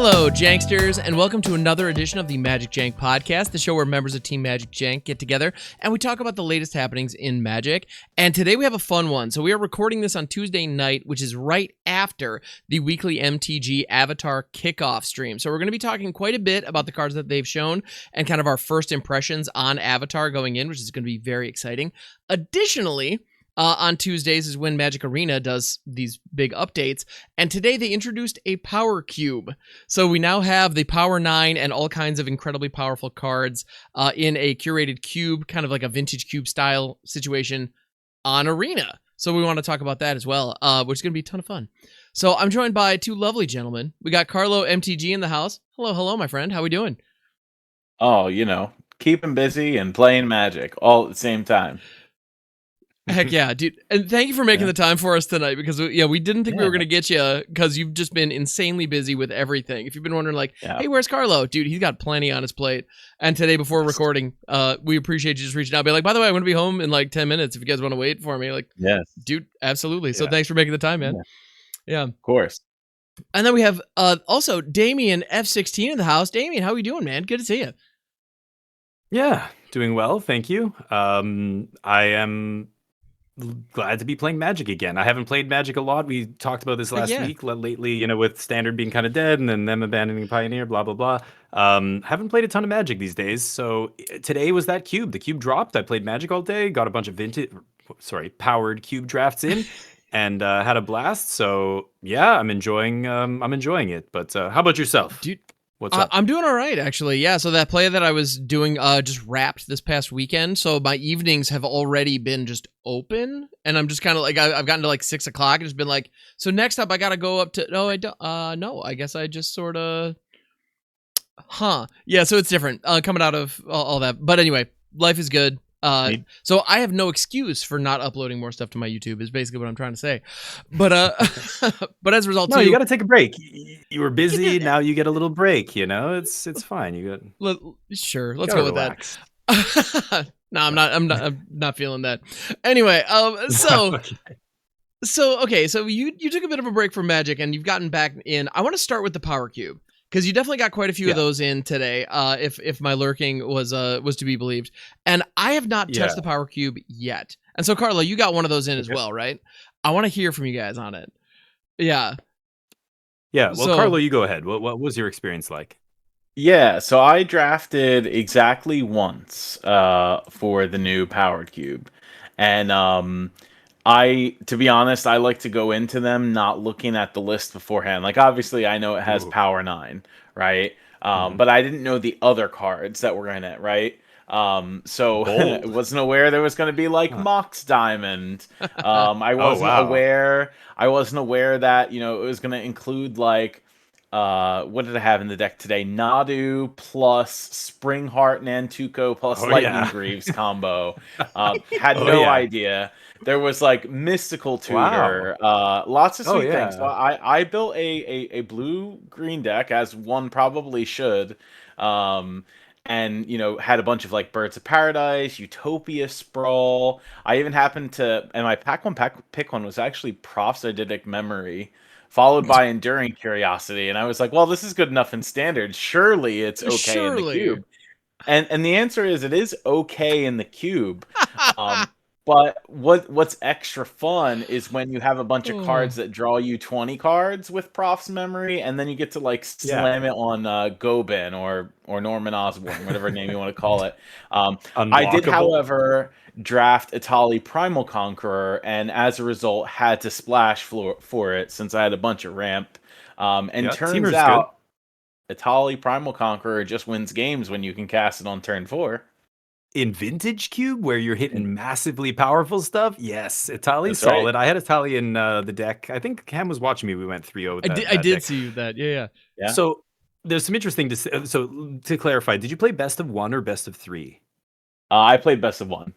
Hello, Janksters, and welcome to another edition of the MagicJank podcast, the show where members of Team MagicJank get together and we talk about the latest happenings in Magic. And today we have a fun one. So we are recording this on Tuesday night, which is right after the weekly MTG Avatar kickoff stream. So we're going to be talking quite a bit about the cards that they've shown and kind of our first impressions on Avatar going in, which is going to be very exciting. Additionally, on Tuesdays is when Magic Arena does these big updates, and today they introduced a Power Cube. So we now have the Power 9 and all kinds of incredibly powerful cards in a curated cube, kind of like a vintage cube style situation on Arena. So we want to talk about that as well, which is going to be a ton of fun. So I'm joined by two lovely gentlemen. We got CarloMTG in the house. Hello, my friend. How we doing? Oh, keeping busy and playing Magic all at the same time. Heck yeah, dude. And thank you for making the time for us tonight because, we didn't think we were going to get you because you've just been insanely busy with everything. If you've been wondering, hey, where's Carlo? Dude, he's got plenty on his plate. And today before recording, we appreciate you just reaching out. Be like, by the way, I'm going to be home in 10 minutes if you guys want to wait for me. Yes. Dude, absolutely. So thanks for making the time, man. Yeah. Of course. And then we have also Damien F16 in the house. Damien, how are you doing, man? Good to see you. Yeah, doing well. Thank you. I am glad to be playing Magic again. I haven't played Magic a lot. We talked about this last week. Lately, with Standard being kind of dead and then them abandoning Pioneer, blah, blah, blah. Haven't played a ton of Magic these days. So today was that cube. The cube dropped. I played Magic all day, got a bunch of powered cube drafts in and had a blast. So yeah, I'm enjoying it. But how about yourself? Dude, what's up? I'm doing all right, actually. Yeah, so that play that I was doing just wrapped this past weekend. So my evenings have already been just open, and I'm just kind of I've gotten to 6 o'clock and just been so next up I got to go up to. No, I don't. No, I guess I just sort of. Yeah, so it's different coming out of all that. But anyway, life is good. So I have no excuse for not uploading more stuff to my YouTube is basically what I'm trying to say. But but as a result, you got to take a break. You were busy, now you get a little break. It's fine. You got sure. Let's go relax. With that. No, I'm not feeling that. Anyway, so so you took a bit of a break from Magic and you've gotten back in. I want to start with the Power Cube. Because you definitely got quite a few of those in today, if my lurking was to be believed. And I have not touched the Power Cube yet. And so, Carlo, you got one of those in as well, right? I want to hear from you guys on it. Yeah. Yeah, well, Carlo, you go ahead. What was your experience like? Yeah, so I drafted exactly once for the new Power Cube. And to be honest, I like to go into them not looking at the list beforehand. Obviously, I know it has Power 9, right? But I didn't know the other cards that were in it, right? So I wasn't aware there was going to be Mox Diamond. I wasn't aware. I wasn't aware that it was going to include what did I have in the deck today? Nadu plus Springheart Nantuko plus Lightning Greaves combo. Had no idea. There was Mystical Tutor, lots of sweet things. So I built a blue-green deck, as one probably should, and had a bunch of Birds of Paradise, Utopia Sprawl. I even happened to, and my pick one was actually Prophesidic Memory, followed by Enduring Curiosity, and I was like, well, this is good enough in Standard. Surely it's okay in the cube. And the answer is it is okay in the cube. But what's extra fun is when you have a bunch of cards that draw you 20 cards with Proph's Memory, and then you get to slam it on Gobin or Norman Osborn, whatever name you want to call it. I did, however, draft Atali Primal Conqueror, and as a result had to splash for it since I had a bunch of ramp. And turns out Atali Primal Conqueror just wins games when you can cast it on turn 4. In Vintage Cube, where you're hitting massively powerful stuff, yes, Atali's solid. Right. I had Atali in the deck. I think Cam was watching me. We went 3-0 with that. I did see that. Yeah. So there's some interesting. So to clarify, did you play best of 1 or best of 3? I played best of 1.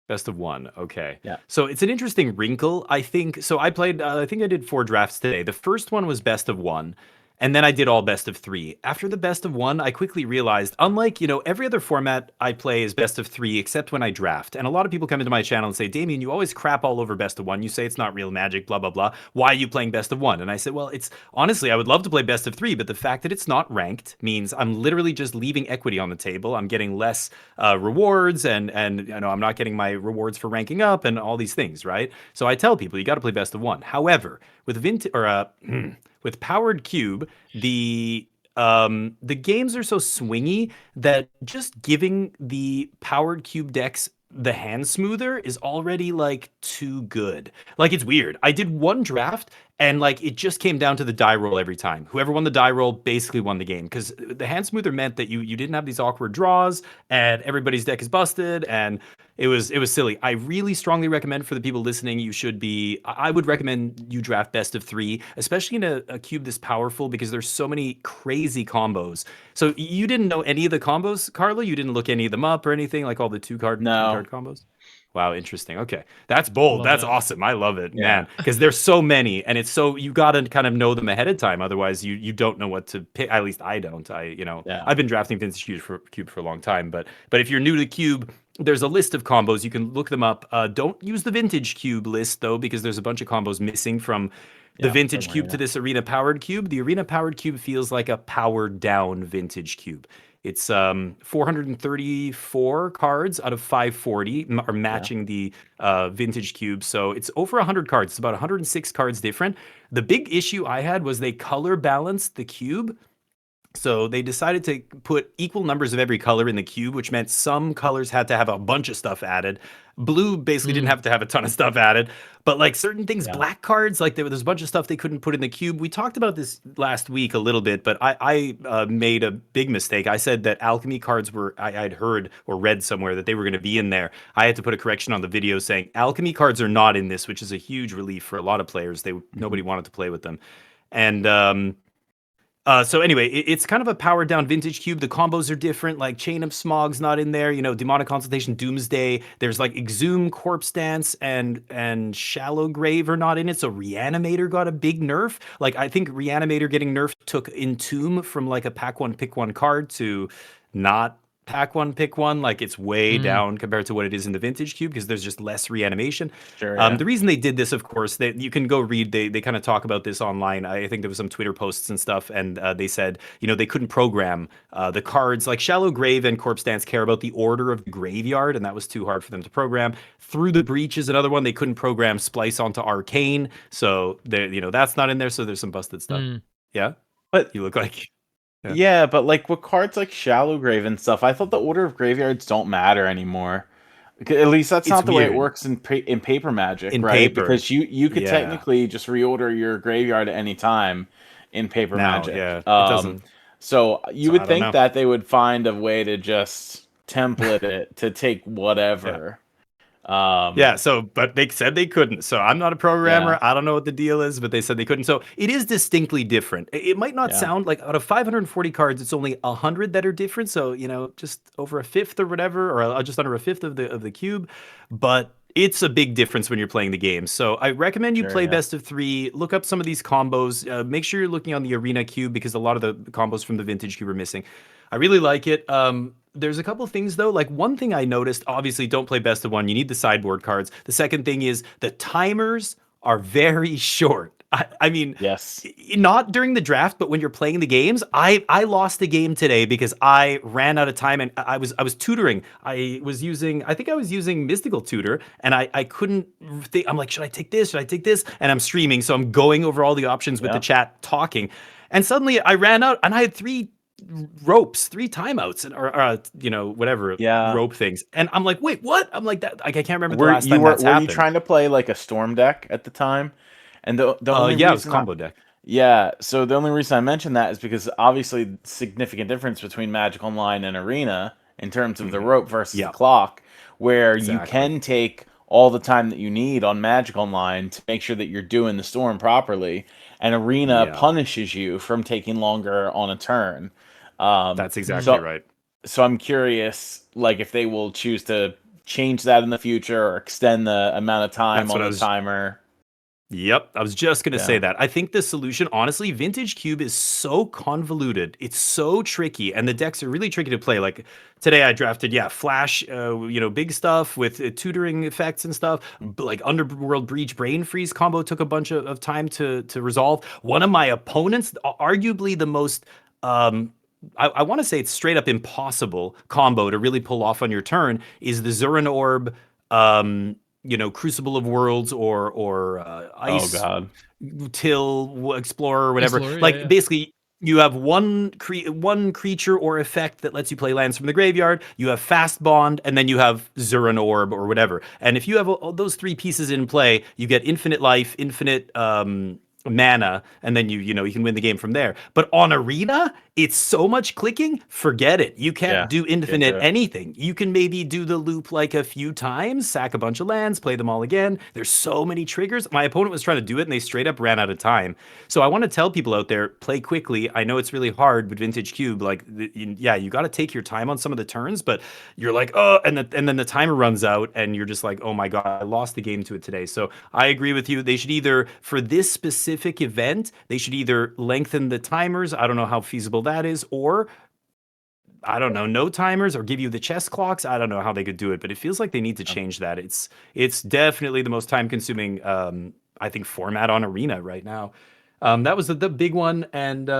Best of 1. Okay. Yeah. So it's an interesting wrinkle, I think. So I played. I think I did 4 drafts today. The first one was best of 1. And then I did all best of 3. After the best of 1, I quickly realized, unlike, every other format I play is best of 3, except when I draft. And a lot of people come into my channel and say, Damien, you always crap all over best of 1. You say it's not real Magic, blah, blah, blah. Why are you playing best of 1? And I said, well, it's honestly, I would love to play best of 3, but the fact that it's not ranked means I'm literally just leaving equity on the table. I'm getting less rewards, and I'm not getting my rewards for ranking up and all these things, right? So I tell people, you got to play best of 1. However, with with Powered Cube, the games are so swingy that just giving the Powered Cube decks the hand smoother is already like too good. Like, it's weird. I did one draft and like it just came down to the die roll every time. Whoever won the die roll basically won the game, because the hand smoother meant that you didn't have these awkward draws and everybody's deck is busted, and it was silly. I really strongly recommend for the people listening, I would recommend you draft best of 3, especially in a cube this powerful, because there's so many crazy combos. So you didn't know any of the combos, Carlo? You didn't look any of them up or anything, like all the 2-card, No. 3-card combos? Wow, interesting. Okay. That's bold. That's awesome. I love it, Yeah. man. Because there's so many, and it's so, you got to kind of know them ahead of time. Otherwise, you don't know what to pick. At least I don't. I've been drafting Vintage Cube for a long time, but if you're new to the Cube, there's a list of combos. You can look them up. Don't use the Vintage Cube list, though, because there's a bunch of combos missing from the Vintage Cube to this Arena Powered Cube. The Arena Powered Cube feels like a powered down Vintage Cube. It's 434 cards out of 540 are matching the Vintage Cube. So it's over 100 cards. It's about 106 cards different. The big issue I had was they color balanced the cube. So they decided to put equal numbers of every color in the cube, which meant some colors had to have a bunch of stuff added. Blue basically didn't have to have a ton of stuff added, but like certain things, black cards, like there's a bunch of stuff they couldn't put in the cube. We talked about this last week a little bit, but I made a big mistake. I said that alchemy cards I'd heard or read somewhere that they were going to be in there. I had to put a correction on the video saying alchemy cards are not in this, which is a huge relief for a lot of players. Nobody wanted to play with them. And so anyway, it's kind of a powered down Vintage Cube. The combos are different, like Chain of Smog's not in there, Demonic Consultation, Doomsday. There's like Exhume, Corpse Dance, and Shallow Grave are not in it. So Reanimator got a big nerf. Like, I think Reanimator getting nerfed took Entomb from like a pack one, pick one card to not pack one, pick one. Like, it's way down compared to what it is in the Vintage Cube, because there's just less reanimation. Sure, yeah. The reason they did this, of course, that you can go read, they kind of talk about this online. I think there was some Twitter posts and stuff, and they said, they couldn't program the cards. Like Shallow Grave and Corpse Dance care about the order of the graveyard, and that was too hard for them to program. Through the Breach is another one. They couldn't program Splice onto Arcane, so that's not in there. So there's some busted stuff. Yeah, but you look like. Yeah, but like with cards like Shallow Grave and stuff, I thought the order of graveyards don't matter anymore. At least that's not the way it works in paper Magic, right? Because you could technically just reorder your graveyard at any time in paper Magic. Yeah, it doesn't. So you would think that they would find a way to just template it to take whatever. But they said they couldn't. So I'm not a programmer. I don't know what the deal is, but they said they couldn't. So it is distinctly different. It might not sound like out of 540 cards, it's only 100 that are different. So, just over a fifth or whatever, or just under a fifth of the cube. But it's a big difference when you're playing the game. So I recommend you play best of 3. Look up some of these combos. Make sure you're looking on the Arena Cube, because a lot of the combos from the Vintage Cube are missing. I really like it. There's a couple things, though. Like, one thing I noticed, obviously, don't play best of 1. You need the sideboard cards. The second thing is the timers are very short. I mean, yes, not during the draft, but when you're playing the games. I lost a game today because I ran out of time, and I was tutoring. I think I was using Mystical Tutor, and I couldn't think. I'm like, should I take this? Should I take this? And I'm streaming, so I'm going over all the options with the chat talking. And suddenly I ran out, and I had 3 timeouts, or whatever rope things, and I'm like, wait, what? I'm like, that I can't remember the last time that's happened. Were you trying to play like a Storm deck at the time? And the only it was combo deck. Yeah, so the only reason I mentioned that is because obviously significant difference between Magic Online and Arena in terms of the rope versus the clock, where you can take all the time that you need on Magic Online to make sure that you're doing the Storm properly, and Arena punishes you from taking longer on a turn. That's exactly right. So I'm curious, like, if they will choose to change that in the future or extend the amount of time on the timer. Yep, I was just gonna say that. I think the solution, honestly, Vintage Cube is so convoluted. It's so tricky, and the decks are really tricky to play. Like today, I drafted Flash, big stuff with tutoring effects and stuff. Like Underworld Breach Brain Freeze combo took a bunch of time to resolve. One of my opponents, arguably the most. I want to say it's straight up impossible combo to really pull off on your turn is the Zurin Orb. Crucible of Worlds or Oh Ice God. Till Explorer or whatever. Explorer, Like basically, you have one creature or effect that lets you play lands from the graveyard. You have Fast Bond, and then you have Zurin Orb or whatever. And if you have all those three pieces in play, you get infinite life, infinite mana, and then you can win the game from there. But on Arena, it's so much clicking, forget it. You can't do infinite anything. You can maybe do the loop like a few times, sack a bunch of lands, play them all again. There's so many triggers. My opponent was trying to do it and they straight up ran out of time. So I want to tell people out there, play quickly. I know it's really hard with Vintage Cube. Like, you got to take your time on some of the turns, but you're like, oh, and then the timer runs out and you're just like, oh my God, I lost the game to it today. So I agree with you. They should either, for this specific event, they should either lengthen the timers. I don't know how feasible that is, or I don't know, no timers, or give you the chess clocks. I don't know how they could do it, but it feels like they need to change that. It's definitely the most time consuming I think format on Arena right now. That was the big one, and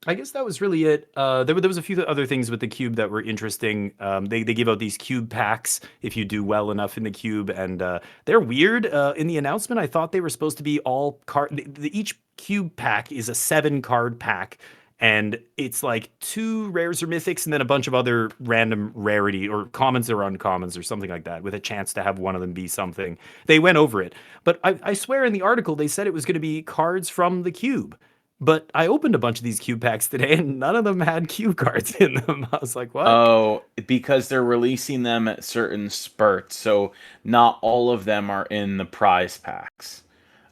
I guess that was really it. There was a few other things with the cube that were interesting. They give out these cube packs if you do well enough in the cube, and they're weird. In the announcement, I thought they were supposed to be all card. Each cube pack is a 7-card pack, and it's like 2 rares or mythics, and then a bunch of other random rarity or commons or uncommons or something like that, with a chance to have one of them be something. They went over it, but I swear in the article they said it was going to be cards from the cube. But I opened a bunch of these cube packs today, and none of them had cube cards in them. I was like, what? Oh, because they're releasing them at certain spurts, so not all of them are in the prize packs.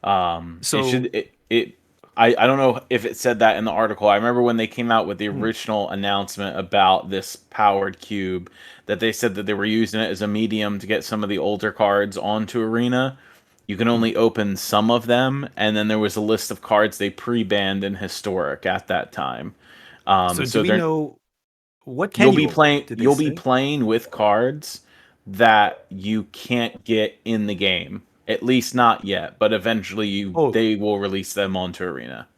So I don't know if it said that in the article. I remember when they came out with the original announcement about this powered cube, that they said that they were using it as a medium to get some of the older cards onto Arena. You can only open some of them, and then there was a list of cards they pre-banned in Historic at that time. so do we know what can you'll you be open? playing. Did they You'll be say? playing with cards that you can't get in the game. At least not yet, but eventually Oh, they will release them onto Arena.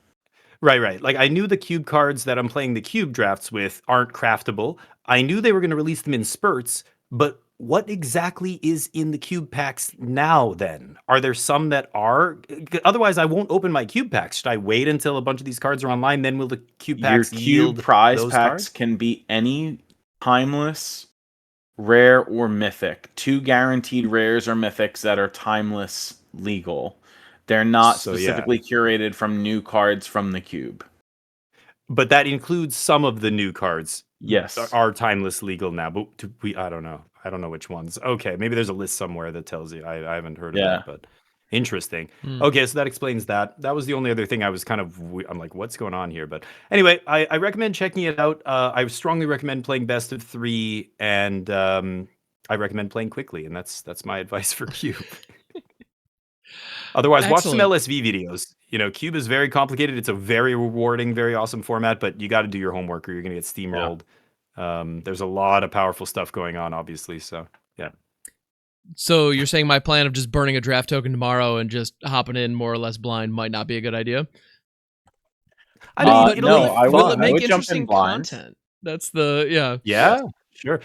right. Like I knew the cube cards that I'm playing the cube drafts with aren't craftable. I knew they were going to release them in spurts, but what exactly is in the cube packs now then? Are there some that are? Otherwise, I won't open my cube packs. Should I wait until a bunch of these cards are online? Then will the cube Your packs cube yield prize those packs cards? can be any timeless, rare, or mythic. 2 guaranteed rares or mythics that are timeless legal. They're not So yeah. specifically curated from new cards from the cube. But that includes some of the new cards Yes. are timeless legal now. But I don't know. I don't know which ones. Okay, maybe there's a list somewhere that tells you. I haven't heard of that, but interesting. Okay, so that explains that. That was the only other thing I was I'm like, what's going on here? But anyway, I recommend checking it out. I strongly recommend playing best of 3, and I recommend playing quickly, and that's my advice for Cube. Otherwise, watch some Excellent. LSV videos. Cube is very complicated. It's a very rewarding, very awesome format, but you got to do your homework or you're going to get steamrolled. There's a lot of powerful stuff going on, obviously. So, yeah. So you're saying my plan of just burning a draft token tomorrow and just hopping in more or less blind might not be a good idea? I mean, will it make would jump in interesting blind. content? That's the Yeah, sure.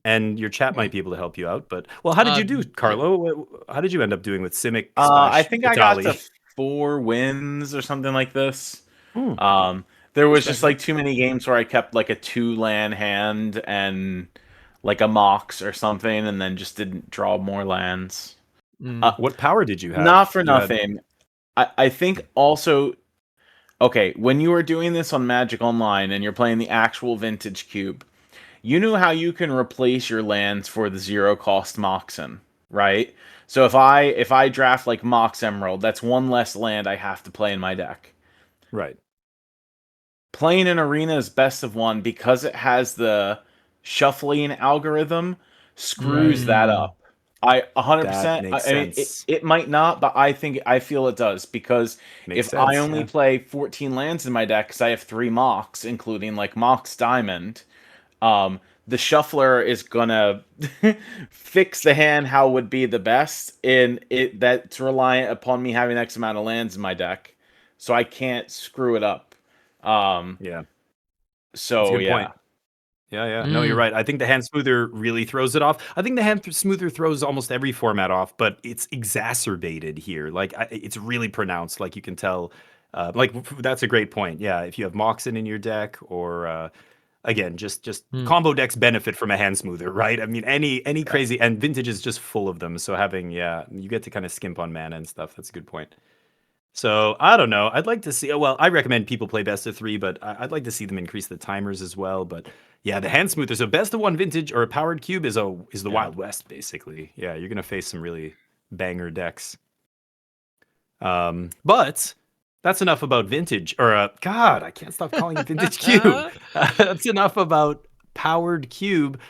And your chat might be able to help you out. But how did you do, Carlo? How did you end up doing with Simic? I think I got Italy? to 4 wins or something like this. There was just like too many games where I kept like a 2-land hand and like a Mox or something, and then just didn't draw more lands. What power did you have? Not for nothing. I think also, okay, when you are doing this on Magic Online and you're playing the actual Vintage Cube, you know how you can replace your lands for the 0-cost Moxen, right? So if I draft like Mox Emerald, that's 1 less land I have to play in my deck. Right. Playing an Arena's best of 1, because it has the shuffling algorithm, screws that up. I That 100%. makes I mean, sense. it might not, but I feel it does because Makes if I sense, only yeah. play 14 lands in my deck, because I have 3 Mox, including like Mox Diamond, the shuffler is gonna fix the hand how would be the best, in it that's reliant upon me having X amount of lands in my deck, so I can't screw it up. Yeah, that's a So good point. yeah, Yeah. No, you're right. I think the hand smoother really throws it off. I think the smoother throws almost every format off, but it's exacerbated here. Like it's really pronounced. Like you can tell. That's a great point. Yeah, if you have Moxen in your deck, or again, just combo decks benefit from a hand smoother, right? I mean, any crazy, and vintage is just full of them. So having, you get to kind of skimp on mana and stuff. That's a good point. So I don't know. I'd like to see. Well, I recommend people play best of 3, but I'd like to see them increase the timers as well. But yeah, the hand smoother. So best of 1 vintage or a powered cube is the Wild West basically. Yeah, you're gonna face some really banger decks. But that's enough about vintage. Or God, I can't stop calling it vintage cube. That's enough about powered cube.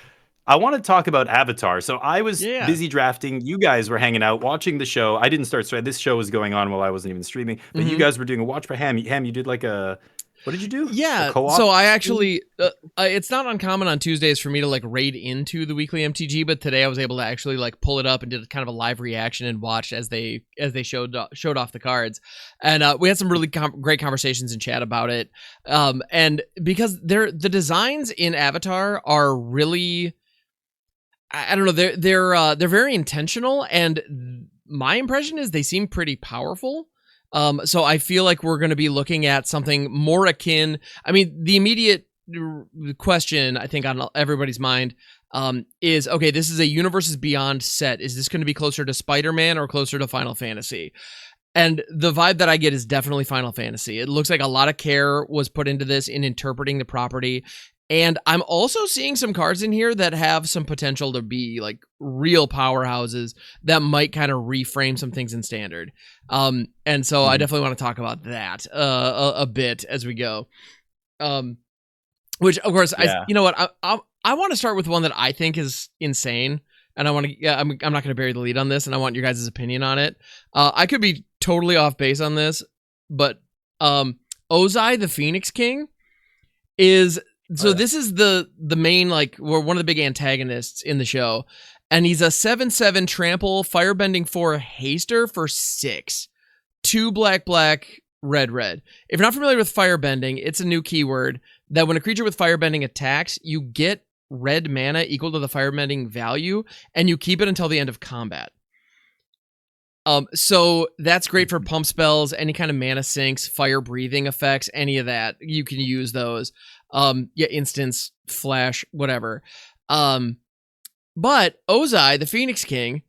I want to talk about Avatar. So I was busy drafting. You guys were hanging out, watching the show. I didn't start. So this show was going on while I wasn't even streaming. But you guys were doing a watch by Ham. Ham, you did like a. What did you do? Yeah, a co-op? so I actually, it's not uncommon on Tuesdays for me to like raid into the weekly MTG, but today I was able to actually like pull it up and did kind of a live reaction and watch as they showed off the cards, and we had some really great conversations in chat about it, and because the designs in Avatar are really, I don't know, they're very intentional, and my impression is they seem pretty powerful. So I feel like we're going to be looking at something more akin. I mean, the immediate question I think on everybody's mind is, okay, this is a Universes Beyond set. Is this going to be closer to Spider-Man or closer to Final Fantasy? And the vibe that I get is definitely Final Fantasy. It looks like a lot of care was put into this in interpreting the property. And I'm also seeing some cards in here that have some potential to be like real powerhouses that might kind of reframe some things in Standard. And so I definitely want to talk about that a bit as we go. Which of course, you know what, I want to start with one that I think is insane, and I want to. I'm not going to bury the lead on this, and I want your guys' opinion on it. I could be totally off base on this, but Ozai the Phoenix King is. So this is the main, like, we're one of the big antagonists in the show, and he's a 7/7 trample firebending 4 haster for 6, 2 black, red. If you're not familiar with firebending, it's a new keyword that when a creature with firebending attacks, you get red mana equal to the firebending value, and you keep it until the end of combat. So that's great for pump spells, any kind of mana sinks, fire breathing effects, any of that. You can use those. Instance, flash, whatever. But Ozai, the Phoenix King,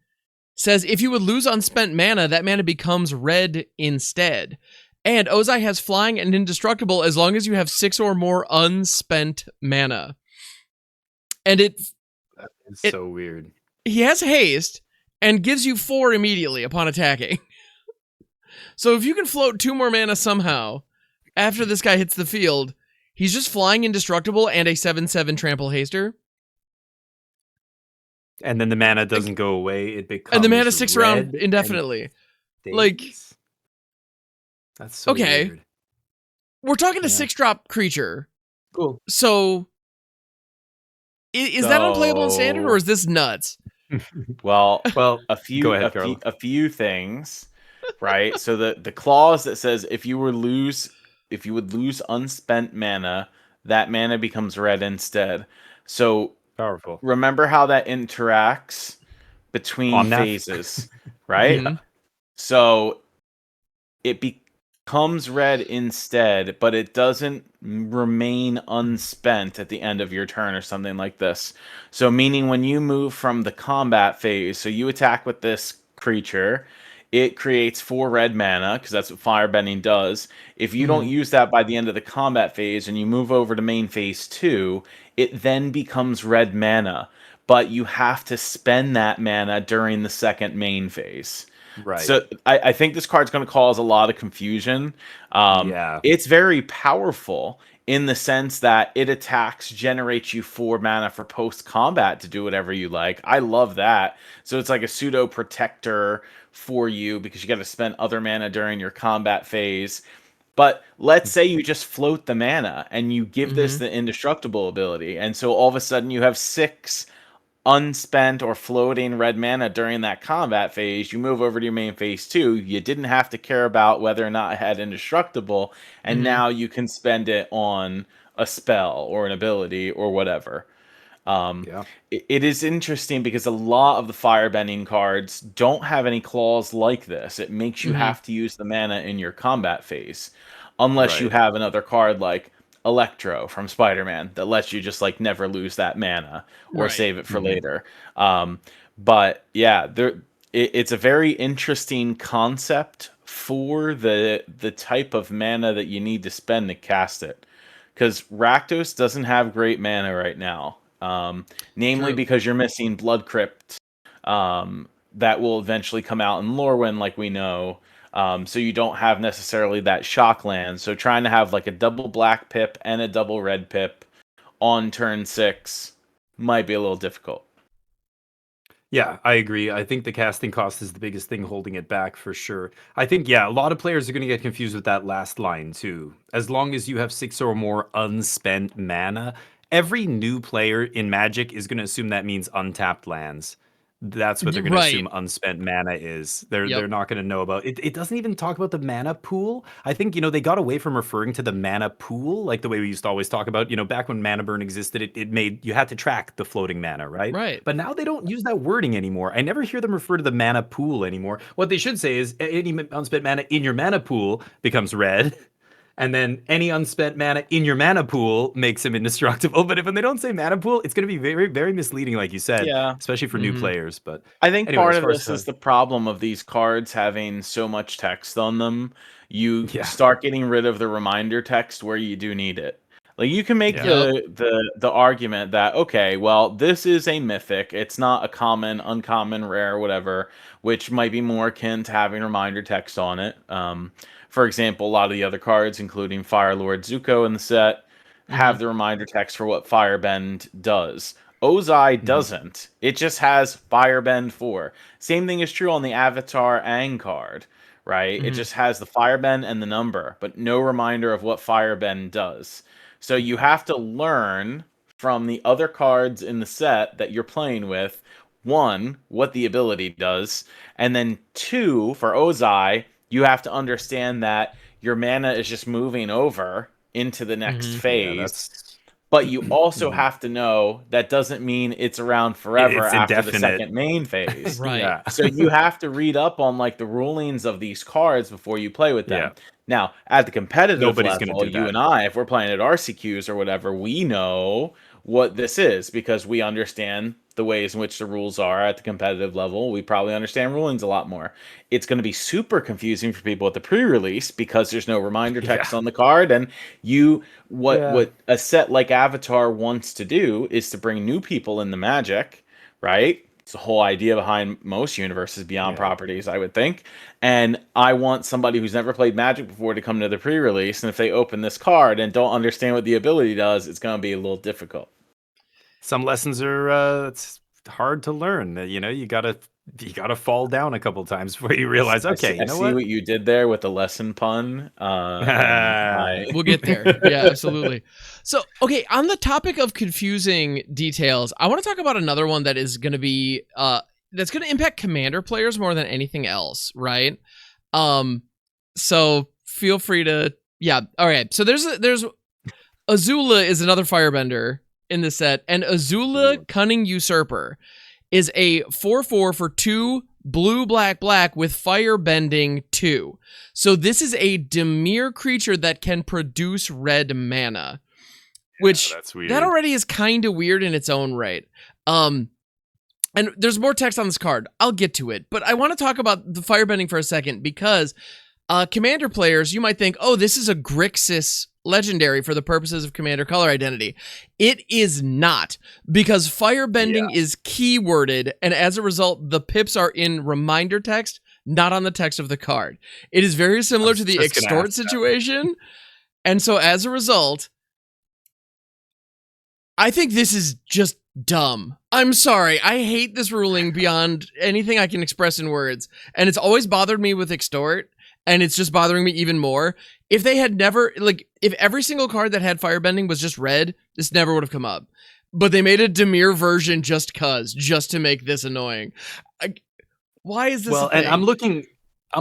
says if you would lose unspent mana, that mana becomes red instead. And Ozai has flying and indestructible as long as you have 6 or more unspent mana. And that is so weird. He has haste and gives you 4 immediately upon attacking. So if you can float 2 more mana somehow after this guy hits the field, he's just flying indestructible and a 7/7 trample haster. And then the mana doesn't go away. It becomes and the mana sticks around indefinitely. Like, that's so weird. We're talking a 6-drop creature. Cool. So is that unplayable in Standard, or is this nuts? Well, a few, go ahead, a few things, right? So the clause that says if you would lose unspent mana, that mana becomes red instead. So powerful. Remember how that interacts between phases, right? Mm-hmm. So it becomes red instead, but it doesn't remain unspent at the end of your turn or something like this. So meaning when you move from the combat phase, so you attack with this creature, it creates 4 red mana, because that's what firebending does. If you don't use that by the end of the combat phase and you move over to main phase 2, it then becomes red mana. But you have to spend that mana during the second main phase. Right. So I think this card's going to cause a lot of confusion. Yeah. It's very powerful in the sense that it attacks, generates you 4 mana for post combat to do whatever you like. I love that. So it's like a pseudo protector for you because you got to spend other mana during your combat phase. But let's say you just float the mana and you give this the indestructible ability, and so all of a sudden you have 6 unspent or floating red mana during that combat phase. You move over to your main phase 2. You didn't have to care about whether or not it had indestructible, and now you can spend it on a spell or an ability or whatever. It is interesting because a lot of the firebending cards don't have any clause like this. It makes you have to use the mana in your combat phase, unless you have another card like Electro from Spider-Man that lets you just like never lose that mana or save it for later. But yeah, it's a very interesting concept for the type of mana that you need to spend to cast it, because Rakdos doesn't have great mana right now. Namely because you're missing Blood Crypt, that will eventually come out in Lorwyn, like we know. So you don't have necessarily that shock land. So trying to have like a double black pip and a double red pip on turn 6 might be a little difficult. Yeah, I agree. I think the casting cost is the biggest thing holding it back for sure. I think, yeah, a lot of players are going to get confused with that last line too. As long as you have 6 or more unspent mana, every new player in Magic is going to assume that means untapped lands. That's what they're going to assume unspent mana is. They're not going to know about it. It doesn't even talk about the mana pool. I think, they got away from referring to the mana pool like the way we used to always talk about, back when mana burn existed, it made you had to track the floating mana, right? Right. But now they don't use that wording anymore. I never hear them refer to the mana pool anymore. What they should say is any unspent mana in your mana pool becomes red. And then any unspent mana in your mana pool makes him indestructible. But when they don't say mana pool, it's going to be very, very misleading, like you said, especially for new players. But I think anyway, part of this is the problem of these cards having so much text on them. You start getting rid of the reminder text where you do need it. Like you can make the argument that, okay, well, this is a mythic. It's not a common, uncommon, rare, whatever, which might be more akin to having reminder text on it. For example, a lot of the other cards, including Firelord Zuko in the set, have the reminder text for what Firebend does. Ozai doesn't. It just has Firebend 4. Same thing is true on the Avatar Aang card, right? It just has the Firebend and the number, but no reminder of what Firebend does. So you have to learn from the other cards in the set that you're playing with, 1, what the ability does, and then 2, for Ozai, you have to understand that your mana is just moving over into the next phase. But you also have to know that doesn't mean it's around forever after the second main phase. So you have to read up on like the rulings of these cards before you play with them. Now, at the competitive level, you and I, if we're playing at RCQs or whatever, we know what this is because we understand the ways in which the rules are at the competitive level. We probably understand rulings a lot more. It's going to be super confusing for people at the pre-release because there's no reminder text on the card. And what a set like Avatar wants to do is to bring new people into Magic, right? It's the whole idea behind most universes beyond properties, I would think. And I want somebody who's never played Magic before to come to the pre-release. And if they open this card and don't understand what the ability does, it's going to be a little difficult. Some lessons are it's hard to learn. You gotta fall down a couple times before you realize. Okay, I see what you did there with the lesson pun. We'll get there. Yeah, absolutely. So, okay, on the topic of confusing details, I want to talk about another one that is going to be that's going to impact Commander players more than anything else, right? So feel free to all right. So there's Azula is another Firebender in the set, and Azula Cunning Usurper is a 4/4 for 2 blue black with firebending 2. So this is a Dimir creature that can produce red mana, which that's weird. That already is kind of weird in its own right. And there's more text on this card. I'll get to it, but I want to talk about the firebending for a second because Commander players, you might think, oh, this is a Grixis legendary for the purposes of Commander color identity. It is not, because firebending is keyworded, and as a result, the pips are in reminder text, not on the text of the card. It is very similar to the extort situation. And so as a result, I think this is just dumb. I'm sorry. I hate this ruling beyond anything I can express in words. And it's always bothered me with extort, and it's just bothering me even more. If they had never, like, if every single card that had firebending was just red, this never would have come up. But they made a Dimir version just to make this annoying. Why is this a thing? And I'm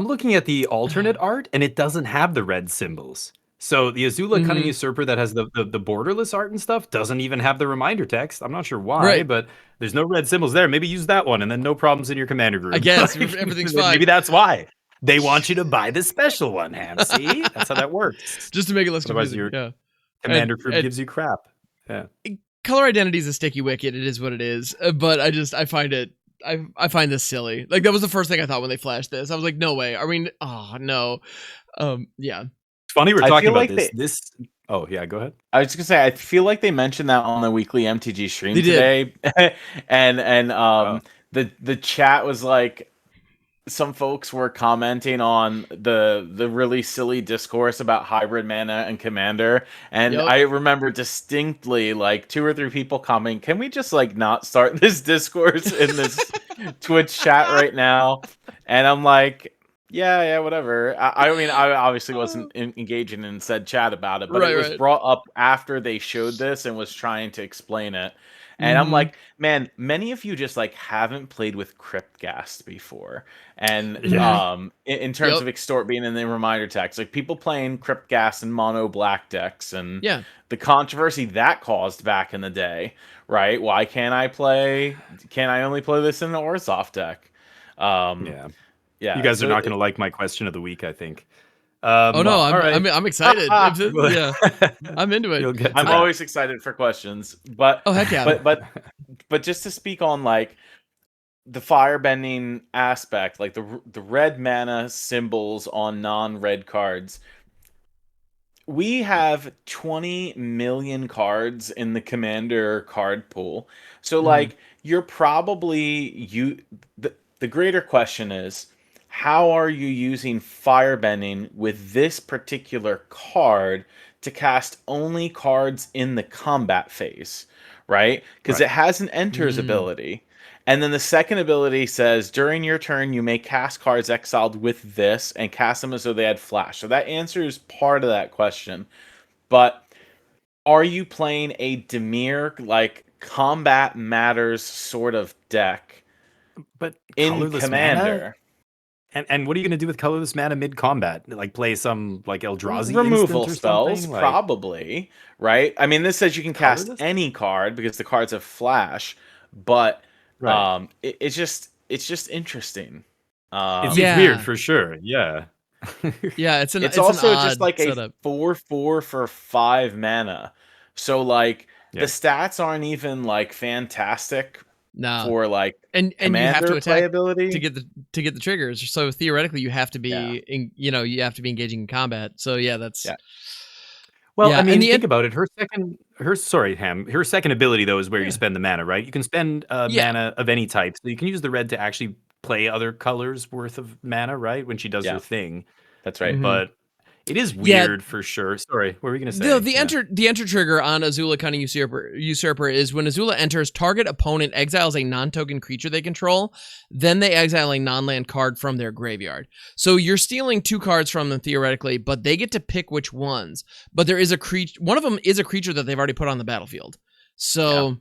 looking at the alternate art, and it doesn't have the red symbols. So the Azula Cunning Usurper that has the borderless art and stuff doesn't even have the reminder text. I'm not sure why, but there's no red symbols there. Maybe use that one, and then no problems in your commander group. I guess everything's fine. Maybe that's why. They want you to buy the special one, Ham. See? That's how that works. Just to make it less confusing. Your commander group gives you crap. Yeah. Color identity is a sticky wicket. It is what it is. But I find this silly. Like, that was the first thing I thought when they flashed this. I was like, no way. I mean, oh no. Yeah. Funny we're talking about this. Oh yeah, go ahead. I was just gonna say, I feel like they mentioned that on the weekly MTG stream today, and the chat was like, some folks were commenting on the really silly discourse about hybrid mana and commander, and I remember distinctly like 2 or 3 people commenting, "Can we just like not start this discourse in this Twitch chat right now?" And I'm like, yeah, whatever. I mean, I obviously wasn't engaging in said chat about it, but it was brought up after they showed this and was trying to explain it. And I'm like, man, many of you just like haven't played with Cryptghast before. And in terms of extort being in the reminder text, like people playing Cryptghast and mono black decks, and the controversy that caused back in the day, right? Why can't I only play this in the Orzhov deck? Yeah, you guys are not going to like my question of the week, I think. I'm excited. I'm into it. I'm always excited for questions, but heck yeah. But just to speak on like the firebending aspect, like the red mana symbols on non-red cards. We have 20 million cards in the commander card pool, so like you're probably the greater question is, how are you using firebending with this particular card to cast only cards in the combat phase, right? Because it has an enters ability. And then the second ability says, during your turn, you may cast cards exiled with this and cast them as though they had flash. So that answers part of that question. But are you playing a Dimir, like, combat matters sort of deck in Commander? Mana? And what are you going to do with colorless mana mid-combat? Like play some like Eldrazi removal spells, probably, right? I mean, this says you can cast any card because the cards have flash, but it's just interesting. It's weird for sure. Yeah. It's also just like a 4/4 for 5 mana. So like the stats aren't even like fantastic. No. For like and you have to attack playability to get the triggers. So theoretically, you have to be you have to be engaging in combat. So that's Well, I mean, think about it. Her second ability though is where you spend the mana, right? You can spend mana of any type, so you can use the red to actually play other colors worth of mana, right? When she does her thing. That's right, but. It is weird for sure. Sorry, what were we going to say? The enter trigger on Azula Cunning Usurper is when Azula enters, target opponent exiles a non-token creature they control, then they exile a non-land card from their graveyard. So you're stealing 2 cards from them theoretically, but they get to pick which ones. But there is a creature. One of them is a creature that they've already put on the battlefield. So.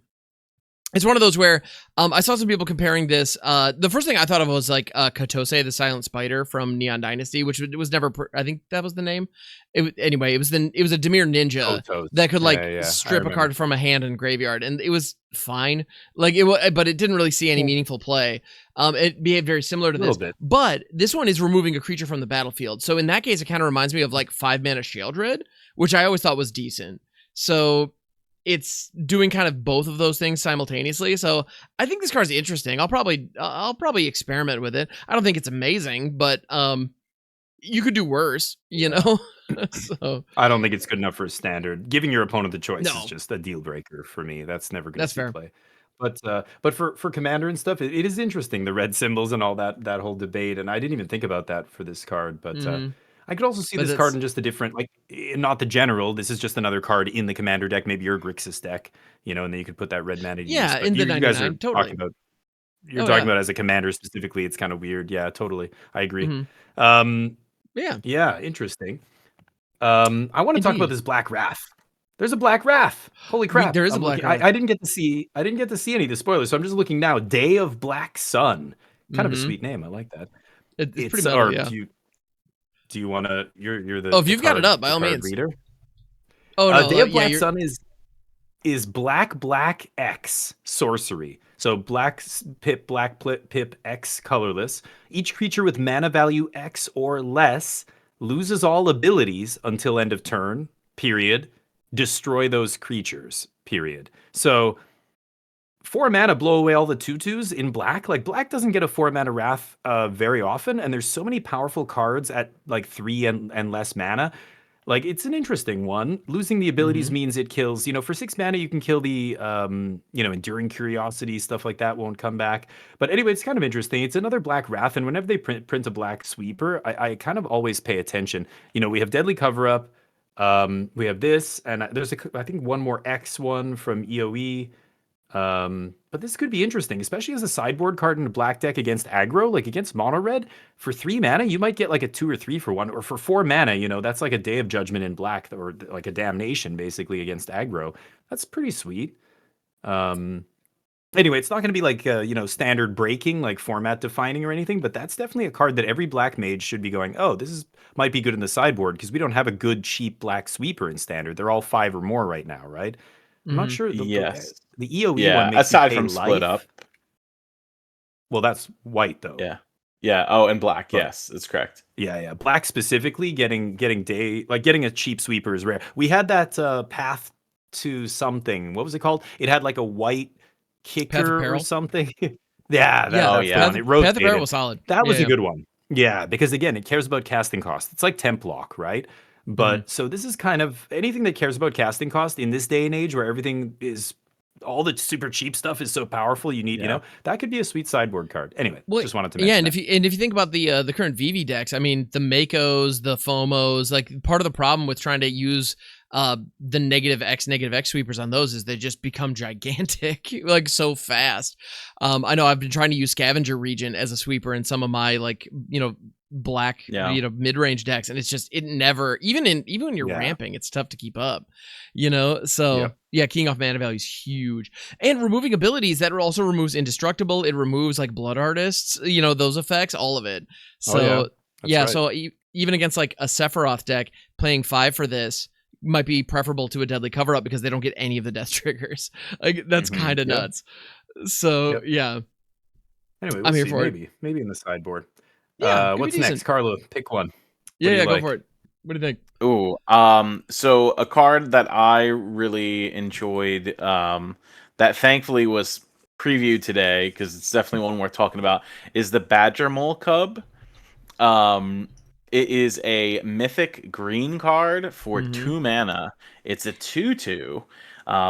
It's one of those where I saw some people comparing this. The first thing I thought of was like Katose, the Silent Spider from Neon Dynasty, which was never. I think that was the name. It was a Dimir ninja that could like strip a card from a hand and graveyard, and it was fine. Like but it didn't really see any meaningful play. It behaved very similar to this, but this one is removing a creature from the battlefield. So in that case, it kind of reminds me of like 5 mana Sheoldred, which I always thought was decent. So. It's doing kind of both of those things simultaneously. So I think this card's interesting. I'll probably experiment with it. I don't think it's amazing, but you could do worse, you know? So I don't think it's good enough for a standard. Giving your opponent the choice is just a deal breaker for me. That's never going to play. But for commander and stuff, it is interesting, the red symbols and all that whole debate. And I didn't even think about that for this card. But I could also see this card in just a different, like, not the general. This is just another card in the commander deck, maybe your Grixis deck, and then you could put that red mana to use. But in the 99, you guys are totally. talking about. You're talking about as a commander specifically. It's kind of weird. Yeah, totally. I agree. Yeah, interesting. I want to talk about this Black Wrath. There's a Black Wrath. Holy crap! There is a Black Wrath. I didn't get to see any of the spoilers, so I'm just looking now. Day of Black Sun. Kind of a sweet name. I like that. It's pretty metal, yeah. Do you want to? You're the. Oh, if you've got it up, by all means. Reader. Oh no! Day of Black Sun is black X sorcery. So black pip X colorless. Each creature with mana value X or less loses all abilities until end of turn. Period. Destroy those creatures. Period. So 4 mana, blow away all the 2/2s in black. Like, black doesn't get a 4 mana Wrath very often, and there's so many powerful cards at like 3 and less mana. Like, it's an interesting one. Losing the abilities means it kills, for 6 mana, you can kill the, Enduring Curiosity, stuff like that won't come back. But anyway, it's kind of interesting. It's another Black Wrath, and whenever they print a black sweeper, I kind of always pay attention. We have Deadly Cover-Up, we have this, and there's, I think, one more X one from EOE. But this could be interesting, especially as a sideboard card in a black deck against aggro, like against mono red. For 3 mana, you might get like a 2 or 3 for 1, or for 4 mana, that's like a Day of Judgment in black, or like a Damnation basically against aggro. That's pretty sweet. Anyway, it's not going to be like standard breaking, like format defining or anything, but that's definitely a card that every black mage should be going, oh, might be good in the sideboard, because we don't have a good cheap black sweeper in standard. They're all 5 or more right now, right? I'm not sure. Yes. The EOE one makes aside from Split Up. Well, that's white though. Yeah. Oh, and black. Yes, that's correct. Yeah. Black specifically, getting a cheap sweeper is rare. We had that Path to something. What was it called? It had like a white kicker or something. That's the one. It rotated. Path of Peril was solid. That was a good one. Yeah, because again, it cares about casting cost. It's like Temp Lock, right? But so this is kind of anything that cares about casting cost in this day and age, where everything is, all the super cheap stuff is so powerful. You need, that could be a sweet sideboard card. Anyway, just wanted to mention. And if you think about the current VV decks, I mean, the Makos, the FOMOs, like, part of the problem with trying to use the -X sweepers on those is they just become gigantic, like, so fast. I know I've been trying to use Scavenger Regent as a sweeper in some of my, like, black mid-range decks, and it's just, it never, even when you're ramping, it's tough to keep up, so keying off mana value is huge. And removing abilities, that also removes Indestructible, it removes like Blood Artists, those effects, all of it. So right. So even against like a Sephiroth deck, playing 5 for this might be preferable to a Deadly Cover-Up, because they don't get any of the death triggers. Like, that's kind of nuts. So anyway, I'm here for it. Maybe in the sideboard. What's next, Carlo? Pick one. Go for it. What do you think? Ooh, so a card that I really enjoyed, that thankfully was previewed today, because it's definitely one worth talking about, is the Badger Mole Cub. It is a mythic green card for 2 mana. It's a 2/2.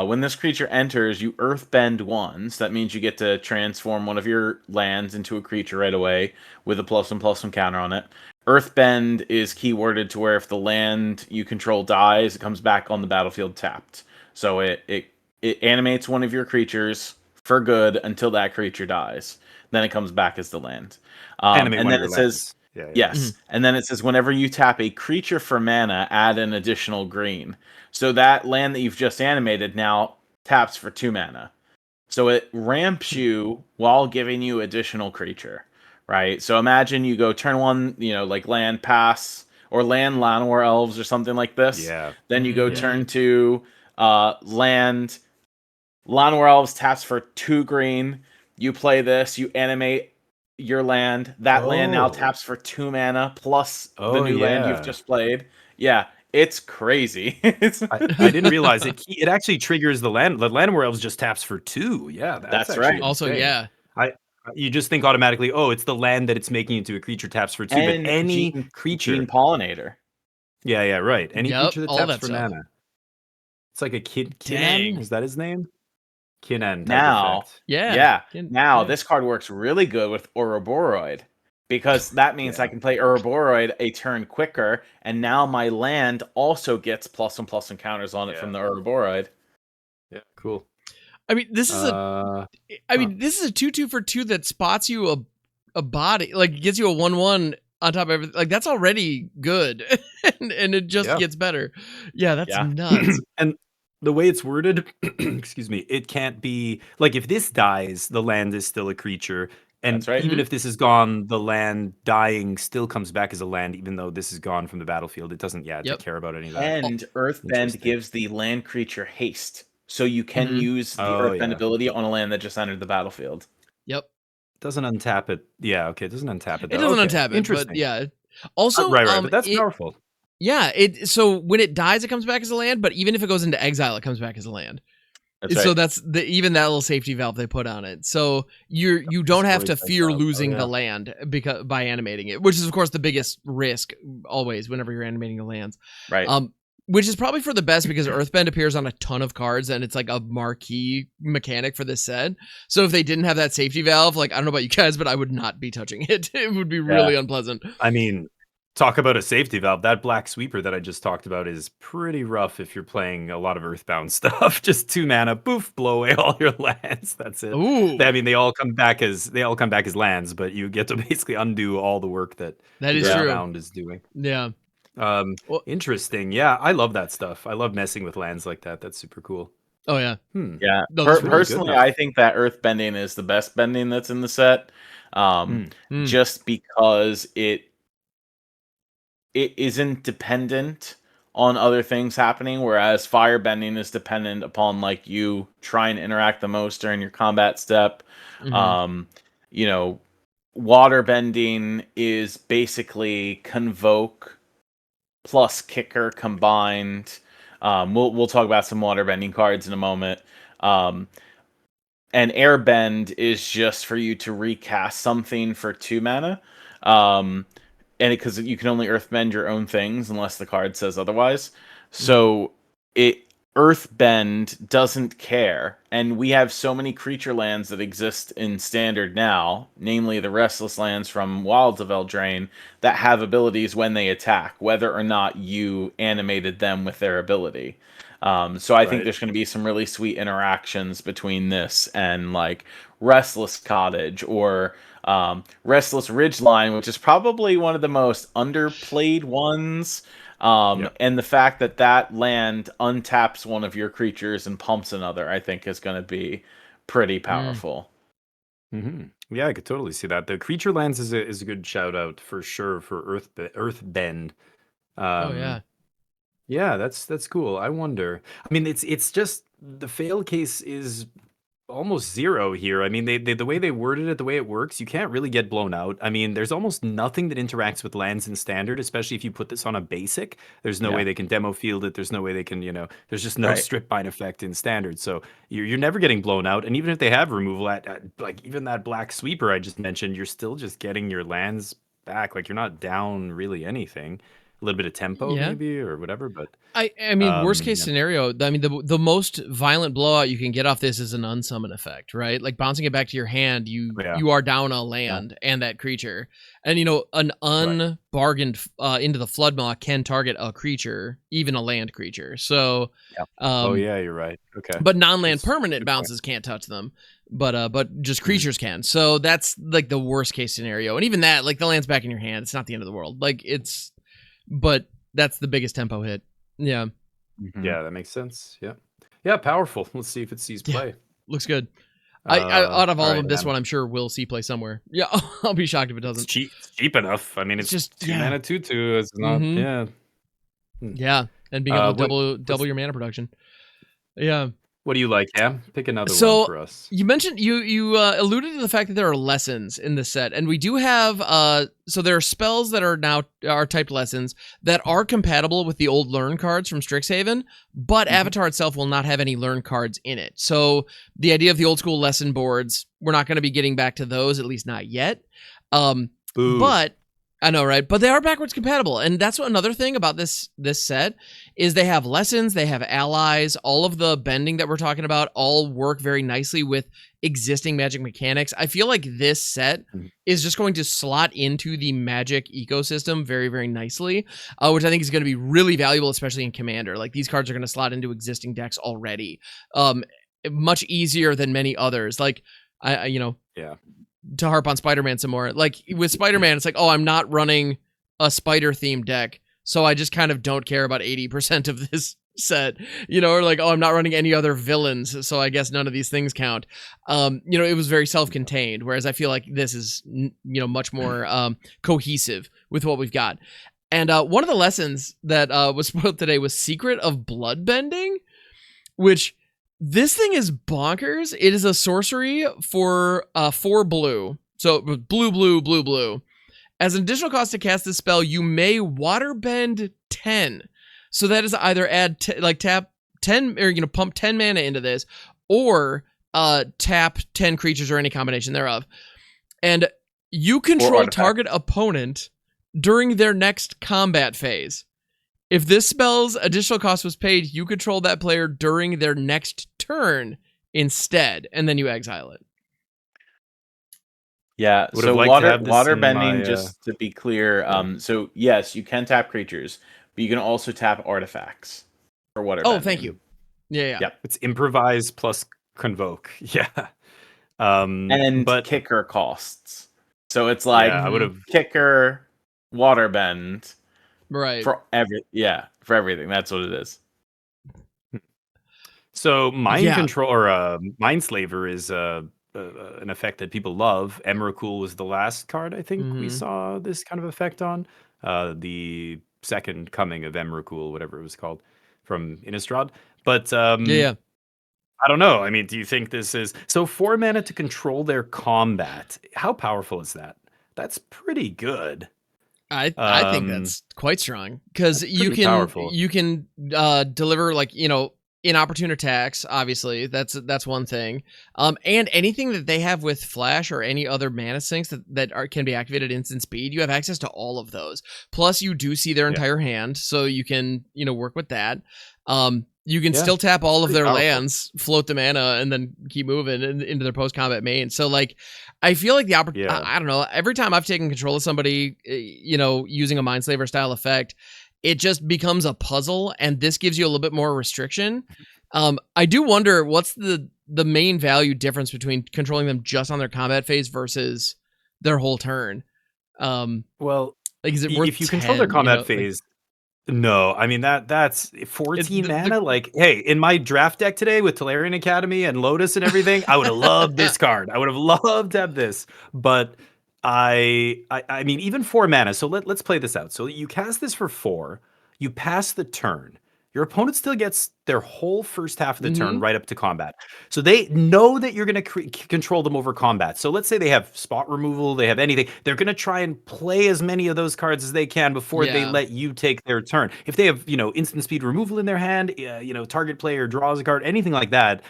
When this creature enters, you earthbend once. That means you get to transform one of your lands into a creature right away with a +1/+1 counter on it. Earthbend is keyworded to where if the land you control dies, it comes back on the battlefield tapped. So it animates one of your creatures for good until that creature dies. Then it comes back as the land. And then it says... Yes. And then it says, whenever you tap a creature for mana, add an additional green. So that land that you've just animated now taps for 2 mana. So it ramps you while giving you additional creature, right? So imagine you go turn 1, like land pass, or land Llanowar Elves or something like this. Yeah. Then you go turn 2, land Llanowar Elves taps for 2 green. You play this, you animate your land. That land now taps for 2 mana plus the new land you've just played. Yeah, it's crazy. I didn't realize it actually triggers the land. The Llanowar Elves just taps for 2. Yeah, that's right. Also, you just think automatically, it's the land that it's making into a creature taps for 2. And but any creature, Gene Pollinator. Yeah, right. Any creature that taps for mana. It's like a Kidman. Is that his name? Kinnan type Now, effect. now this card works really good with Ouroboros, because that means I can play Ouroboros a turn quicker, and now my land also gets +1/+1 encounters on it from the Ouroboros. Yeah, cool. I mean, this is this is a 2/2 for 2 that spots you a body, like gets you a 1/1 on top of everything. Like that's already good, and it just gets better. Yeah, that's nuts. And the way it's worded, excuse me, it can't be like if this dies, the land is still a creature. And That's right. even if this is gone, the land dying still comes back as a land, even though this is gone from the battlefield. It doesn't, care about any of that. And Earthbend gives the land creature haste, so you can use the Earthbend ability on a land that just entered the battlefield. Yep. Doesn't untap it. Yeah, okay. It doesn't untap it. Though. It doesn't untap it. Interesting. But yeah. Also, right. But that's powerful. Yeah. So when it dies, it comes back as a land. But even if it goes into exile, it comes back as a land. That's right. So that's even that little safety valve they put on it. So you don't have to fear losing the land because by animating it, which is of course the biggest risk always whenever you're animating the lands. Right. Which is probably for the best because Earthbend appears on a ton of cards and it's like a marquee mechanic for this set. So if they didn't have that safety valve, like I don't know about you guys, but I would not be touching it. It would be really unpleasant. I mean, talk about a safety valve. That black sweeper that I just talked about is pretty rough if you're playing a lot of Earthbound stuff. Just 2 mana, poof, blow away all your lands. That's it. Ooh. I mean, they all come back as lands, but you get to basically undo all the work that Earthbound is doing. Yeah. Interesting. Yeah, I love that stuff. I love messing with lands like that. That's super cool. Oh yeah. Yeah. Personally, I think that Earthbending is the best bending that's in the set. Just because it isn't dependent on other things happening, whereas firebending is dependent upon like you try and interact the most during your combat step. Waterbending is basically convoke plus kicker combined. We'll talk about some waterbending cards in a moment. And airbend is just for you to recast something for 2 mana. And because you can only earthbend your own things unless the card says otherwise. So Earthbend doesn't care, and we have so many creature lands that exist in Standard now, namely the Restless lands from Wilds of Eldraine, that have abilities when they attack, whether or not you animated them with their ability. So I think there's going to be some really sweet interactions between this and like Restless Cottage or Restless Ridgeline, which is probably one of the most underplayed ones. And the fact that land untaps one of your creatures and pumps another, I think is going to be pretty powerful. Yeah, I could totally see that. The creature lands is a good shout out for sure for Earthbend. Yeah, that's cool. I wonder. I mean, it's just the fail case is almost 0 here. I mean, the way they worded it, the way it works, you can't really get blown out. I mean, there's almost nothing that interacts with lands in Standard, especially if you put this on a basic. There's no way they can demo field it. There's no way they can, there's just no strip bind effect in Standard. So you're never getting blown out. And even if they have removal at like even that black sweeper I just mentioned, you're still just getting your lands back. Like you're not down really anything. A little bit of tempo maybe or whatever, but I mean, worst case scenario, I mean, the most violent blowout you can get off this is an unsummon effect, right? Like bouncing it back to your hand, you are down a land and that creature, and an unbargained into the Floodmaw can target a creature, even a land creature. So, you're right. Okay, but non-land permanent bounces can't touch them. But just creatures can. So that's like the worst case scenario, and even that, like the land's back in your hand, it's not the end of the world. Like but that's the biggest tempo hit. Yeah. Yeah, that makes sense. Yeah, powerful. Let's see if it sees play. Looks good. I out of all of them, this one I'm sure will see play somewhere. Yeah, I'll be shocked if it doesn't. It's cheap enough. I mean, it's just 2 mana 2/2. It's not. Yeah, and being able to double your mana production. Yeah. What do you like, Cam? Pick another one for us. You mentioned you alluded to the fact that there are lessons in this set, and we do have so there are spells that are typed lessons that are compatible with the old learn cards from Strixhaven, but Avatar itself will not have any learn cards in it. So the idea of the old school lesson boards, we're not going to be getting back to those, at least not yet. But I know, right? But they are backwards compatible, and that's what another thing about this set is they have lessons, they have allies, all of the bending that we're talking about all work very nicely with existing Magic mechanics. I feel like this set is just going to slot into the Magic ecosystem very, very nicely, which I think is going to be really valuable, especially in Commander. Like these cards are going to slot into existing decks already, much easier than many others. Like Yeah. To harp on Spider-Man some more, like with Spider-Man, it's like, oh, I'm not running a spider-themed deck, so I just kind of don't care about 80% of this set, or like, oh, I'm not running any other villains, so I guess none of these things count. It was very self-contained, whereas I feel like this is, much more cohesive with what we've got. And one of the lessons that was spoiled today was Secret of Bloodbending, which... This thing is bonkers. It is a sorcery for 4 blue. So blue. As an additional cost to cast this spell, you may waterbend 10. So that is either tap 10 or pump 10 mana into this, or tap 10 creatures or any combination thereof. And you control target opponent during their next combat phase. If this spell's additional cost was paid, you control that player during their next turn instead, and then you exile it. Yeah, so water bending, just to be clear, so yes, you can tap creatures, but you can also tap artifacts for water bending. Oh, thank you. Yeah. It's improvise plus convoke. Yeah. But kicker costs. So it's like kicker, water bend. Right. For everything. That's what it is. So Mind Control or Mindslaver is an effect that people love. Emrakul was the last card I think we saw this kind of effect on. The second coming of Emrakul, whatever it was called, from Innistrad. But I don't know. I mean, do you think this is... So 4 mana to control their combat. How powerful is that? That's pretty good. I think that's quite strong, because you can deliver inopportune attacks. Obviously, that's one thing. And anything that they have with flash or any other mana sinks that can be activated instant speed, you have access to all of those. Plus, you do see their entire hand, so you can work with that. You can still tap all of their lands, float the mana, and then keep moving into their post-combat main. So, I feel like the opportunity... I don't know. Every time I've taken control of somebody, using a Mindslaver style effect, it just becomes a puzzle, and this gives you a little bit more restriction. I do wonder what's the main value difference between controlling them just on their combat phase versus their whole turn. Is it worth if you 10, control their combat phase? No, I mean that's 14 mana. Hey, in my draft deck today with Tolarian Academy and Lotus and everything, I would have loved this card. I would have loved to have this, but I mean, even 4 mana. So let's play this out. So you cast this for 4, you pass the turn. Your opponent still gets their whole first half of the turn right up to combat. So they know that you're going to control them over combat. So let's say they have spot removal, they have anything. They're going to try and play as many of those cards as they can before they let you take their turn. If they have, instant speed removal in their hand, target player draws a card, anything like that,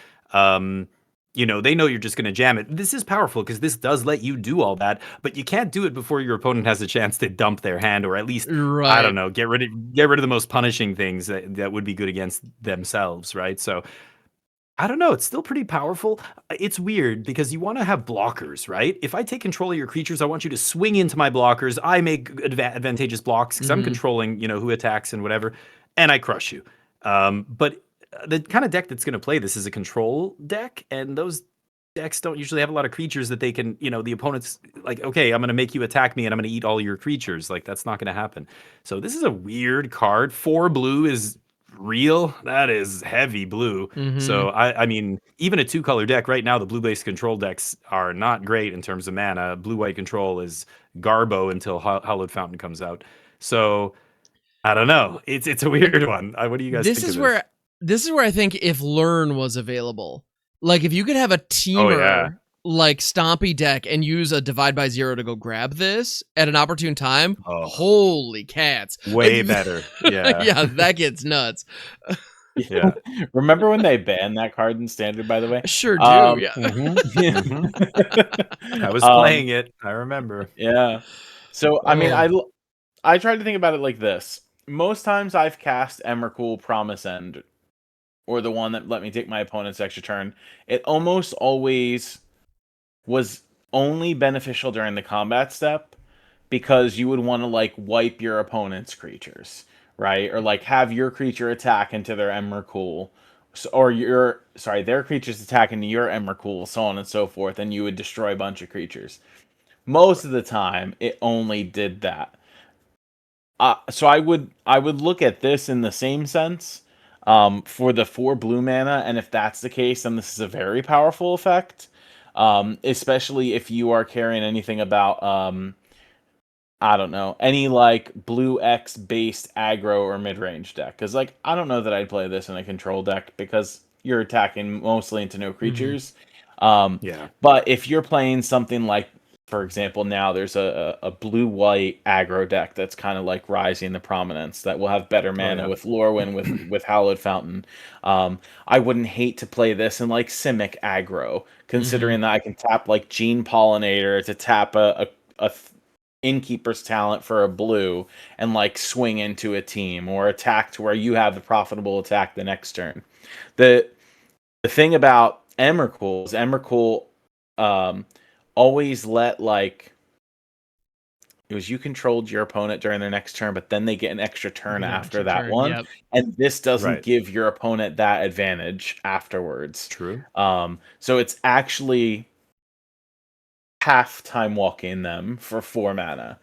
they know you're just going to jam it. This is powerful because this does let you do all that, but you can't do it before your opponent has a chance to dump their hand, or at least, I don't know, get rid of the most punishing things that would be good against themselves, right? So, I don't know. It's still pretty powerful. It's weird because you want to have blockers, right? If I take control of your creatures, I want you to swing into my blockers. I make advantageous blocks because I'm controlling, who attacks and whatever, and I crush you. But the kind of deck that's going to play this is a control deck, and those decks don't usually have a lot of creatures that they can, the opponent's like, okay, I'm going to make you attack me and I'm going to eat all your creatures. Like, that's not going to happen. So this is a weird card. 4 blue is real. That is heavy blue. So I mean, even a 2-color deck right now, the blue-based control decks are not great in terms of mana. Blue-white control is Garbo until Hallowed Fountain comes out. So I don't know. It's a weird one. What do you guys think of this? This is where I think if Learn was available, like if you could have a teamer like Stompy deck and use a Divide by 0 to go grab this at an opportune time, holy cats. Way better. Yeah. Yeah, that gets nuts. Yeah. Remember when they banned that card in Standard, by the way? Sure do, I was playing it. I remember. Yeah. So I mean, I tried to think about it like this. Most times I've cast Emrakul Promise End, or the one that let me take my opponent's extra turn. It almost always was only beneficial during the combat step, because you would want to like wipe your opponent's creatures, right? Or like have your creature attack into their Emrakul, or their creatures attack into your Emrakul, so on and so forth, and you would destroy a bunch of creatures. Most of the time, it only did that. So I would look at this in the same sense, for the 4 blue mana, and if that's the case, then this is a very powerful effect. Especially if you are carrying anything about I don't know, any like blue X based aggro or mid range deck. Because like I don't know that I'd play this in a control deck because you're attacking mostly into no creatures. Yeah. But if you're playing something like, for example, now there's a blue white aggro deck that's kind of like rising to prominence that will have better mana with Lorwyn, with Hallowed Fountain. I wouldn't hate to play this in like Simic aggro, considering that I can tap like Gene Pollinator to tap a Innkeeper's Talent for a blue and like swing into a team, or attack to where you have the profitable attack the next turn. The thing about Emrakul is Emrakul always let like it was you controlled your opponent during their next turn, but then they get an extra turn after that one. Yep. And this doesn't give your opponent that advantage afterwards. True. So it's actually half time walking them for 4 mana.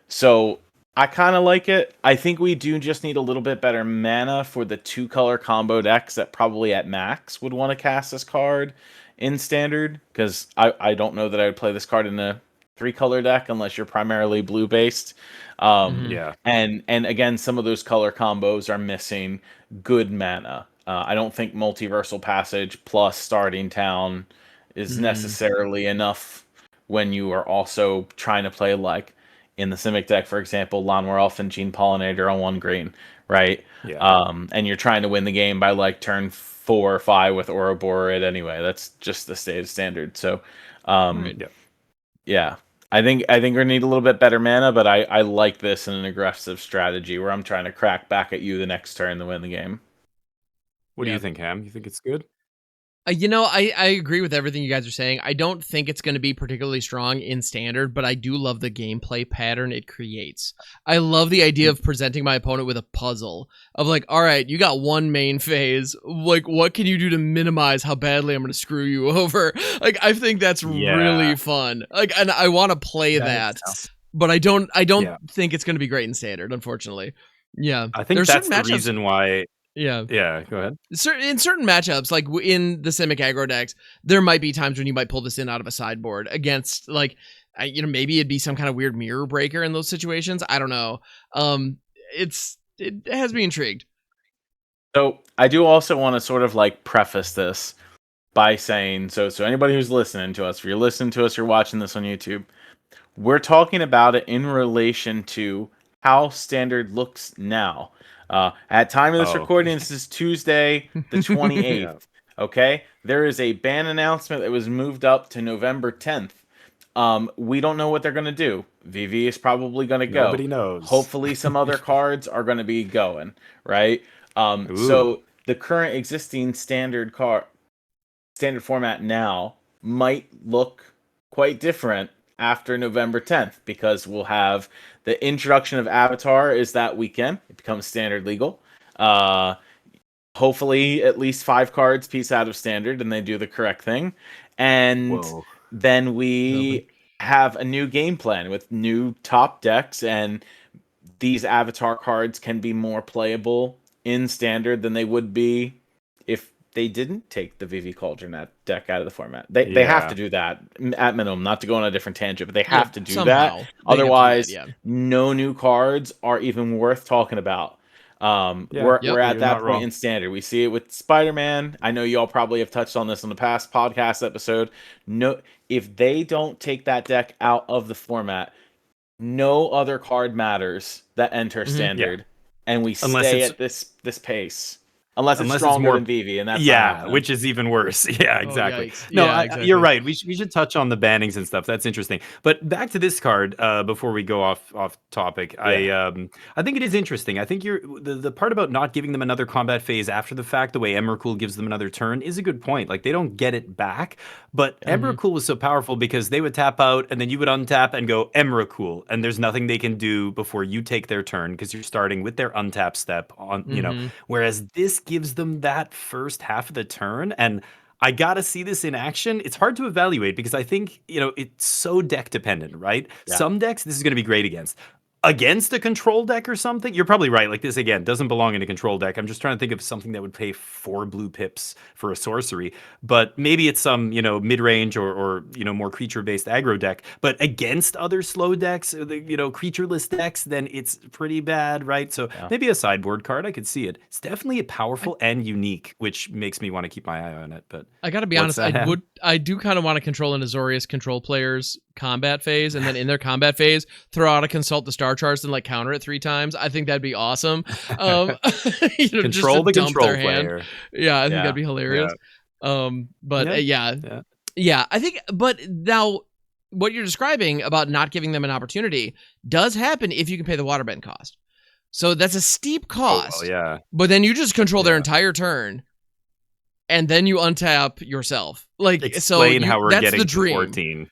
So I kind of like it. I think we do just need a little bit better mana for the 2-color combo decks that probably at max would want to cast this card in standard, because I don't know that I would play this card in a 3-color deck unless you're primarily blue based. Yeah. And again, some of those color combos are missing good mana. I don't think Multiversal Passage plus Starting Town is necessarily enough when you are also trying to play, like in the Simic deck, for example, Lawnmower Elf and Gene Pollinator on 1 green, right? Yeah. And you're trying to win the game by like turn 4 or 5 with Ouroboros anyway. That's just the state of standard. So, yeah. I think we need a little bit better mana, but I like this in an aggressive strategy where I'm trying to crack back at you the next turn to win the game. What do you think, Ham? You think it's good? I agree with everything you guys are saying. I don't think it's going to be particularly strong in standard, but I do love the gameplay pattern it creates. I love the idea of presenting my opponent with a puzzle of like, all right, you got one main phase. Like, what can you do to minimize how badly I'm going to screw you over? Like, I think that's really fun. Like, and I want to play that, but I don't think it's going to be great in standard, unfortunately. Yeah. I think that's the reason why. Yeah. Go ahead. In certain matchups, like in the Simic aggro decks, there might be times when you might pull this in out of a sideboard against, like, maybe it'd be some kind of weird mirror breaker in those situations. I don't know. It has me intrigued. So I do also want to sort of like preface this by saying, so anybody who's listening to us, if you're listening to us, you're watching this on YouTube, we're talking about it in relation to how standard looks now. At time of this recording, this is Tuesday, the 28th. Okay, there is a ban announcement that was moved up to November 10th. We don't know what they're going to do. VV is probably going to go. Nobody knows. Hopefully, some other cards are going to be going, right? So the current existing standard format now might look quite different after November 10th, because we'll have the introduction of Avatar is that weekend. It becomes standard legal. Hopefully at least 5 cards piece out of standard and they do the correct thing. And then we have a new game plan with new top decks, and these Avatar cards can be more playable in standard than they would be if they didn't take the VV Cauldron deck out of the format. They have to do that at minimum, not to go on a different tangent, but they have to do that. Otherwise, no new cards are even worth talking about. We're at that point in standard. We see it with Spider-Man. I know y'all probably have touched on this on the past podcast episode. No, if they don't take that deck out of the format, no other card matters that enter standard, and we stay at this pace. Unless it's stronger than Vivi, and that's which is even worse. Yeah, exactly. Exactly. You're right. We should touch on the bannings and stuff. That's interesting. But back to this card before we go off topic. Yeah. I think it is interesting. I think the part about not giving them another combat phase after the fact, the way Emrakul gives them another turn, is a good point. Like, they don't get it back, but Emrakul was so powerful because they would tap out and then you would untap and go Emrakul, and there's nothing they can do before you take their turn because you're starting with their untap step on. Whereas this gives them that first half of the turn, and I gotta see this in action. It's hard to evaluate because I think it's so deck dependent, right? Yeah. Some decks this is going to be great against a control deck or something. You're probably right. Like, this again doesn't belong in a control deck. I'm just trying to think of something that would pay 4 blue pips for a sorcery, but maybe it's some mid-range or more creature-based aggro deck. But against other slow decks, creatureless decks, then it's pretty bad, right? So maybe a sideboard card. I could see it. It's definitely powerful and unique, which makes me want to keep my eye on it. But I gotta be honest, I do kind of want to control an Azorius control player's combat phase, and then in their combat phase throw out a consult the star charts and like counter it 3 times. I think that'd be awesome. Control the control player. Yeah, I think that'd be hilarious. But I think, but now what you're describing about not giving them an opportunity does happen if you can pay the waterbend cost. So that's a steep cost. But then you just control their entire turn, and then you untap yourself. Like, explain how we're that's getting the dream. To 14.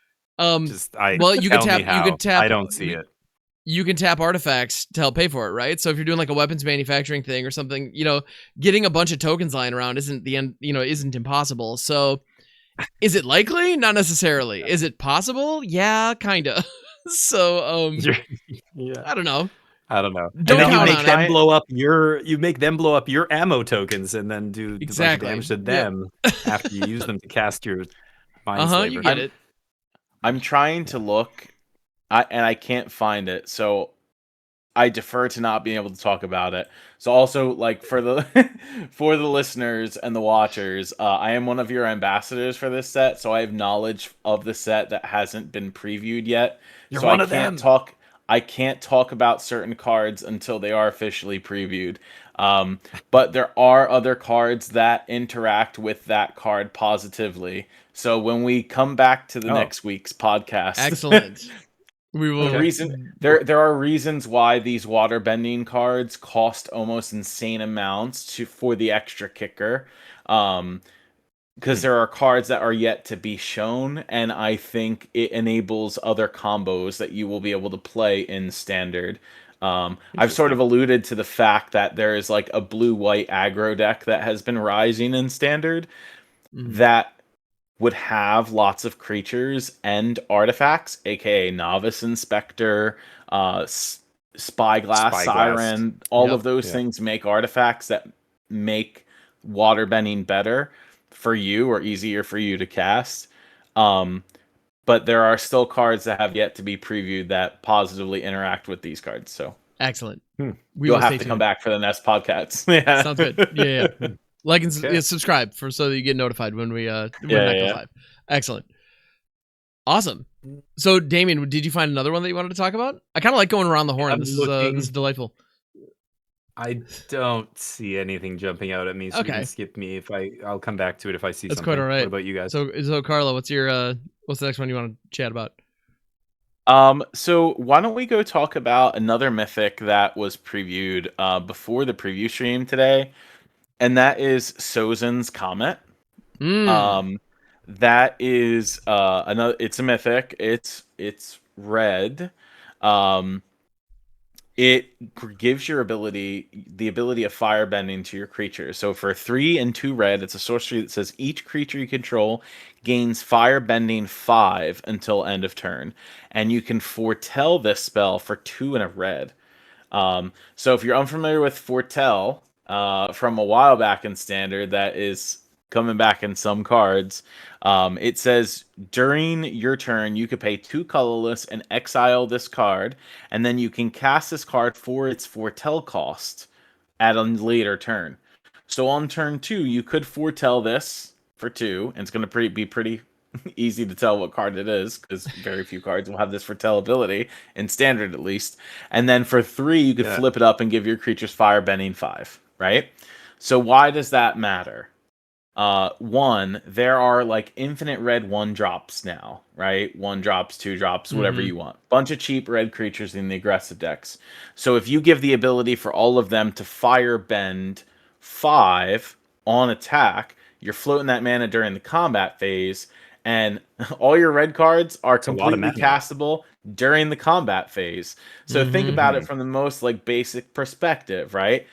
You could tap. I don't see it. You can tap artifacts to help pay for it, right? So if you're doing like a weapons manufacturing thing or something, getting a bunch of tokens lying around isn't the end. Isn't impossible. So, is it likely? Not necessarily. Is it possible? Yeah, kinda. So, I don't know. Don't count you make on them it. you make them blow up your ammo tokens and then do a bunch of damage to them after you use them to cast your Mind Slaver. You get it. I'm trying to look, and I can't find it, so I defer to not being able to talk about it. So also, like, for the for the listeners and the watchers, I am one of your ambassadors for this set, so I have knowledge of the set that hasn't been previewed yet. You're so one I of can't them. talk. I can't talk about certain cards until they are officially previewed. But there are other cards that interact with that card positively. So when we come back to the next week's podcast, excellent. We will. There are reasons why these water bending cards cost almost insane amounts for the extra kicker. Because there are cards that are yet to be shown, and I think it enables other combos that you will be able to play in Standard. I've sort of alluded to the fact that there is like a blue-white aggro deck that has been rising in Standard that would have lots of creatures and artifacts, aka Novice Inspector, Spyglass, Siren, all of those things make artifacts that make waterbending better for you or easier for you to cast. But there are still cards that have yet to be previewed that positively interact with these cards. So excellent. You'll have to come back for the next podcast. Yeah. Sounds good. Yeah. Like and subscribe so that you get notified when we when that goes live. Excellent. Awesome. So, Damien, did you find another one that you wanted to talk about? I kind of like going around the horn. This is delightful. I don't see anything jumping out at me, so you can skip me I'll come back to it if I see something. That's quite all right. What about you guys? So Carlo, what's the next one you want to chat about? So why don't we go talk about another mythic that was previewed before the preview stream today, and that is Sozin's Comet. That is another. It's a mythic. It's red. It gives your the ability of firebending to your creature. So for 3 and 2 red, it's a sorcery that says each creature you control gains firebending 5 until end of turn, and you can foretell this spell for 2 and a red. So if you're unfamiliar with foretell from a while back in Standard, that is coming back in some cards. It says during your turn, you could pay 2 colorless and exile this card, and then you can cast this card for its foretell cost at a later turn. So on turn 2, you could foretell this for 2, and it's going to be pretty easy to tell what card it is, because very few cards will have this foretell ability, in Standard at least. And then for 3, you could flip it up and give your creatures firebending 5, right? So why does that matter? One, there are like infinite red 1-drops now, right? 1-drops, 2-drops, whatever you want. Bunch of cheap red creatures in the aggressive decks. So if you give the ability for all of them to firebend 5 on attack, you're floating that mana during the combat phase, and all your red cards are completely castable during the combat phase. So think about it from the most like basic perspective, right?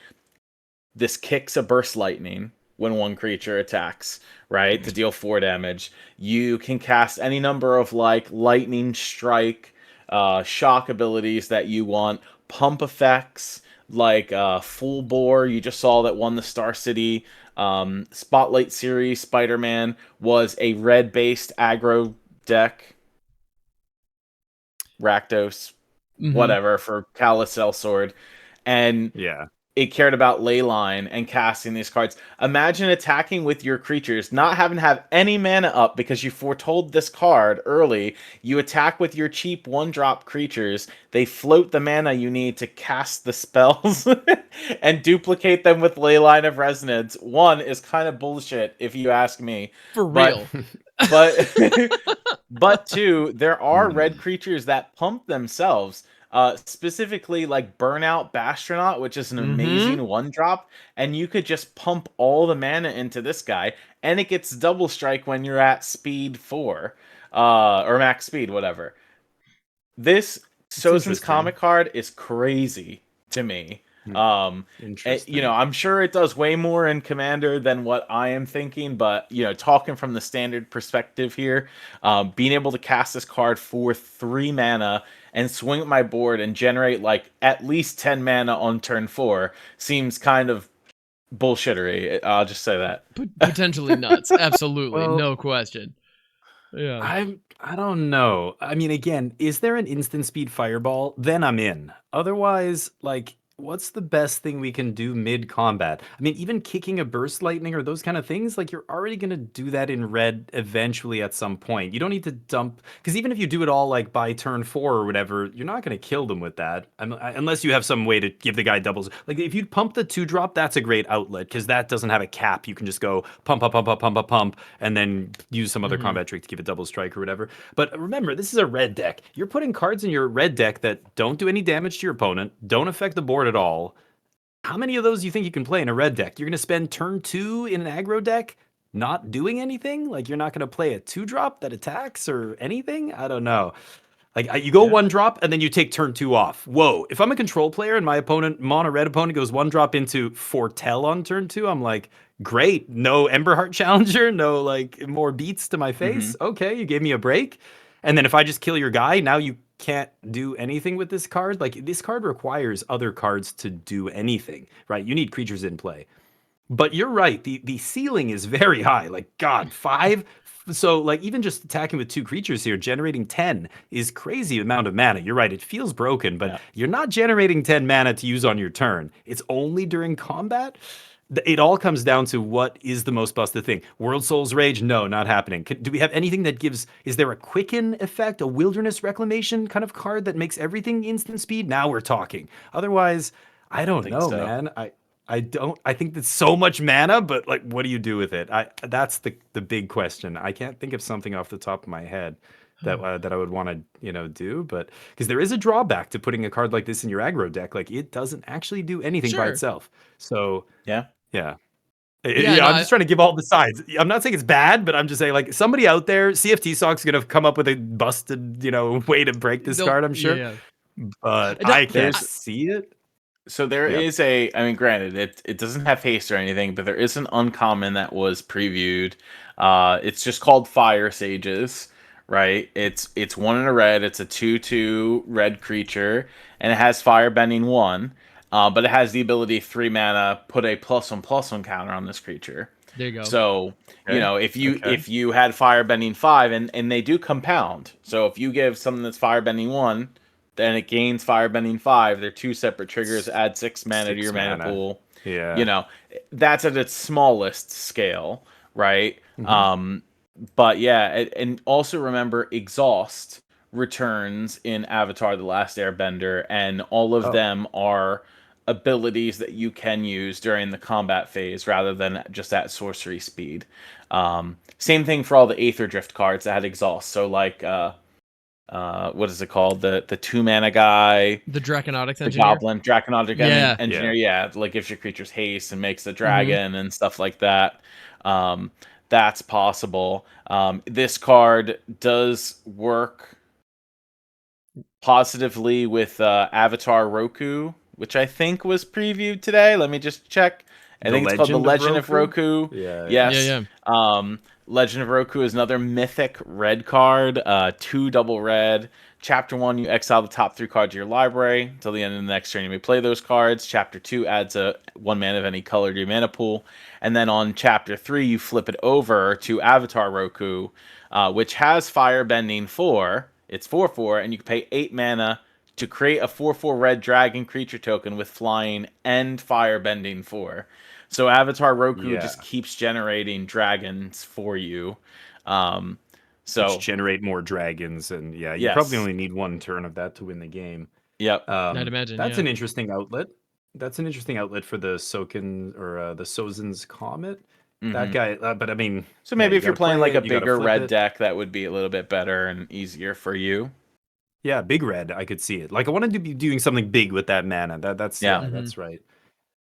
This kicks a burst lightning when one creature attacks, right? To deal 4 damage. You can cast any number of like lightning strike, shock abilities that you want, pump effects like full bore. You just saw that won the Star City Spotlight series. Spider-Man was a red based aggro deck. Rakdos, whatever, for Callous Sword. And it cared about Leyline and casting these cards. Imagine attacking with your creatures, not having to have any mana up because you foretold this card early. You attack with your cheap 1-drop creatures. They float the mana you need to cast the spells and duplicate them with Leyline of Resonance. One is kind of bullshit, if you ask me. For real. But two, there are red creatures that pump themselves. Specifically like Burnout Bastronaut, which is an amazing 1-drop, and you could just pump all the mana into this guy, and it gets double strike when you're at speed 4, or max speed, whatever. This Sozin's Comic card is crazy to me. I'm sure it does way more in Commander than what I am thinking, but talking from the standard perspective here, being able to cast this card for 3 mana and swing at my board and generate like at least 10 mana on turn 4 seems kind of bullshittery. I'll just say that. Potentially nuts. Absolutely. Well, no question. Yeah. I don't know. I mean, again, is there an instant speed fireball? Then I'm in. Otherwise, like, what's the best thing we can do mid-combat? I mean, even kicking a burst lightning or those kind of things, like you're already going to do that in red eventually at some point. You don't need to dump, because even if you do it all like by turn 4 or whatever, you're not going to kill them with that. Unless you have some way to give the guy doubles. Like if you pump the 2-drop, that's a great outlet because that doesn't have a cap. You can just go pump, and then use some other combat trick to give it double strike or whatever. But remember, this is a red deck. You're putting cards in your red deck that don't do any damage to your opponent, don't affect the board at all. How many of those do you think you can play in a red deck? You're going to spend turn 2 in an aggro deck not doing anything? Like you're not going to play a 2-drop that attacks or anything? I don't know. Like you go 1-drop and then you take turn 2 off. Whoa. If I'm a control player and my opponent, mono red opponent, goes 1-drop into Foretell on turn 2, I'm like, great. No Emberheart Challenger, no like more beats to my face. Okay, you gave me a break. And then if I just kill your guy, now you can't do anything with this card. Like this card requires other cards to do anything, right? You need creatures in play. But you're right. The ceiling is very high. Like God, 5. So like even just attacking with 2 creatures here, generating 10 is crazy amount of mana. You're right. It feels broken, but you're not generating 10 mana to use on your turn. It's only during combat. It all comes down to what is the most busted thing. World Soul's Rage? No, not happening. Do we have anything that gives... Is there a Quicken effect, a Wilderness Reclamation kind of card that makes everything instant speed? Now we're talking. Otherwise, I don't know, man. I think that's so much mana, but like, what do you do with it? That's the big question. I can't think of something off the top of my head that I would want to do, but because there is a drawback to putting a card like this in your aggro deck, like it doesn't actually do anything by itself. So I'm just trying to give all the sides. I'm not saying it's bad, but I'm just saying like somebody out there, CFT Sock's gonna come up with a busted, way to break this card, I'm sure. But I can't see it. So there is I mean, granted, it doesn't have haste or anything, but there is an uncommon that was previewed. It's just called Fire Sages, right? It's 1 in a red. It's a 2/2 red creature, and it has Firebending 1. But it has the ability 3 mana, put a +1/+1 counter on this creature. There you go. So if you had Firebending 5, and they do compound. So if you give something that's Firebending 1. Then it gains Firebending 5. They're 2 separate triggers. Add 6 mana to your mana pool. Yeah. That's at its smallest scale, right? But and also remember, Exhaust returns in Avatar: The Last Airbender, and all of them are abilities that you can use during the combat phase rather than just at sorcery speed. Same thing for all the Aether Drift cards that had exhaust. So like what is it called? The 2-mana guy, The Draconautics the Engineer. Goblin, Draconautic Engineer. Yeah, like gives your creatures haste and makes a dragon and stuff like that. That's possible. This card does work positively with Avatar Roku, which I think was previewed today. Let me just check. I think it's called The Legend of Roku. Yeah. Yes. Yeah. Legend of Roku is another mythic red card. 2 double red. Chapter 1, you exile the top 3 cards of your library. Until the end of the next turn, you may play those cards. Chapter 2 adds a 1 mana of any color to your mana pool. And then on Chapter 3, you flip it over to Avatar Roku, which has Firebending 4. It's 4/4, and you can pay 8 mana to create a 4/4 red dragon creature token with flying and Firebending 4. So Avatar Roku just keeps generating dragons for you. Which generate more dragons, and you probably only need 1 turn of that to win the game. Yep. I'd imagine. That's an interesting outlet. That's an interesting outlet for the Soken or the Sozin's Comet. That guy, but I mean, so maybe if you're playing like a bigger red deck, that would be a little bit better and easier for you. Yeah, big red, I could see it. Like I wanted to be doing something big with that mana. That's that's right.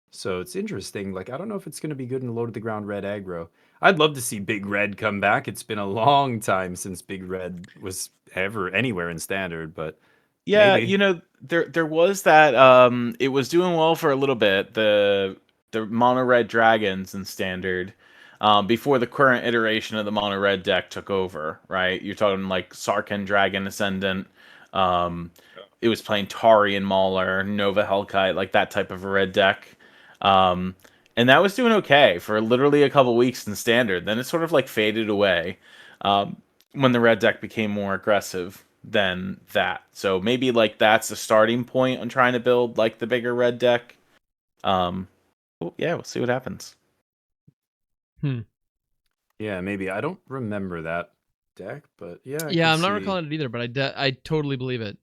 So it's interesting. Like I don't know if it's going to be good in low to the ground red aggro. I'd love to see big red come back. It's been a long time since big red was ever anywhere in standard, but maybe. You know, there was that. It was doing well for a little bit. The mono red dragons in standard. Before the current iteration of the mono red deck took over, right? You're talking like Sarkhan Dragon Ascendant. It was playing Tari and Mauler, Nova Hellkite, like that type of a red deck. And that was doing okay for literally a couple weeks in standard. Then it sort of like faded away when the red deck became more aggressive than that. So maybe like that's the starting point on trying to build like the bigger red deck. We'll see what happens. Yeah, maybe. I don't remember that deck, but I'm not recalling it either, but I totally believe it.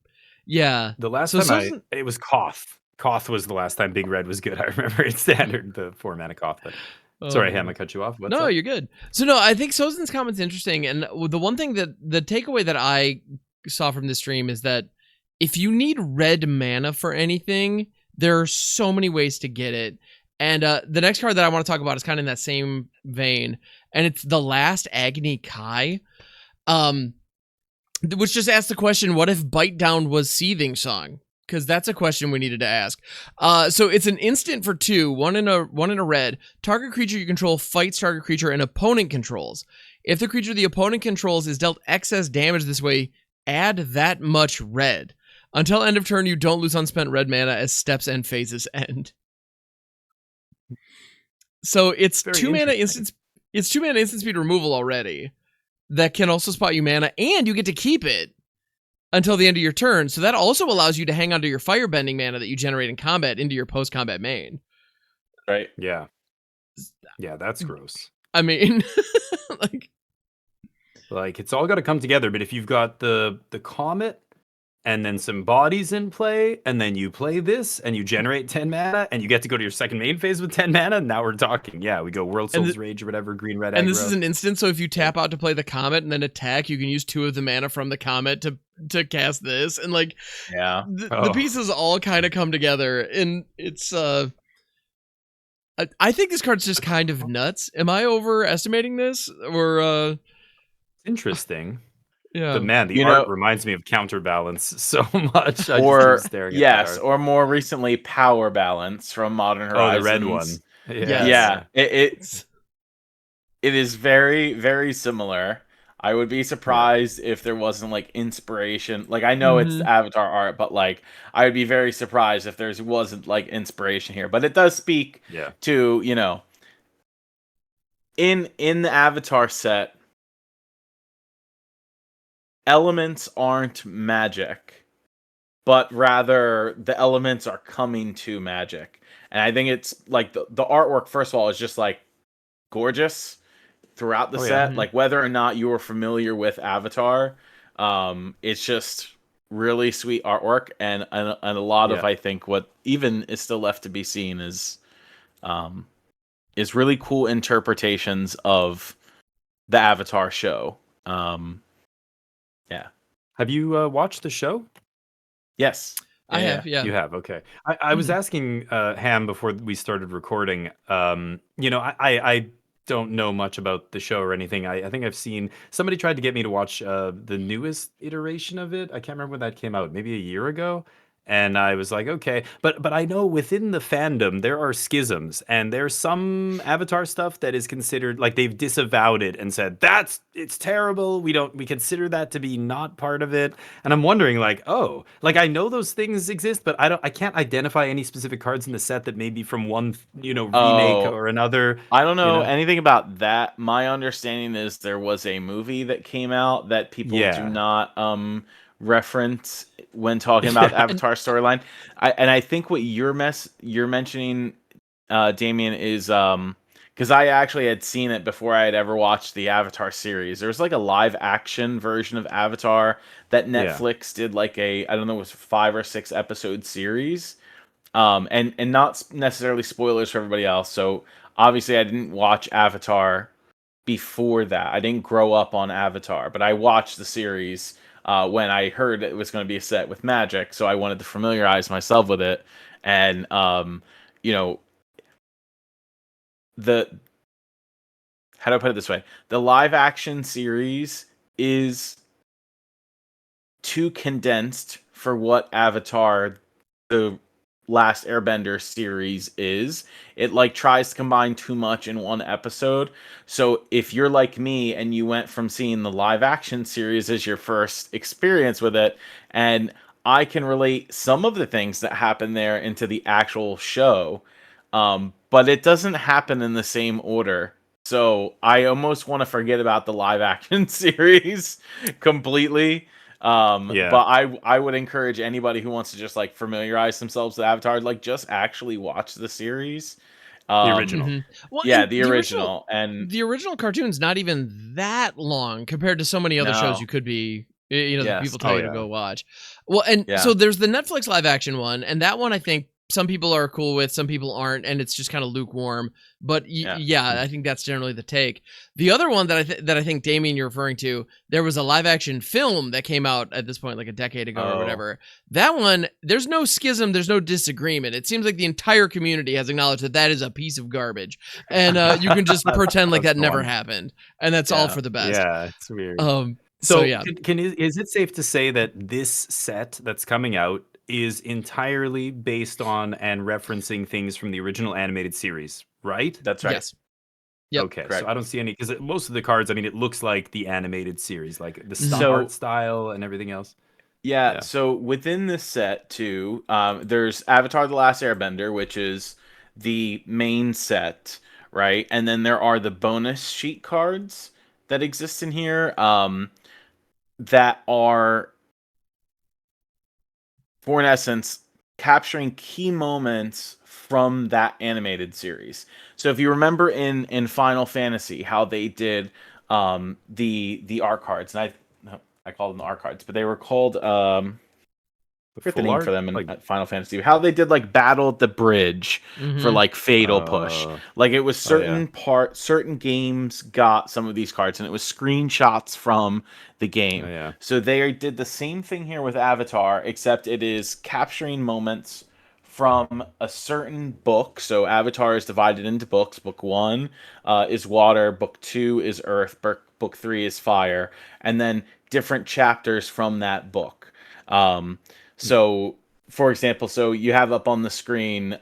Yeah. The last time it was Koth. Koth was the last time Big Red was good. I remember in standard, the 4-mana Koth. But sorry, Ham, I cut you off. What's up? You're good. So I think Sozin's comment's interesting, and the one thing that the takeaway that I saw from this stream is that if you need red mana for anything, there are so many ways to get it. And the next card that I want to talk about is kind of in that same vein, and it's the Last Agony Kai, which just asks the question, what if Bite Down was Seething Song? Because that's a question we needed to ask. So it's an instant for 2, one in a red. Target creature you control fights target creature an opponent controls. If the creature the opponent controls is dealt excess damage this way, add that much red. Until end of turn, you don't lose unspent red mana as steps and phases end. So it's 2 mana instant. It's 2 mana instant speed removal already. That can also spot you mana, and you get to keep it until the end of your turn. So that also allows you to hang onto your firebending mana that you generate in combat into your post-combat main. Right. Yeah. Yeah, that's gross. I mean, like it's all got to come together. But if you've got the Comet and then some bodies in play, and then you play this and you generate 10 mana and you get to go to your second main phase with 10 mana, now we're talking. Yeah, we go World Soul's Rage or whatever, green, red, and aggro. This is an instant, so if you tap out to play the Comet and then attack, you can use 2 of the mana from the Comet to cast this. And like, the pieces all kind of come together. And it's, I think this card's just kind of nuts. Am I overestimating this? Or, interesting. Yeah. But man, the art reminds me of Counterbalance so much. I just keep staring at the art. Or more recently, Power Balance from Modern Horizons. Oh, the red one. Yeah. It is very, very similar. I would be surprised if there wasn't like inspiration. Like I know it's Avatar art, but like I would be very surprised if there wasn't like inspiration here. But it does speak to, you know, in the Avatar set, elements aren't magic, but rather the elements are coming to magic. And I think it's like the artwork, first of all, is just like gorgeous throughout the set. Like whether or not you are familiar with Avatar, it's just really sweet artwork, and a lot of, I think, what even is still left to be seen is really cool interpretations of the Avatar show. Yeah. Have you watched the show? Yes. I have, yeah. You have, okay. I was asking Ham before we started recording. I don't know much about the show or anything. I think I've seen somebody tried to get me to watch the newest iteration of it. I can't remember when that came out, maybe a year ago. And I was like, okay, but I know within the fandom there are schisms, and there's some Avatar stuff that is considered like they've disavowed it and said it's terrible. We consider that to be not part of it. And I'm wondering, like, like I know those things exist, but I can't identify any specific cards in the set that may be from one remake or another. I don't know anything about that. My understanding is there was a movie that came out that people do not reference when talking about the Avatar storyline. I think what you're mentioning, Damien, is because I actually had seen it before I had ever watched the Avatar series. There was like a live action version of Avatar that Netflix did, like I don't know, it was 5 or 6 episode series. And not necessarily spoilers for everybody else. So obviously I didn't watch Avatar before that. I didn't grow up on Avatar, but I watched the series when I heard it was going to be a set with magic, so I wanted to familiarize myself with it. And the how do I put it this way? The live action series is too condensed for what Avatar, the Last Airbender series, is. It like tries to combine too much in one episode. So if you're like me and you went from seeing the live action series as your first experience with it, and I can relate some of the things that happen there into the actual show, but it doesn't happen in the same order. So I almost want to forget about the live action series completely. But I would encourage anybody who wants to just like familiarize themselves with Avatar, like just actually watch the series. The original. Well, Yeah, the original. And the original cartoon's not even that long compared to so many other shows you could be, that people tell you to go watch. Well, and so there's the Netflix live action one, and that one I think some people are cool with, some people aren't, and it's just kind of lukewarm. But I think that's generally the take. The other one that I think, Damien, you're referring to, there was a live action film that came out at this point like a decade ago or whatever. That one, there's no schism, there's no disagreement. It seems like the entire community has acknowledged that is a piece of garbage, and you can just pretend like that never happened, and that's all for the best. Yeah, it's weird. So is it safe to say that this set that's coming out is entirely based on and referencing things from the original animated series, right? That's right. Yes. Yep. Okay, correct. so I don't see any, because most of the cards, I mean, it looks like the animated series, like the art style and everything else. Yeah, so within this set too, there's Avatar: The Last Airbender, which is the main set, right? And then there are the bonus sheet cards that exist in here, that are, for in essence, capturing key moments from that animated series. So if you remember in Final Fantasy how they did the art cards, and I called them the art cards, but they were called I forget the name for them in Final Fantasy. How they did like Battle at the Bridge for like Fatal Push. Like it was certain games got some of these cards, and it was screenshots from the game. So they did the same thing here with Avatar, except it is capturing moments from a certain book. So Avatar is divided into books. Book 1 is water. Book 2 is earth. Book 3 is fire. And then different chapters from that book. So, for example, so you have up on the screen,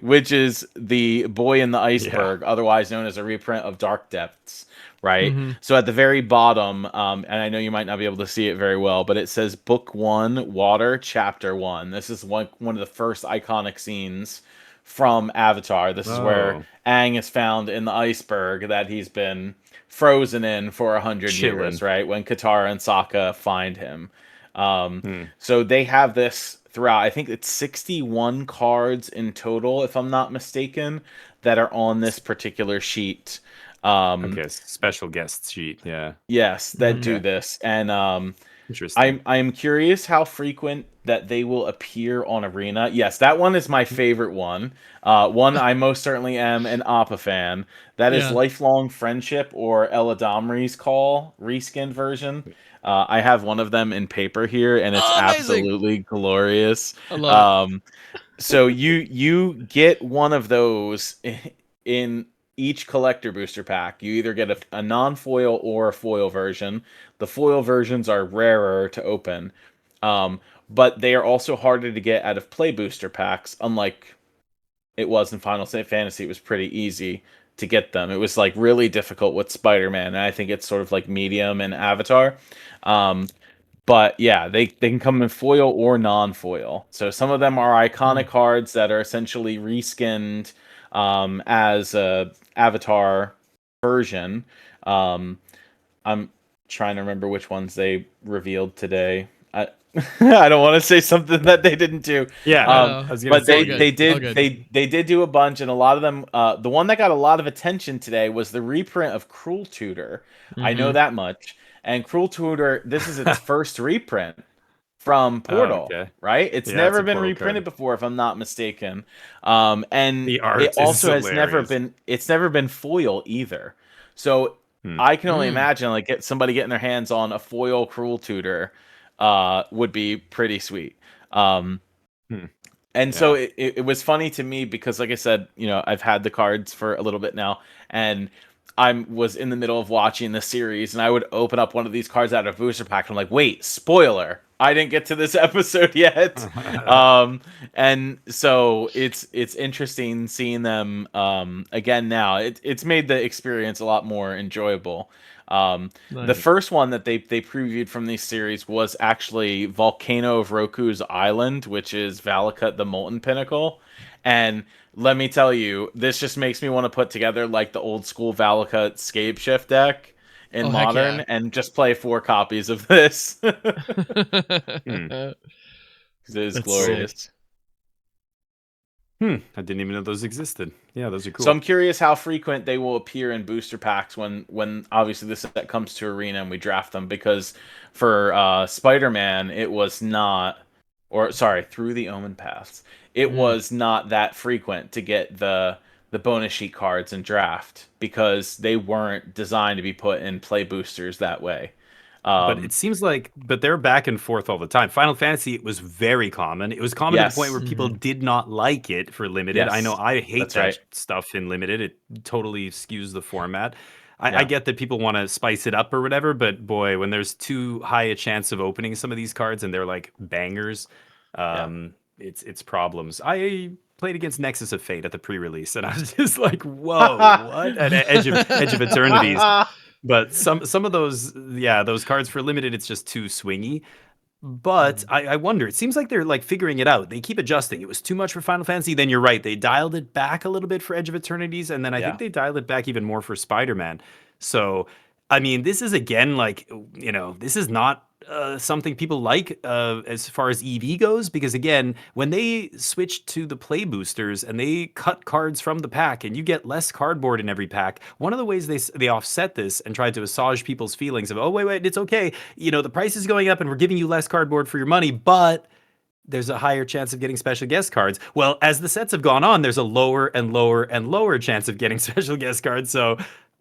which is the Boy in the Iceberg, otherwise known as a reprint of Dark Depths, right? So at the very bottom, and I know you might not be able to see it very well, but it says Book 1, Water, Chapter 1. This is one of the first iconic scenes from Avatar. This is where Aang is found in the iceberg that he's been frozen in for 100 years, right? When Katara and Sokka find him. So they have this throughout. I think it's 61 cards in total, if I'm not mistaken, that are on this particular sheet. Okay, special guest sheet. Yeah. Yes, that do this. And Interesting. I'm curious how frequent that they will appear on Arena. Yes, that one is my favorite one. One I most certainly am an Appa fan. That is Yeah. Lifelong Friendship, or Eladamri's Call reskin version. I have one of them in paper here, and it's Amazing. absolutely glorious. I love it. So you get one of those in each collector booster pack. You either get a non-foil or a foil version. The foil versions are rarer to open, um, but they are also harder to get out of play booster packs. Unlike it was in Final Fantasy, it was pretty easy to get them. It was like really difficult with Spider-Man, and I think it's sort of like medium in Avatar. Um, but yeah, they can come in foil or non-foil. So some of them are iconic cards that are essentially reskinned as a Avatar version. Um, I'm trying to remember which ones they revealed today. I I don't want to say something that they didn't do. Yeah, I was But say they did do a bunch, and a lot of them. The one that got a lot of attention today was the reprint of Cruel Tutor. I know that much. And Cruel Tutor, this is its first reprint from Portal, okay. right? It's Yeah, it's never a been Portal reprinted card. before, if I'm not mistaken. And The it art is also has hilarious. never been foil either. So I can only imagine like somebody getting their hands on a foil Cruel Tutor would be pretty sweet. And so it was funny to me because, like I said, I've had the cards for a little bit now, and I was in the middle of watching the series, and I would open up one of these cards out of a booster pack, and I'm like, wait, spoiler, I didn't get to this episode yet. And so it's interesting seeing them again now. It's made the experience a lot more enjoyable. The Nice. first one that they previewed from this series was actually Volcano of Roku's Island, which is Valakut the Molten Pinnacle. And let me tell you, this just makes me want to put together like the old school Valakut Scape Shift deck in Oh, heck Modern yeah. and just play 4 copies of this. That's It is sick. glorious. I didn't even know those existed. Yeah, those are cool. So I'm curious how frequent they will appear in booster packs when obviously this set comes to Arena and we draft them, because for Spider-Man it was not, or sorry, Through the Omen Paths, it was not that frequent to get the bonus sheet cards in draft because they weren't designed to be put in play boosters that way. But it seems like, they're back and forth all the time. Final Fantasy, it was very common. It was common to the point where people did not like it for limited. I know I hate that stuff in limited. It totally skews the format. I get that people want to spice it up or whatever, but boy, when there's too high a chance of opening some of these cards and they're like bangers, it's problems. I played against Nexus of Fate at the pre-release, and I was just like, whoa, what? At Edge of Eternities. But some of those, those cards for limited, it's just too swingy. But I wonder, it seems like they're like figuring it out. They keep adjusting. It was too much for Final Fantasy. Then you're right. They dialed it back a little bit for Edge of Eternities. And then I think they dialed it back even more for Spider-Man. So, I mean, this is again, like, this is not something people like as far as EV goes, because again, when they switched to the play boosters and they cut cards from the pack and you get less cardboard in every pack, one of the ways they offset this and tried to assuage people's feelings of, oh, wait, it's okay, the price is going up and we're giving you less cardboard for your money, but there's a higher chance of getting special guest cards. Well, as the sets have gone on, there's a lower and lower and lower chance of getting special guest cards. So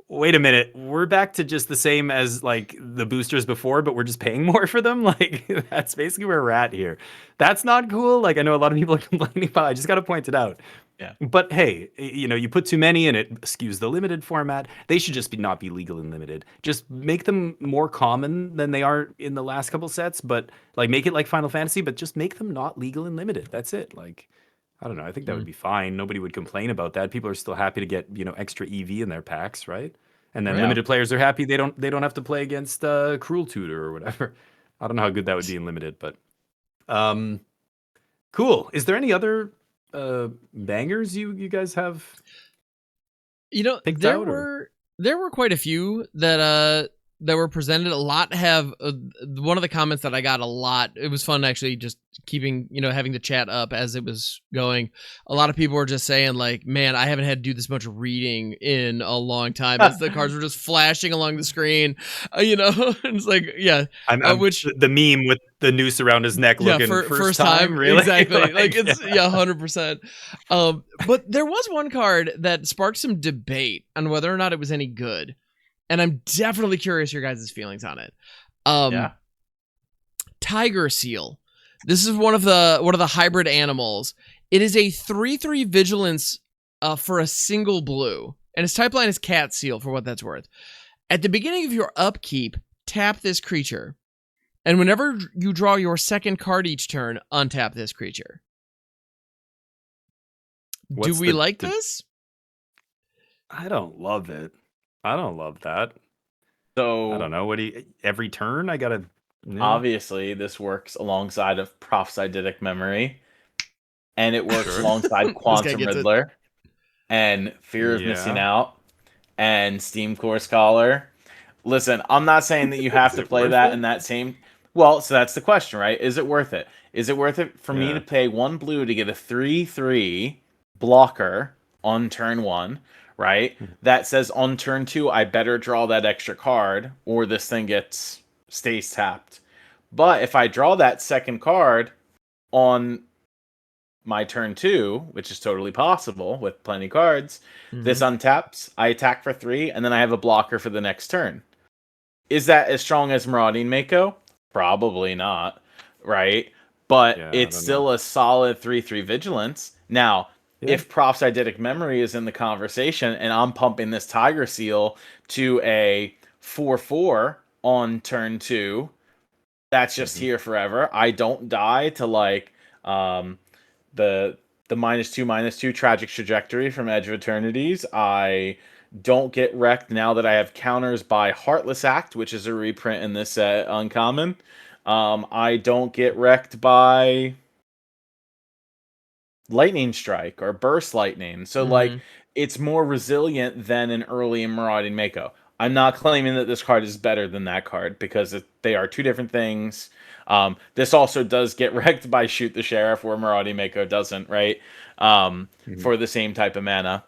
wait a minute, we're back to just the same as like the boosters before, but we're just paying more for them. Like, that's basically where we're at here. That's not cool. Like, I know a lot of people are complaining about it. I just got to point it out. Yeah. But hey, you put too many and it skews the limited format. They should just not be legal in limited. Just make them more common than they are in the last couple sets, but like make it like Final Fantasy, but just make them not legal in limited. That's it. Like, I don't know. I think that would be fine. Nobody would complain about that. People are still happy to get, extra EV in their packs, right? And then limited players are happy they don't have to play against Cruel Tutor or whatever. I don't know how good that would be in limited, but cool. Is there any other bangers you guys have? There were quite a few that that were presented. A lot have one of the comments that I got a lot. It was fun actually, just keeping having the chat up as it was going. A lot of people were just saying like, "Man, I haven't had to do this much reading in a long time." As the cards were just flashing along the screen, and it's like, yeah, which the meme with the noose around his neck, looking first time, really, exactly, like it's 100%. But there was one card that sparked some debate on whether or not it was any good. And I'm definitely curious your guys' feelings on it. Tiger Seal. This is one of the hybrid animals. It is a 3/3 vigilance for a single blue. And its type line is Cat Seal, for what that's worth. At the beginning of your upkeep, tap this creature. And whenever you draw your second card each turn, untap this creature. Do we like this? I don't love it. I don't love that. So I don't know. Every turn I gotta. Obviously, this works alongside of Proph's Eidetic Memory, and it works alongside Quantum Riddler, and Fear of Missing Out, and Steam Core Scholar. Listen, I'm not saying that you have to play that in that same. Well, so that's the question, right? Is it worth it? Is it worth it for me to pay 1 blue to get a 3/3 blocker on turn 1? Right? That says on turn 2, I better draw that extra card, or this thing stays tapped. But if I draw that second card on my turn 2, which is totally possible with plenty of cards, this untaps, I attack for 3, and then I have a blocker for the next turn. Is that as strong as Marauding Mako? Probably not, right? But it's still a solid 3/3 vigilance. Now, if Proph's Eidetic Memory is in the conversation and I'm pumping this Tiger Seal to a 4/4 on turn 2, that's just here forever. I don't die to like the -2/-2 Tragic Trajectory from Edge of Eternities. I don't get wrecked now that I have counters by Heartless Act, which is a reprint in this set, uncommon. I don't get wrecked by Lightning Strike or Burst Lightning. So, like, it's more resilient than an early Marauding Mako. I'm not claiming that this card is better than that card, because they are two different things. This also does get wrecked by Shoot the Sheriff, where Marauding Mako doesn't, right? For the same type of mana.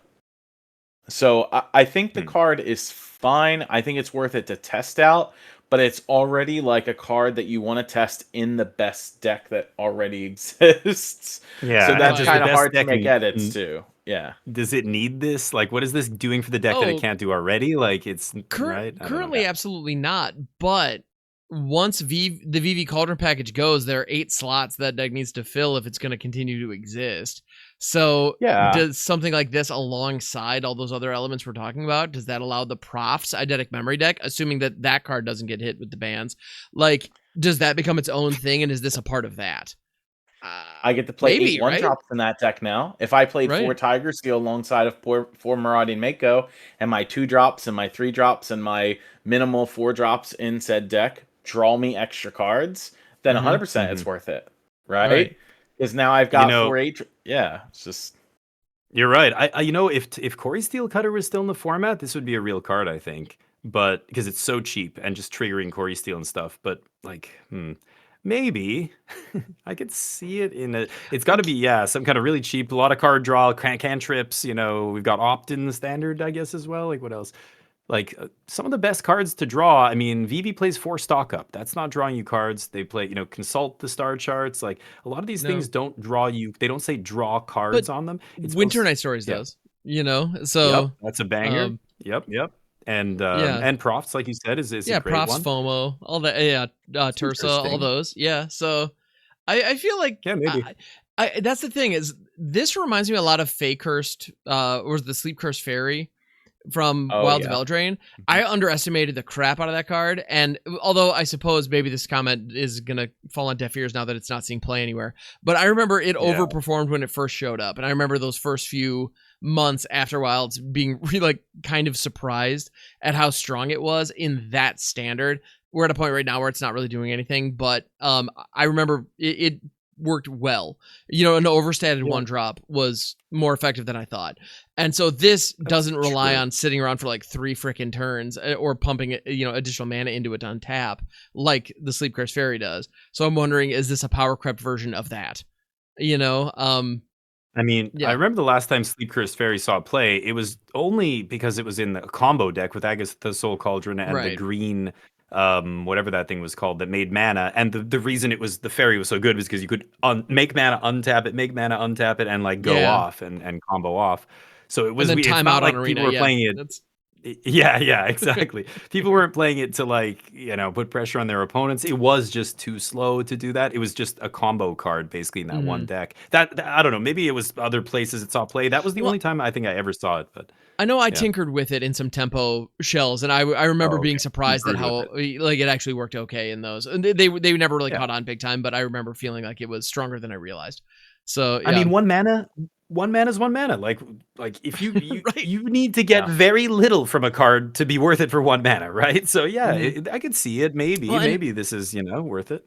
So, I think the card is fine. I think it's worth it to test out. But it's already like a card that you want to test in the best deck that already exists. Yeah, so that's kind of hard to make edits to. Yeah. Does it need this? Like, what is this doing for the deck that it can't do already? Like, it's right? Currently, absolutely not. But once the VV Cauldron package goes, there are 8 slots that deck needs to fill if it's going to continue to exist. So does something like this alongside all those other elements we're talking about, does that allow the Proph's Eidetic Memory deck, assuming that card doesn't get hit with the bans, like, does that become its own thing, and is this a part of that? I get to play 8 1-drops in that deck now. If I played 4 Tiger Steel alongside of 4 Marauding Mako, and my 2-drops and my 3-drops and my minimal 4-drops in said deck draw me extra cards, then 100% it's worth it, right? Because now I've got 4-8. Yeah, it's just. You're right. I if Corey Steelcutter was still in the format, this would be a real card, I think. But because it's so cheap and just triggering Corey Steel and stuff. But like, maybe I could see it in a. It's got to be some kind of really cheap, a lot of card draw, cantrips. We've got Opt in the standard, I guess, as well. Like, what else? Like, some of the best cards to draw. I mean, VV plays 4 stock up. That's not drawing you cards. They play, consult the star charts. Like, a lot of these things don't draw you. They don't say draw cards on them. It's Winter Night Stories does. So that's a banger. Yep. And Profs, like you said, is a great Profs, one. FOMO, all that. Tursa, all those. Yeah. So I feel like maybe. That's the thing, is this reminds me a lot of Fey Cursed, or the Sleep Cursed Fairy from Wilds of Eldraine. I underestimated the crap out of that card, and although I suppose maybe this comment is gonna fall on deaf ears now that it's not seeing play anywhere, but I remember it overperformed when it first showed up, and I remember those first few months after Wilds being really kind of surprised at how strong it was in that standard. We're at a point right now where it's not really doing anything, but I remember it worked well. You know, an overstated 1-drop was more effective than I thought. And so this doesn't rely on sitting around for like 3 frickin' turns or pumping, you know, additional mana into it to untap like the Sleep Curse Fairy does. So I'm wondering, is this a power crept version of that? You know, I mean, I remember the last time Sleep Curse Fairy saw play, it was only because it was in the combo deck with Agatha Soul Cauldron and the green, whatever that thing was called, that made mana. And the reason it was the fairy was so good was because you could make mana, untap it, make mana, untap it, and like go off and combo off. So it was. And then it's not like arena, people were playing it. Yeah, exactly. People weren't playing it to like, you know, put pressure on their opponents. It was just too slow to do that. It was just a combo card basically in that one deck. That I don't know, maybe it was other places it saw play. That was the only time I think I ever saw it, but I know I tinkered with it in some tempo shells, and I remember being surprised at how like it actually worked okay in those. And they never really caught on big time, but I remember feeling like it was stronger than I realized. So I mean, one mana is one mana. Like if you you need to get very little from a card to be worth it for 1 mana, right? So I could see it. Maybe this is, you know, worth it.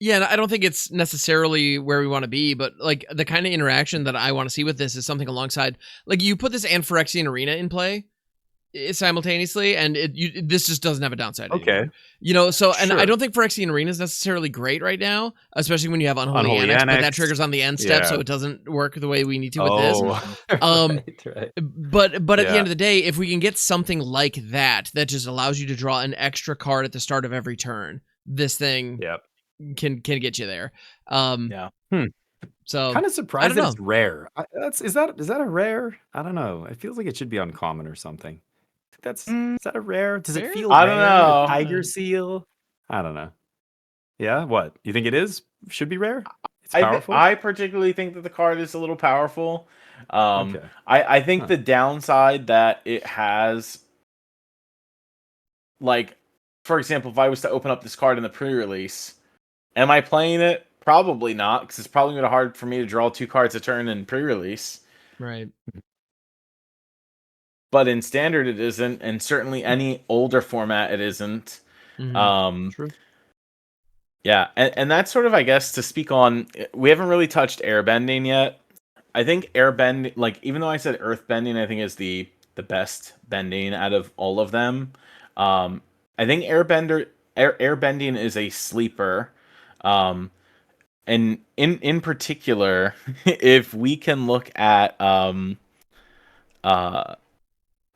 Yeah, and I don't think it's necessarily where we want to be, but like the kind of interaction that I want to see with this is something alongside, like you put this Phyrexian Arena in play simultaneously, and this just doesn't have a downside. Okay. Anymore. You know, so, and I don't think Phyrexian Arena is necessarily great right now, especially when you have Unholy Annex, but that triggers on the end step, so it doesn't work the way we need to with this. Right. But at the end of the day, if we can get something like that just allows you to draw an extra card at the start of every turn, this thing can get you there. So kind of surprised that it's rare. Is that a rare? I don't know. It feels like it should be uncommon or something. Is that a rare? Does it feel? I don't know. Tiger Seal. I don't know. Yeah, what you think it is? Should be rare. It's powerful. I particularly think that the card is a little powerful. I think the downside that it has, like, for example, if I was to open up this card in the pre-release, am I playing it? Probably not, because it's probably going to be hard for me to draw 2 cards a turn in pre-release. Right. But in standard, it isn't, and certainly any older format, it isn't. True. Yeah, and that's sort of, I guess, to speak on. We haven't really touched airbending yet. I think airbending, like, even though I said earthbending, I think is the best bending out of all of them. I think airbending is a sleeper. And in particular, if we can look at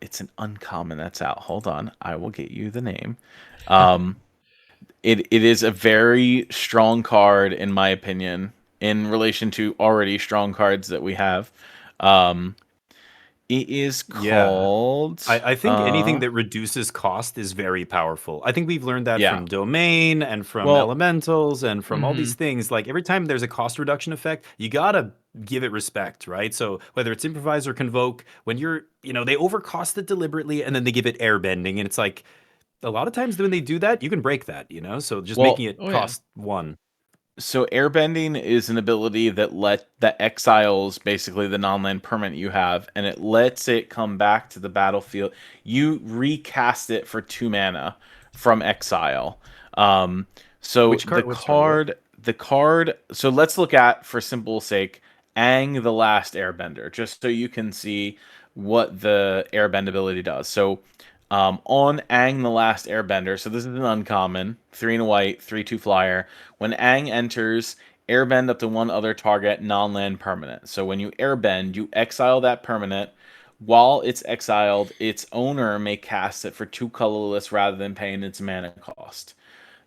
it's an uncommon that's out. Hold on, I will get you the name. It is a very strong card in my opinion in relation to already strong cards that we have. It is called... I think anything that reduces cost is very powerful. I think we've learned that from Domain and from Elementals and from all these things. Like, every time there's a cost reduction effect, you gotta give it respect, right? So whether it's Improvise or Convoke, when you're, you know, they overcost it deliberately and then they give it airbending. And it's like, a lot of times when they do that, you can break that, you know? So just making it cost 1. So airbending is an ability that exiles basically the non-land permanent you have, and it lets it come back to the battlefield. You recast it for 2 mana from exile. So which card? The card. So let's look at, for simple sake, Aang the Last Airbender, just so you can see what the airbend ability does. So on Aang the Last Airbender, so this is an uncommon, 3 and a white, 3/2 flyer. When Aang enters, airbend up to 1 other target non-land permanent. So when you airbend, you exile that permanent. While it's exiled, its owner may cast it for 2 colorless rather than paying its mana cost.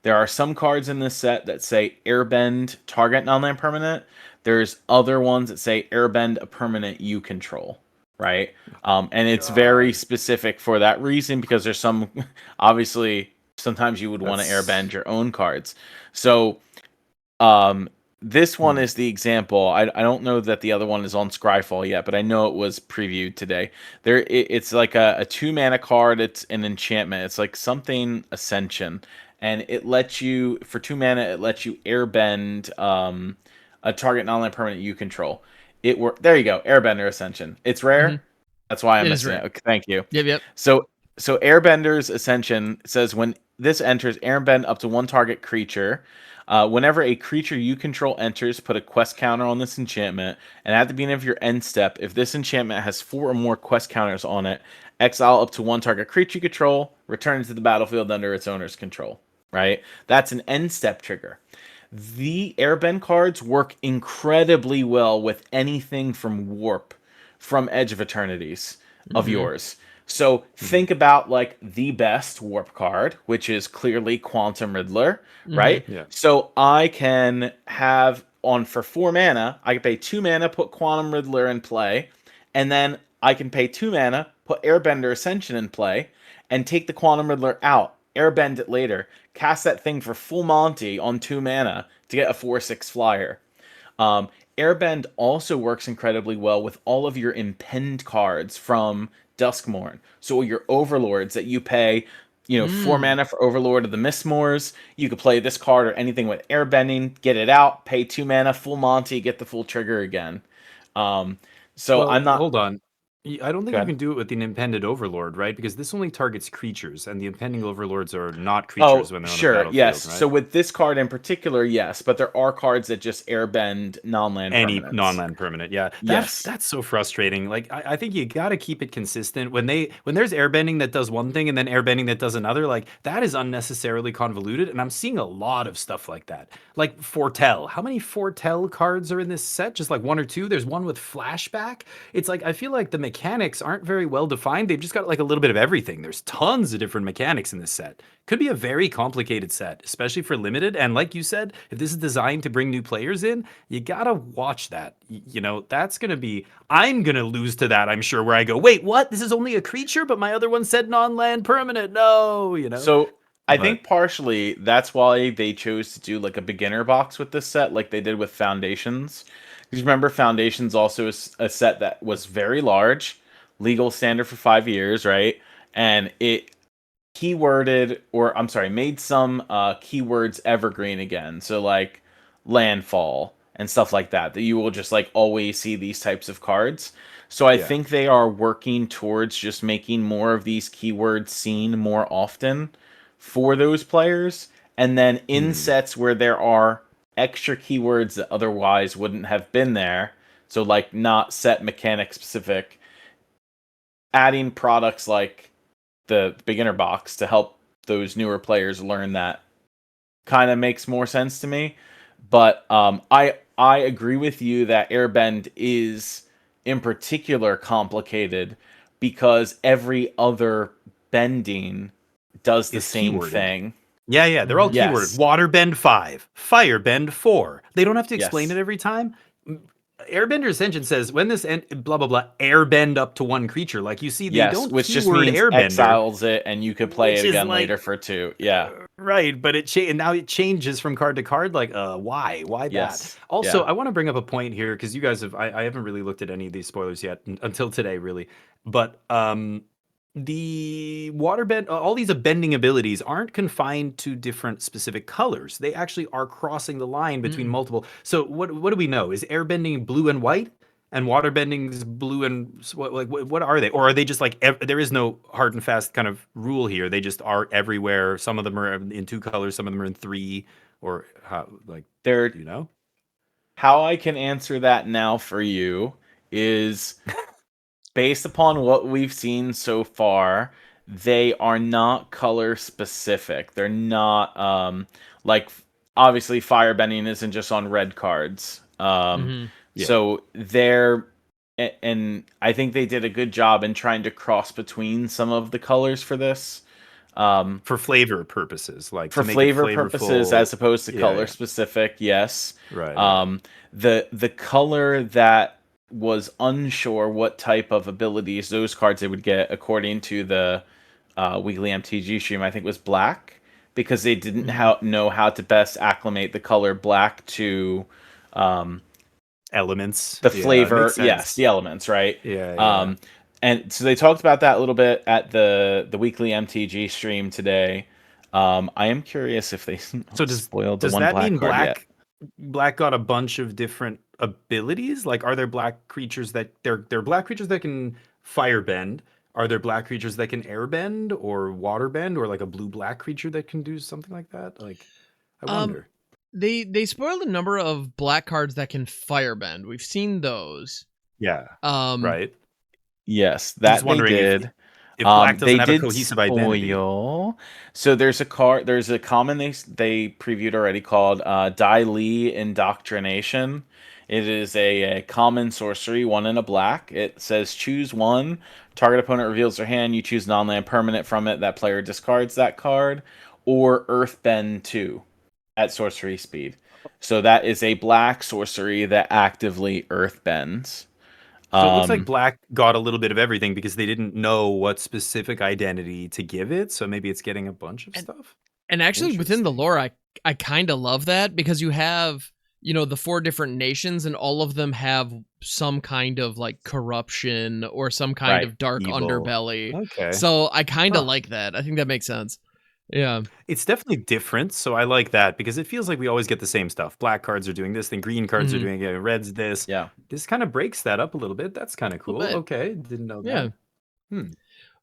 There are some cards in this set that say airbend target non-land permanent. There's other ones that say airbend a permanent you control. Right, and it's very specific for that reason, because there's some, obviously, sometimes you would want to airbend your own cards. So, this one is the example. I don't know that the other one is on Scryfall yet, but I know it was previewed today. It's like a 2 mana card. It's an enchantment. It's like something Ascension, and it lets you, for 2 mana, it lets you airbend a target non-land permanent you control. There you go, Airbender Ascension. It's rare. That's why I'm missing it. Okay, thank you. Yep. So Airbender's Ascension says when this enters airbend up to one target creature. Whenever a creature you control enters, put a quest counter on this enchantment, and at the beginning of your end step, if this enchantment has 4 or more quest counters on it, exile up to one target creature you control, return it to the battlefield under its owner's control. Right? That's an end step trigger. The airbend cards work incredibly well with anything from Warp, from Edge of Eternities of yours. So think about like the best Warp card, which is clearly Quantum Riddler, right? Yeah. So I can have for 4 mana, I can pay 2 mana, put Quantum Riddler in play, and then I can pay 2 mana, put Airbender Ascension in play, and take the Quantum Riddler out, airbend it later, cast that thing for full Monty on 2 mana to get a 4/6 flyer. Airbend also works incredibly well with all of your impend cards from Duskmourn. So your overlords that you pay, 4 mana for Overlord of the Mistmoors. You could play this card or anything with airbending, get it out, pay 2 mana, full Monty, get the full trigger again. So I'm not. Hold on. I don't think Go you ahead. can do it with the impended overlord, right? Because this only targets creatures, and the impending overlords are not creatures when they're on the battlefield, yes. right? So with this card in particular, yes, but there are cards that just airbend non-land Any permanents. non-land permanent, yeah. Yes. That's so frustrating. Like I think you got to keep it consistent. When there's airbending that does one thing and then airbending that does another, like that is unnecessarily convoluted. And I'm seeing a lot of stuff like that. Like Foretell. How many Foretell cards are in this set? Just like 1 or 2. There's one with flashback. It's like I feel like the mechanics aren't very well defined. They've just got like a little bit of everything. There's tons of different mechanics in this set. Could be a very complicated set, especially for limited. And like you said, if this is designed to bring new players in, you gotta watch that. That's gonna be. I'm gonna lose to that, I'm sure. Where I go, wait, what? This is only a creature, but my other one said non-land permanent. No, So I think partially that's why they chose to do like a beginner box with this set, like they did with Foundations. Because remember, Foundations also is a set that was very large, legal standard for 5 years, right? And it made some keywords evergreen again. So like landfall and stuff like that you will just like always see these types of cards. So I think they are working towards just making more of these keywords seen more often for those players. And then in sets where there are extra keywords that otherwise wouldn't have been there, so like not set mechanic specific, adding products like the beginner box to help those newer players learn that kind of makes more sense to me. But I agree with you that airbend is in particular complicated because every other bending does the same thing. Yeah, they're all keyworded. Yes. Waterbend 5, Firebend 4. They don't have to explain Yes. it every time. Airbender Ascension says when this blah blah blah airbend up to one creature. Like you see, they don't which just keyword means airbender, exiles it, and you could play which it is again like- later for 2. Yeah, right. But and now it changes from card to card. Like, why Yes. that? Also, Yeah. I want to bring up a point here because you guys have. I haven't really looked at any of these spoilers yet until today, really. But the waterbend, all these bending abilities aren't confined to different specific colors. They actually are crossing the line between multiple. So what do we know? Is airbending blue and white, and waterbending's blue and what are they? Or are they just like there is no hard and fast kind of rule here? They just are everywhere. Some of them are in 2 colors, some of them are in 3, or how like They're you know. How I can answer that now for you is based upon what we've seen so far, they are not color specific. They're not like obviously firebending isn't just on red cards. So they're and I think they did a good job in trying to cross between some of the colors for this. For flavor purposes, like for to make flavor it purposes as opposed to color specific, yes. Right. The color that was unsure what type of abilities those cards they would get according to the weekly MTG stream, I think was black, because they didn't know how to best acclimate the color black to elements, the flavor. Yes, the elements, right? Yeah. And so they talked about that a little bit at the weekly MTG stream today. I am curious if they spoiled the does one that black mean card yet. Black got a bunch of different abilities? Like, are there black creatures that they're black creatures that can firebend? are there black creatures that can airbend or waterbend, or like a blue-black creature that can do something like that? Like, I wonder. They spoiled a number of black cards that can firebend. We've seen those. Yeah. Um, Right. Yes, I'm just that they wondering did. if black doesn't They have a did cohesive identity. spoil. So there's a common they previewed already called Dai Li Indoctrination. It is a common sorcery, 1 and a black. It says choose one. Target opponent reveals their hand. You choose non-land permanent from it. That player discards that card. Or Earthbend 2 at sorcery speed. So that is a black sorcery that actively Earthbends. So it looks like black got a little bit of everything because they didn't know what specific identity to give it. So maybe it's getting a bunch of stuff. And actually, within the lore, I kind of love that, because you have, the 4 different nations, and all of them have some kind of like corruption or some kind of dark Evil. underbelly. Okay. So I kind of like that. I think that makes sense. Yeah. It's definitely different, so I like that because it feels like we always get the same stuff. Black cards are doing this, then green cards are doing it, red's this. Yeah. This kind of breaks that up a little bit. That's kind of cool. Okay, didn't know that. Yeah.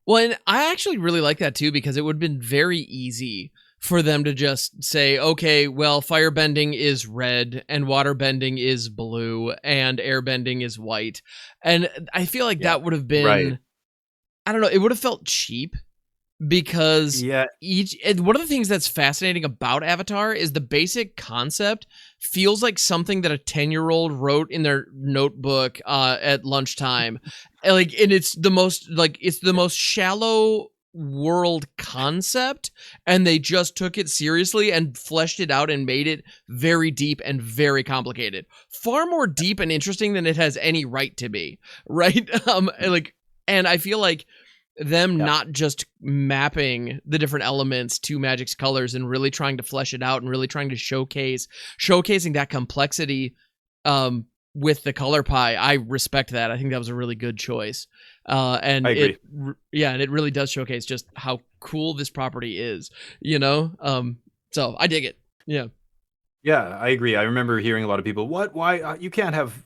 Well, and I actually really like that too, because it would have been very easy for them to just say, okay, well, firebending is red and waterbending is blue and airbending is white. And I feel like that would have been, I don't know, it would have felt cheap, because one of the things that's fascinating about Avatar is the basic concept feels like something that a 10-year-old wrote in their notebook at lunchtime. And it's the most shallow world concept, and they just took it seriously and fleshed it out and made it very deep and very complicated. Far more deep and interesting than it has any right to be, right? And I feel like them not just mapping the different elements to Magic's colors and really trying to flesh it out and really trying to showcasing that complexity with the color pie. I respect that. I think that was a really good choice. And I agree. And it really does showcase just how cool this property is, so I dig it. Yeah, I agree. I remember hearing a lot of people, why you can't have,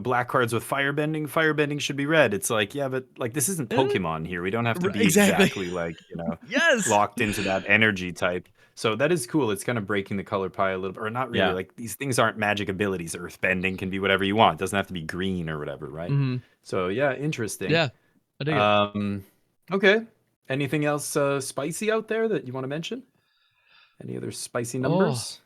black cards with firebending. Firebending should be red. It's like, yeah, but like this isn't Pokemon here. We don't have to be exactly like, locked into that energy type. So that is cool. It's kind of breaking the color pie a little bit, or not really. Like these things aren't magic abilities. Earthbending can be whatever you want. It doesn't have to be green or whatever, right? So yeah, interesting. Yeah, I dig it. Okay. Anything else spicy out there that you want to mention? Any other spicy numbers?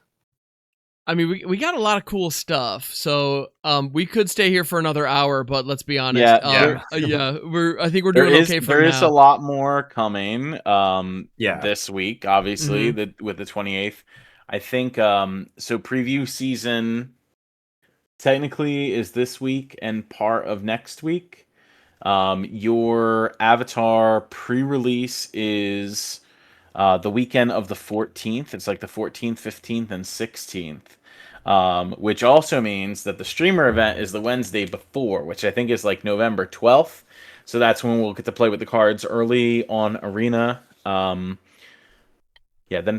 I mean, we got a lot of cool stuff, so we could stay here for another hour. But let's be honest, I think we're doing okay for now. There is a lot more coming. This week, obviously, with the 28th. I think so. Preview season technically is this week and part of next week. Your Avatar pre-release is the weekend of the 14th. It's like the 14th, 15th, and 16th. Which also means that the streamer event is the Wednesday before, which I think is like November 12th. So that's when we'll get to play with the cards early on Arena. Then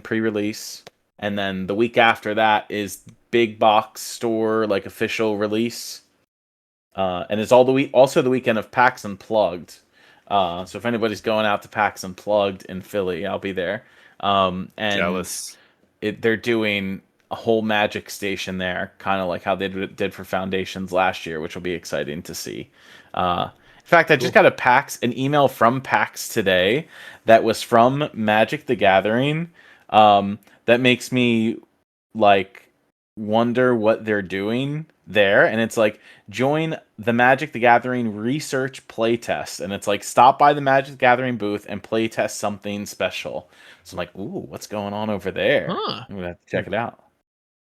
pre-release. And then the week after that is big box store, like official release. And it's also the weekend of PAX Unplugged. So if anybody's going out to PAX Unplugged in Philly, I'll be there. And jealous. They're doing a whole Magic station there, kind of like how they did for Foundations last year, which will be exciting to see. In fact, I just got an email from PAX today that was from Magic the Gathering. That makes me like wonder what they're doing there, and it's like, join the Magic the Gathering research playtest, and it's like, stop by the Magic the Gathering booth and playtest something special. So I'm like, ooh, what's going on over there? I'm gonna have to check it out.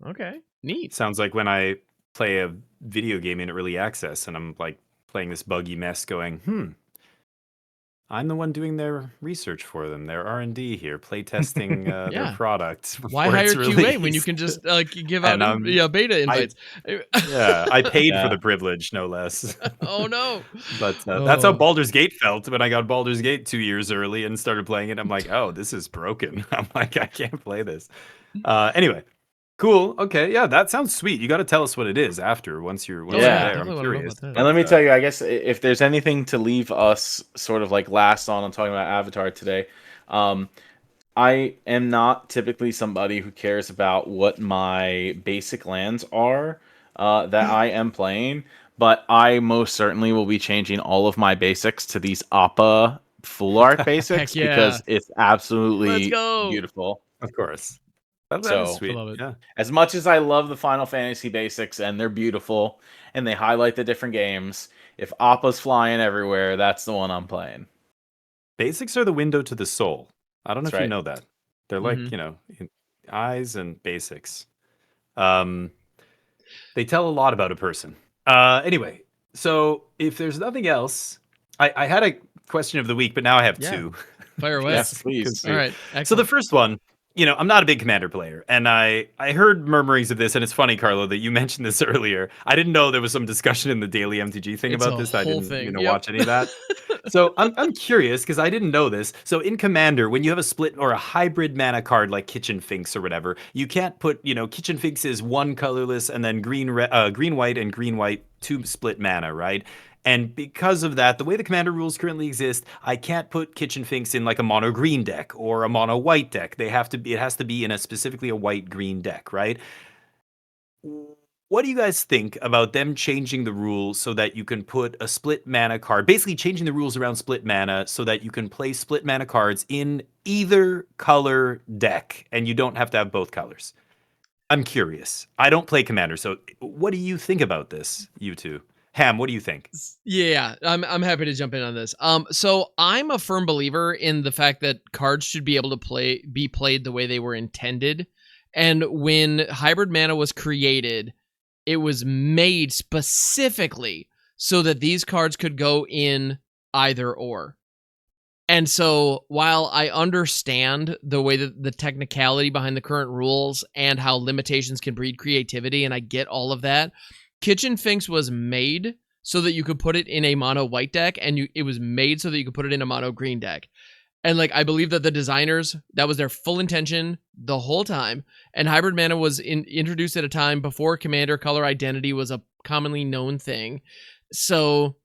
Okay, neat. Sounds like when I play a video game in early access and I'm like playing this buggy mess going, I'm the one doing their research for them, their R&D here, playtesting their product. Why hire QA when you can just give out beta invites? I paid for the privilege, no less. Oh no! But that's how Baldur's Gate felt when I got Baldur's Gate 2 years early and started playing it. I'm like, oh, this is broken. I'm like, I can't play this. Anyway, Cool. Okay. Yeah, that sounds sweet. You got to tell us what it is after once you're there. I'm curious. That. And let me tell you, I guess if there's anything to leave us sort of like last on talking about Avatar today, I am not typically somebody who cares about what my basic lands are that I am playing, but I most certainly will be changing all of my basics to these Appa full art basics because it's absolutely beautiful. Of course. That is So, sweet. I love it. Yeah. as much as I love the Final Fantasy basics and they're beautiful and they highlight the different games, if Appa's flying everywhere, that's the one I'm playing. Basics are the window to the soul. I don't know That's if you right. know that. They're like, eyes and basics. They tell a lot about a person. Anyway, so if there's nothing else, I had a question of the week, but now I have two. Fire away. Yes, please. All right. Excellent. So the first one, I'm not a big Commander player, and I heard murmurings of this, and it's funny, Carlo, that you mentioned this earlier. I didn't know there was some discussion in the daily MTG thing about this. I didn't watch any of that. So I'm curious because I didn't know this. So in Commander, when you have a split or a hybrid mana card like Kitchen Finks or whatever, you can't put, Kitchen Finks is one colorless and then green white and green white 2 split mana, right? And because of that, the way the Commander rules currently exist, I can't put Kitchen Finks in like a mono green deck or a mono white deck. It has to be in specifically a white green deck, right? What do you guys think about them changing the rules so that you can put a split mana card, basically changing the rules around split mana so that you can play split mana cards in either color deck and you don't have to have both colors? I'm curious. I don't play Commander, so what do you think about this, you two? Ham, what do you think? Yeah, I'm happy to jump in on this. So I'm a firm believer in the fact that cards should be able to be played the way they were intended. And when hybrid mana was created, it was made specifically so that these cards could go in either or. And so while I understand the way that the technicality behind the current rules and how limitations can breed creativity, and I get all of that, Kitchen Finks was made so that you could put it in a mono white deck, and it was made so that you could put it in a mono green deck. And I believe that the designers, that was their full intention the whole time. And hybrid mana was introduced at a time before Commander color identity was a commonly known thing. So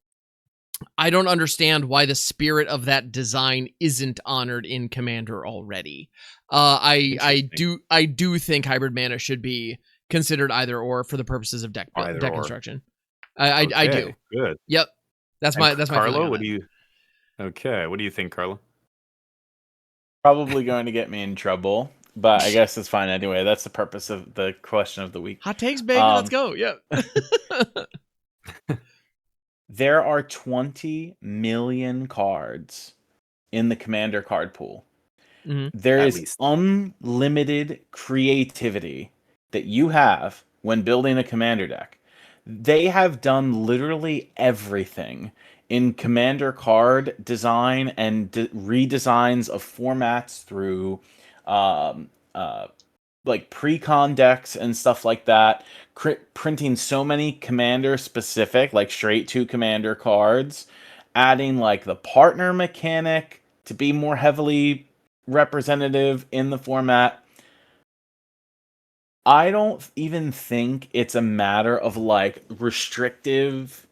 I don't understand why the spirit of that design isn't honored in Commander already. I do think hybrid mana should be considered either or for the purposes of deck construction. I do. Good. Yep. That's my Carlo. What do you? Okay. What do you think, Carlo? Probably going to get me in trouble, but I guess it's fine anyway. That's the purpose of the question of the week. Hot takes, baby. Let's go. Yep. There are 20 million cards in the Commander card pool. Mm-hmm. There is unlimited creativity that you have when building a Commander deck. They have done literally everything in Commander card design and redesigns of formats through like pre-con decks and stuff like that, printing so many Commander specific, like straight to Commander cards, adding like the partner mechanic to be more heavily representative in the format. I don't even think it's a matter of like restrictive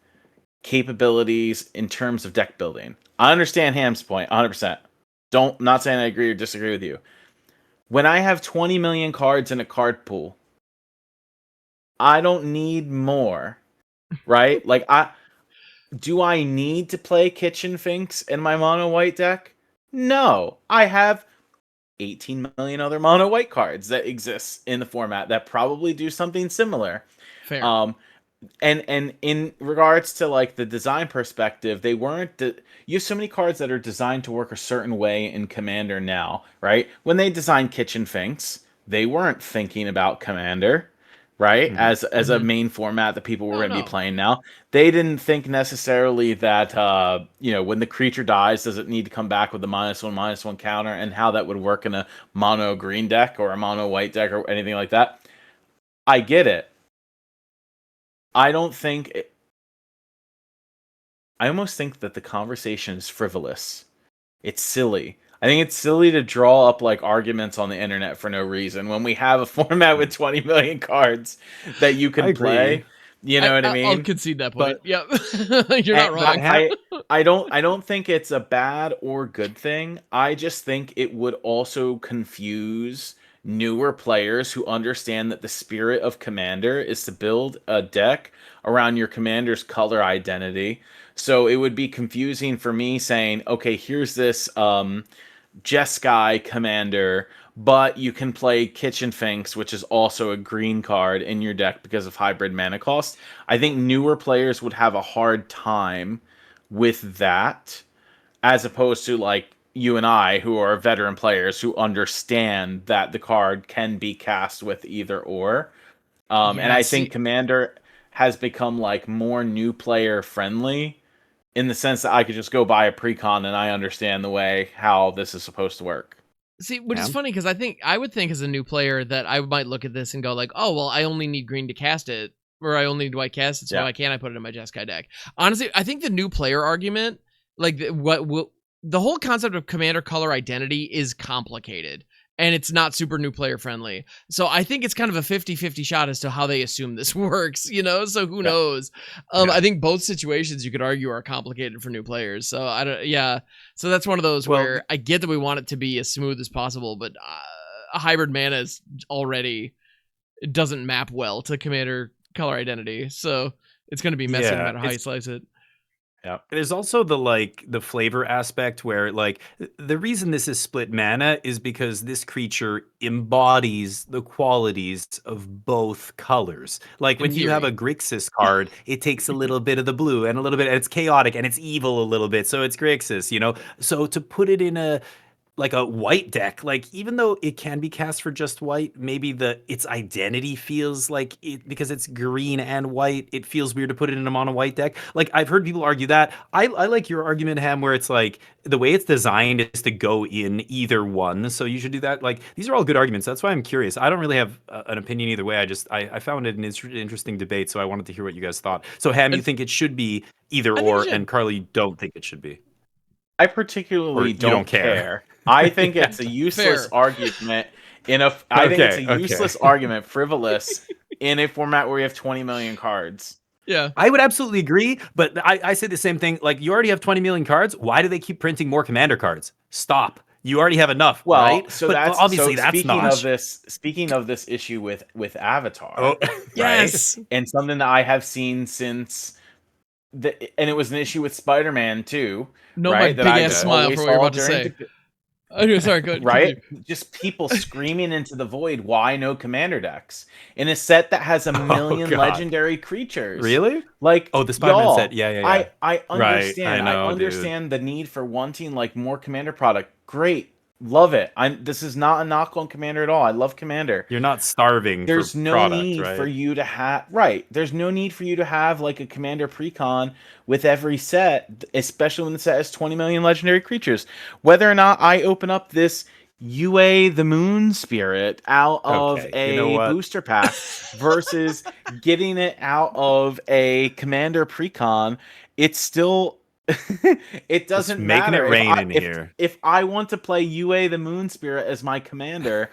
capabilities in terms of deck building. I understand Ham's point 100%. Not saying I agree or disagree with you. When I have 20 million cards in a card pool, I don't need more, right? Do I need to play Kitchen Finks in my mono white deck? No, I have 18 million other mono white cards that exist in the format that probably do something similar. Fair. And in regards to like the design perspective, they weren't. You have so many cards that are designed to work a certain way in Commander now, right? When they designed Kitchen Finks, they weren't thinking about Commander, right? Mm-hmm. As a main format that people were going to be playing now. They didn't think necessarily that when the creature dies, does it need to come back with the -1/-1 counter, and how that would work in a mono green deck or a mono white deck or anything like that. I get it. I almost think that the conversation is frivolous. It's silly. I think it's silly to draw up like arguments on the internet for no reason when we have a format with 20 million cards that you I can agree. play. You know what I I'll mean? concede that point. But Yep. You're not wrong. I don't think it's a bad or good thing. I just think it would also confuse newer players who understand that the spirit of Commander is to build a deck around your commander's color identity. So it would be confusing for me saying, okay, here's this Jeskai commander, but you can play Kitchen Finks, which is also a green card in your deck because of hybrid mana cost. I think newer players would have a hard time with that, as opposed to like you and I, who are veteran players who understand that the card can be cast with either or. And I think Commander has become like more new player friendly in the sense that I could just go buy a precon and I understand the way how this is supposed to work. See, which is funny because I would think as a new player that I might look at this and go like, oh, well, I only need green to cast it, or I only need white cast it, so why can't I put it in my Jeskai deck? Honestly, I think the new player argument, like the whole concept of commander color identity is complicated. And it's not super new player friendly. So I think it's kind of a 50-50 shot as to how they assume this works, you know? So who knows? I think both situations you could argue are complicated for new players. So I don't, so that's one of those where I get that we want it to be as smooth as possible, but a hybrid mana is already, it doesn't map well to commander color identity. So it's going to be messy no matter how you slice it. Yeah. There's also the flavor aspect where the reason this is split mana is because this creature embodies the qualities of both colors. Like when you have a Grixis card, it takes a little bit of the blue and a little bit, and it's chaotic and it's evil a little bit, so it's Grixis, you know? So to put it in a white deck, like even though it can be cast for just white, maybe its identity feels like it, because it's green and white, it feels weird to put it in a mono white deck. Like I've heard people argue that. I like your argument, Ham, where it's like the way it's designed is to go in either one, so you should do that. Like these are all good arguments. That's why I'm curious. I don't really have an opinion either way. I found it an interesting debate, so I wanted to hear what you guys thought. So Ham, you think it should be either or, and Carlo, you don't think it should be. I particularly don't care. I think it's a useless argument I think it's a useless argument, frivolous, in a format where we have 20 million cards. Yeah. I would absolutely agree, but I say the same thing. Like, you already have 20 million cards. Why do they keep printing more commander cards? Stop. You already have enough, right? So but that's obviously so that's not. Speaking of this issue with Avatar, right? Yes, and something that I have seen since and it was an issue with Spider-Man too. No, right? my big ass smile for what you're about to say. Sorry, go ahead. Right? Just people screaming into the void, why no commander decks? In a set that has a million legendary creatures. Really? Like, the Spider-Man set. Yeah. I understand. Right, I understand the need for wanting like more commander product. Great. Love it. This is not a knock on Commander at all. I love Commander. You're not starving. There's for no product, need right? for you to have There's no need for you to have like a Commander precon with every set, especially when the set has 20 million legendary creatures. Whether or not I open up this UA the Moon Spirit out of booster pack versus getting it out of a Commander precon, it's still it doesn't matter. Making it rain in here. If I want to play UA the Moon Spirit as my commander,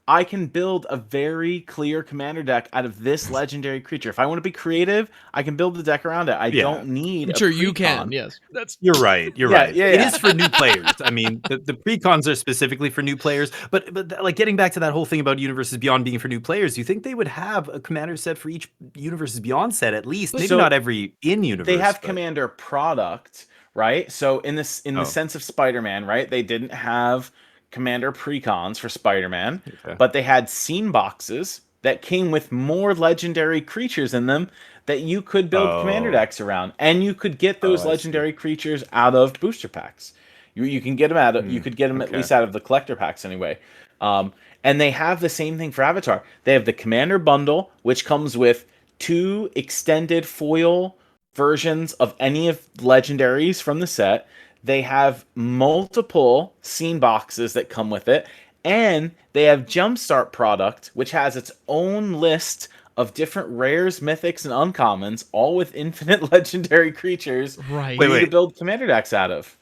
I can build a very clear commander deck out of this legendary creature. If I want to be creative, I can build the deck around it. I don't need. Sure, you can. Yes, you're right. You're right. Yeah. It is for new players. I mean, the precons are specifically for new players. But like getting back to that whole thing about Universes Beyond being for new players, you think they would have a commander set for each Universes Beyond set at least? Maybe not every in-universe. They have commander product, right? So in the sense of Spider-Man, right? They didn't have commander precons for Spider-Man, but they had scene boxes that came with more legendary creatures in them that you could build commander decks around, and you could get those legendary creatures out of booster packs. You can get them out of you could get them at least out of the collector packs anyway. And they have the same thing for Avatar. They have the commander bundle, which comes with 2 extended foil versions of any of legendaries from the set. They have multiple scene boxes that come with it, and they have Jumpstart product, which has its own list of different rares, mythics, and uncommons, all with infinite legendary creatures for you to build commander decks out of.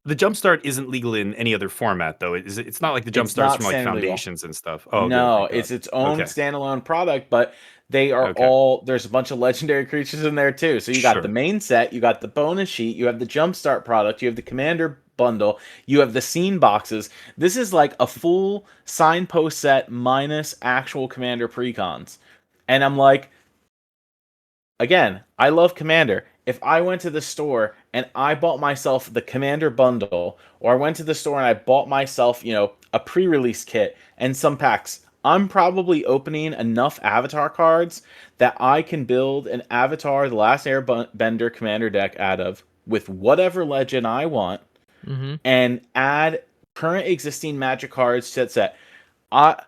The Jumpstart isn't legal in any other format, though. It's not like the It's Jumpstart's not from like standard legal. Foundations and stuff. Oh, good. No, Thank God. it's its own Okay. standalone product, but they are Okay. there's a bunch of legendary creatures in there too. So you got the Sure. main set, you got the bonus sheet, you have the Jumpstart product, you have the Commander bundle, you have the scene boxes. This is like a full signpost set minus actual Commander precons. And I'm like, again, I love Commander. If I went to the store and I bought myself the Commander bundle, or I went to the store and I bought myself, a pre-release kit and some packs, I'm probably opening enough Avatar cards that I can build an Avatar The Last Airbender Commander deck out of with whatever legend I want, and add current existing Magic cards to that set. I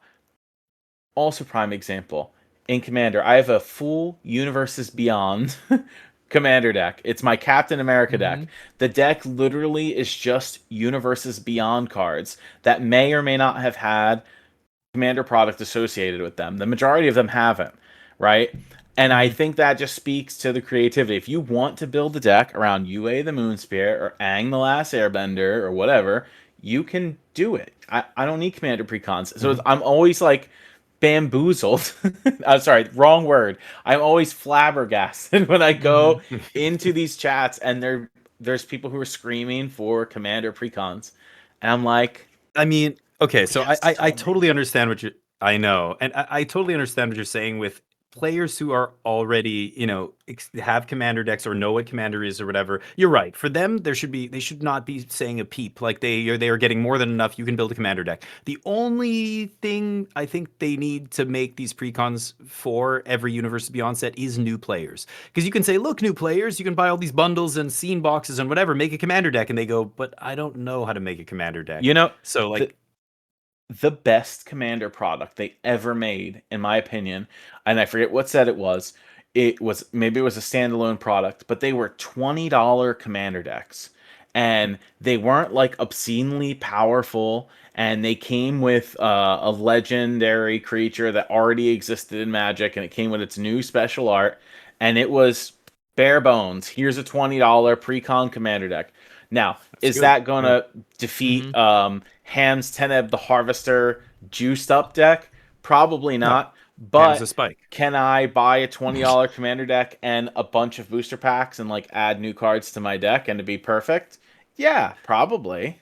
also prime example. In Commander, I have a full Universes Beyond Commander deck. It's my Captain America deck. The deck literally is just Universes Beyond cards that may or may not have had Commander product associated with them. The majority of them haven't, right? And I think that just speaks to the creativity. If you want to build a deck around Yue the Moon Spirit or Aang the Last Airbender or whatever, you can do it. I don't need Commander precons. So I'm always like bamboozled. I'm sorry, wrong word. I'm always flabbergasted when I go into these chats and there's people who are screaming for Commander precons, and I'm like, I mean, okay, so Yes, I totally understand what I know, and I totally understand what you're saying with players who are already, have Commander decks or know what Commander is or whatever. You're right. For them, they should not be saying a peep. Like they are getting more than enough. You can build a Commander deck. The only thing I think they need to make these precons for every Universe Beyond set is new players. Because you can say, look, new players, you can buy all these bundles and scene boxes and whatever, make a Commander deck, and they go, but I don't know how to make a Commander deck. So like. The best Commander product they ever made, in my opinion, and I forget what set it was. Maybe it was a standalone product, but they were $20 Commander decks, and they weren't like obscenely powerful, and they came with a legendary creature that already existed in Magic, and it came with its new special art, and it was bare bones. Here's a $20 precon Commander deck. Now, is good. that going to defeat Ham's Teneb the Harvester juiced up deck? Probably not. Ham's a But spike. can I buy a $20 Commander deck and a bunch of booster packs and like add new cards to my deck and to be perfect? Yeah, probably.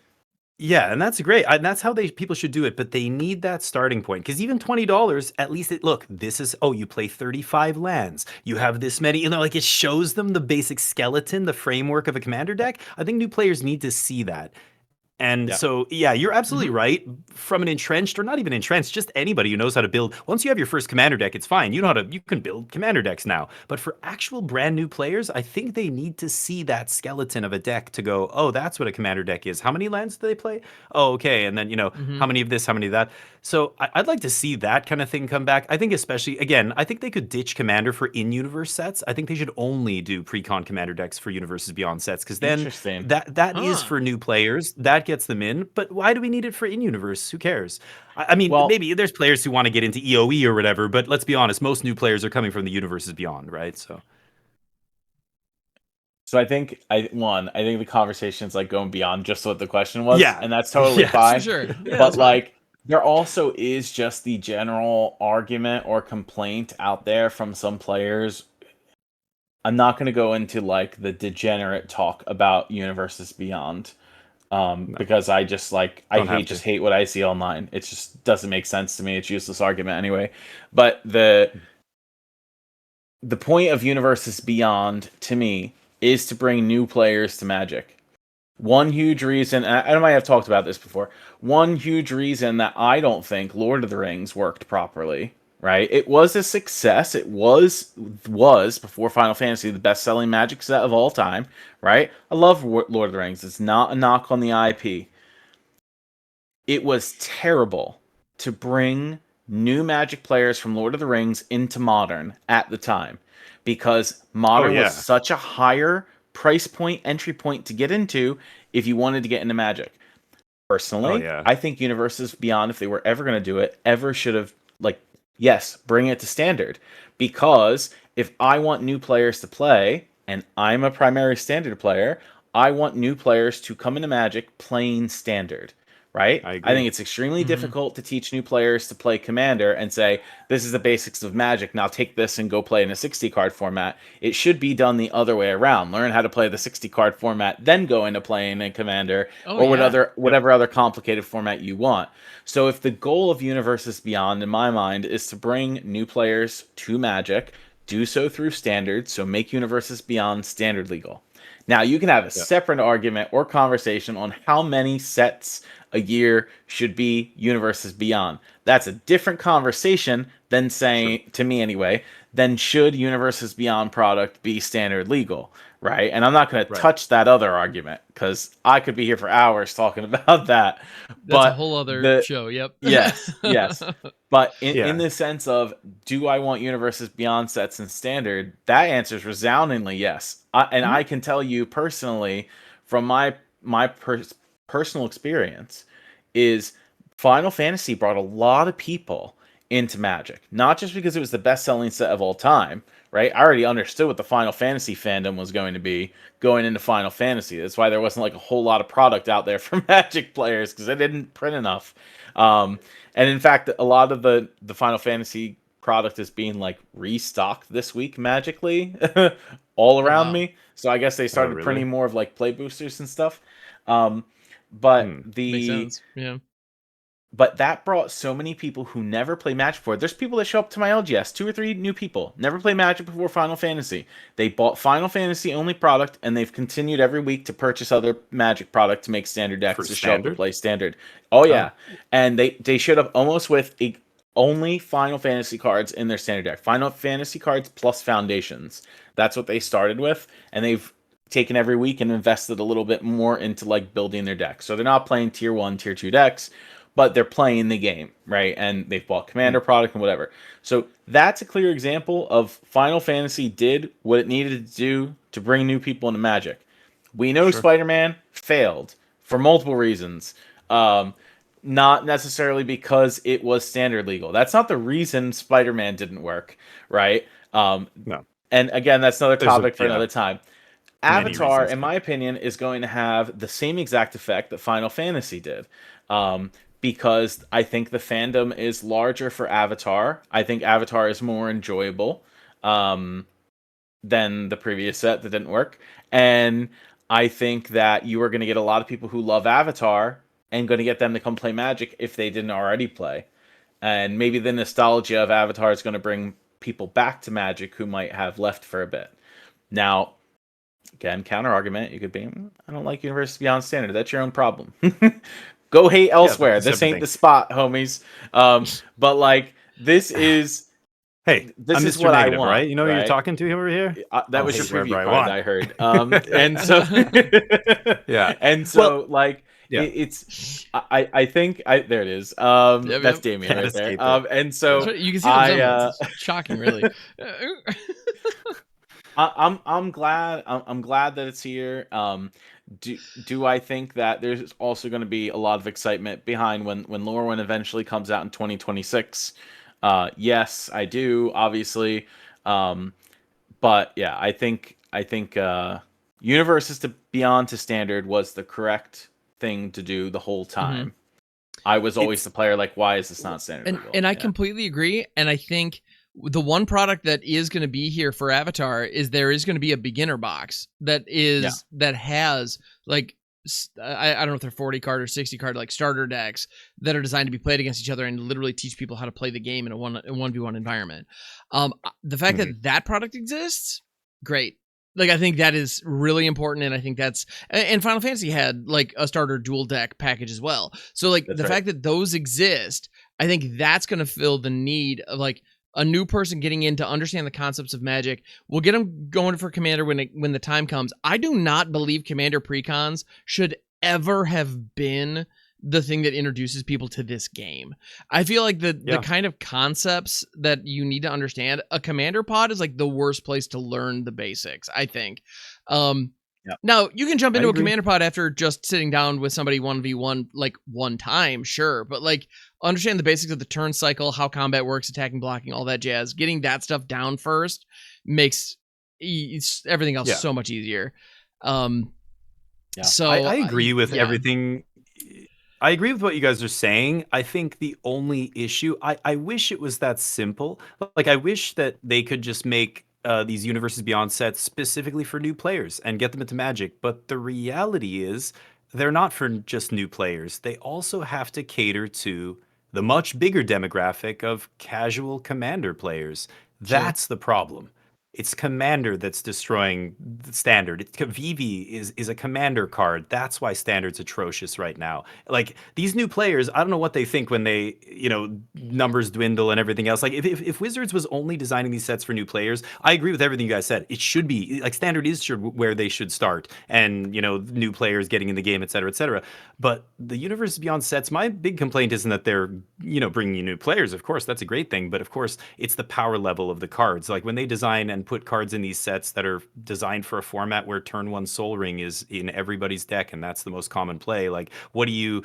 Yeah, and that's great. And that's how people should do it, but they need that starting point. Because even $20, at least this is, you play 35 lands. You have this many, like it shows them the basic skeleton, the framework of a Commander deck. I think new players need to see that. And so, yeah, you're absolutely right. From an entrenched, or not even entrenched, just anybody who knows how to build. Once you have your first Commander deck, it's fine. You can build Commander decks now. But for actual brand new players, I think they need to see that skeleton of a deck to go, oh, that's what a Commander deck is. How many lands do they play? Oh, okay. And then, how many of this, how many of that? So I'd like to see that kind of thing come back. I think especially, again, I think they could ditch Commander for in-universe sets. I think they should only do pre-con Commander decks for Universes Beyond sets, because then that is for new players. That gets them in. But why do we need it for in-universe? Who cares? I mean, maybe there's players who want to get into EOE or whatever, but let's be honest, most new players are coming from the Universes Beyond, right? So I think the conversation's like going beyond just what the question was. Yeah. And that's totally fine. Sure. Yeah, but like there also is just the general argument or complaint out there from some players. I'm not going to go into like the degenerate talk about Universes Beyond, because I just hate what I see online. It just doesn't make sense to me. It's useless argument anyway. But the point of Universes Beyond to me is to bring new players to Magic. One huge reason, and I might have talked about this before, one huge reason that I don't think Lord of the Rings worked properly, right? It was a success. It was before Final Fantasy the best-selling Magic set of all time, right? I love Lord of the Rings. It's not a knock on the IP. It was terrible to bring new Magic players from Lord of the Rings into Modern at the time, because Modern was such a higher price point, entry point to get into if you wanted to get into Magic. Personally, I think Universes Beyond, if they were ever going to do it, should have, bring it to Standard. Because if I want new players to play, and I'm a primary Standard player, I want new players to come into Magic playing Standard, right? I agree. think it's extremely difficult to teach new players to play Commander and say, this is the basics of Magic, now take this and go play in a 60-card format. It should be done the other way around. Learn how to play the 60-card format, then go into playing a Commander, or whatever other complicated format you want. So if the goal of Universes Beyond, in my mind, is to bring new players to Magic, do so through Standard, so make Universes Beyond Standard legal. Now, you can have a separate argument or conversation on how many sets a year should be Universes Beyond. That's a different conversation than saying, to me anyway, than should Universes Beyond product be Standard legal, right? And I'm not going to touch that other argument because I could be here for hours talking about that. That's a whole other show, yep. Yes. But in the sense of, do I want Universes Beyond sets in Standard? That answer is resoundingly yes. I can tell you personally, from my personal experience, is Final Fantasy brought a lot of people into Magic. Not just because it was the best-selling set of all time, right? I already understood what the Final Fantasy fandom was going to be going into Final Fantasy. That's why there wasn't like a whole lot of product out there for Magic players, because they didn't print enough. And in fact, a lot of the Final Fantasy product is being like restocked this week magically all around me. So I guess they started printing more of like play boosters and stuff. But Makes sense. Yeah. But that brought so many people who never played Magic before. There's people that show up to my LGS, 2 or 3 new people, never played Magic before Final Fantasy. They bought Final Fantasy only product, and they've continued every week to purchase other Magic product to make Standard decks to show up to play Standard. Oh yeah, and they showed up almost with only Final Fantasy cards in their Standard deck. Final Fantasy cards plus Foundations. That's what they started with, and they've taken every week and invested a little bit more into like building their deck. So they're not playing tier 1, tier 2 decks, but they're playing the game, right? And they've bought Commander product and whatever. So that's a clear example of Final Fantasy did what it needed to do to bring new people into Magic. We know Spider-Man failed for multiple reasons. Not necessarily because it was Standard legal. That's not the reason Spider-Man didn't work, right? No. And again, that's another topic for another time. Avatar, in my opinion, is going to have the same exact effect that Final Fantasy did. Because I think the fandom is larger for Avatar. I think Avatar is more enjoyable than the previous set that didn't work. And I think that you are going to get a lot of people who love Avatar and going to get them to come play Magic if they didn't already play. And maybe the nostalgia of Avatar is going to bring people back to Magic who might have left for a bit. Now, again, counter argument, you could be, I don't like Universes Beyond Standard. That's your own problem. Go hate elsewhere. This ain't the spot, homies. But like, this is... Hey, this I'm is Mr. what Negative, I want, right? You know who you're talking to over here? That was your preview card, I heard. And so... And so, it's... I think... there it is. That's Damien right there. And so... You can see it's shocking, really. I'm glad that it's here. Do I think that there's also going to be a lot of excitement behind when Lorwyn eventually comes out in 2026? Yes, I do, obviously. But yeah, I think Universes Beyond to Standard was the correct thing to do the whole time. I was always the player like, why is this not Standard? And I completely agree. And I think the one product that is going to be here for Avatar is there is going to be a beginner box that has like, I don't know if they're 40 card or 60 card, like starter decks that are designed to be played against each other and literally teach people how to play the game in a 1v1 environment. The fact that product exists, great. Like, I think that is really important, and I think and Final Fantasy had like a starter dual deck package as well. So like fact that those exist, I think that's going to fill the need of like a new person getting in to understand the concepts of Magic. We'll get them going for Commander when the time comes. I do not believe Commander precons should ever have been the thing that introduces people to this game. I feel like the kind of concepts that you need to understand, a Commander pod is like the worst place to learn the basics, I think. Now, you can jump into a Commander pod after just sitting down with somebody 1v1 like one time, sure. But like, understand the basics of the turn cycle, how combat works, attacking, blocking, all that jazz. Getting that stuff down first makes everything else so much easier. Yeah. So I agree with everything. I agree with what you guys are saying. I think the only issue, I wish it was that simple. Like, I wish that they could just make these Universes Beyond sets specifically for new players and get them into Magic. But the reality is, they're not for just new players. They also have to cater to the much bigger demographic of casual Commander players. That's the problem. It's Commander that's destroying the Standard. Vivi is a Commander card. That's why Standard's atrocious right now. Like, these new players, I don't know what they think when they, numbers dwindle and everything else. Like, if Wizards was only designing these sets for new players, I agree with everything you guys said. It should be, like, Standard is where they should start. And, new players getting in the game, et cetera, et cetera. But the Universe Beyond sets, my big complaint isn't that they're, bringing you new players. Of course, that's a great thing. But of course, it's the power level of the cards. Like, when they design and put cards in these sets that are designed for a format where turn 1 Soul Ring is in everybody's deck, and that's the most common play. Like, what do you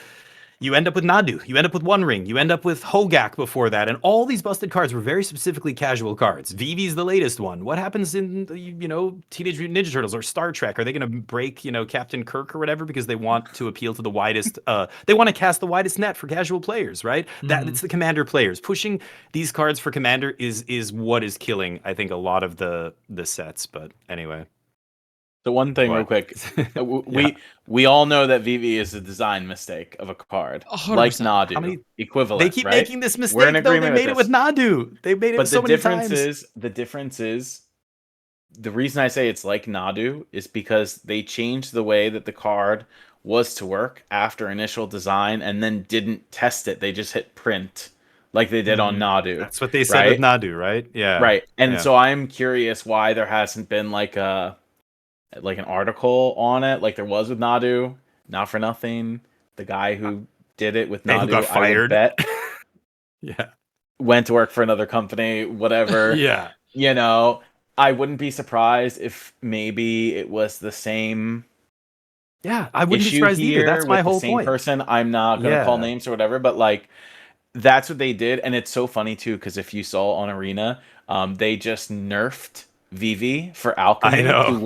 end up with Nadu, you end up with One Ring, you end up with Hogak before that, and all these busted cards were very specifically casual cards. Vivi's the latest one. What happens in, Teenage Mutant Ninja Turtles or Star Trek? Are they going to break, Captain Kirk or whatever because they want to appeal to the widest, they want to cast the widest net for casual players, right? It's the Commander players. Pushing these cards for Commander is what is killing, I think, a lot of the sets, but anyway. The one thing real quick, we all know that Vivi is a design mistake of a card, 100%. like Nadu, equivalent. They keep making this mistake. We're in agreement They made it with Nadu. They made it so many times. The difference is, the reason I say it's like Nadu is because they changed the way that the card was to work after initial design and then didn't test it. They just hit print like they did on Nadu. That's what they said with Nadu, right? Yeah. Right. And so I'm curious why there hasn't been like an article on it, like there was with Nadu. Not for nothing, the guy who did it with Nadu, got fired. I would bet, went to work for another company, whatever. I wouldn't be surprised if maybe it was the same. Yeah, I wouldn't be surprised either. That's my whole point. Person. I'm not gonna call names or whatever, but like, that's what they did, and it's so funny too because if you saw on Arena, they just nerfed Vivi for alchemy to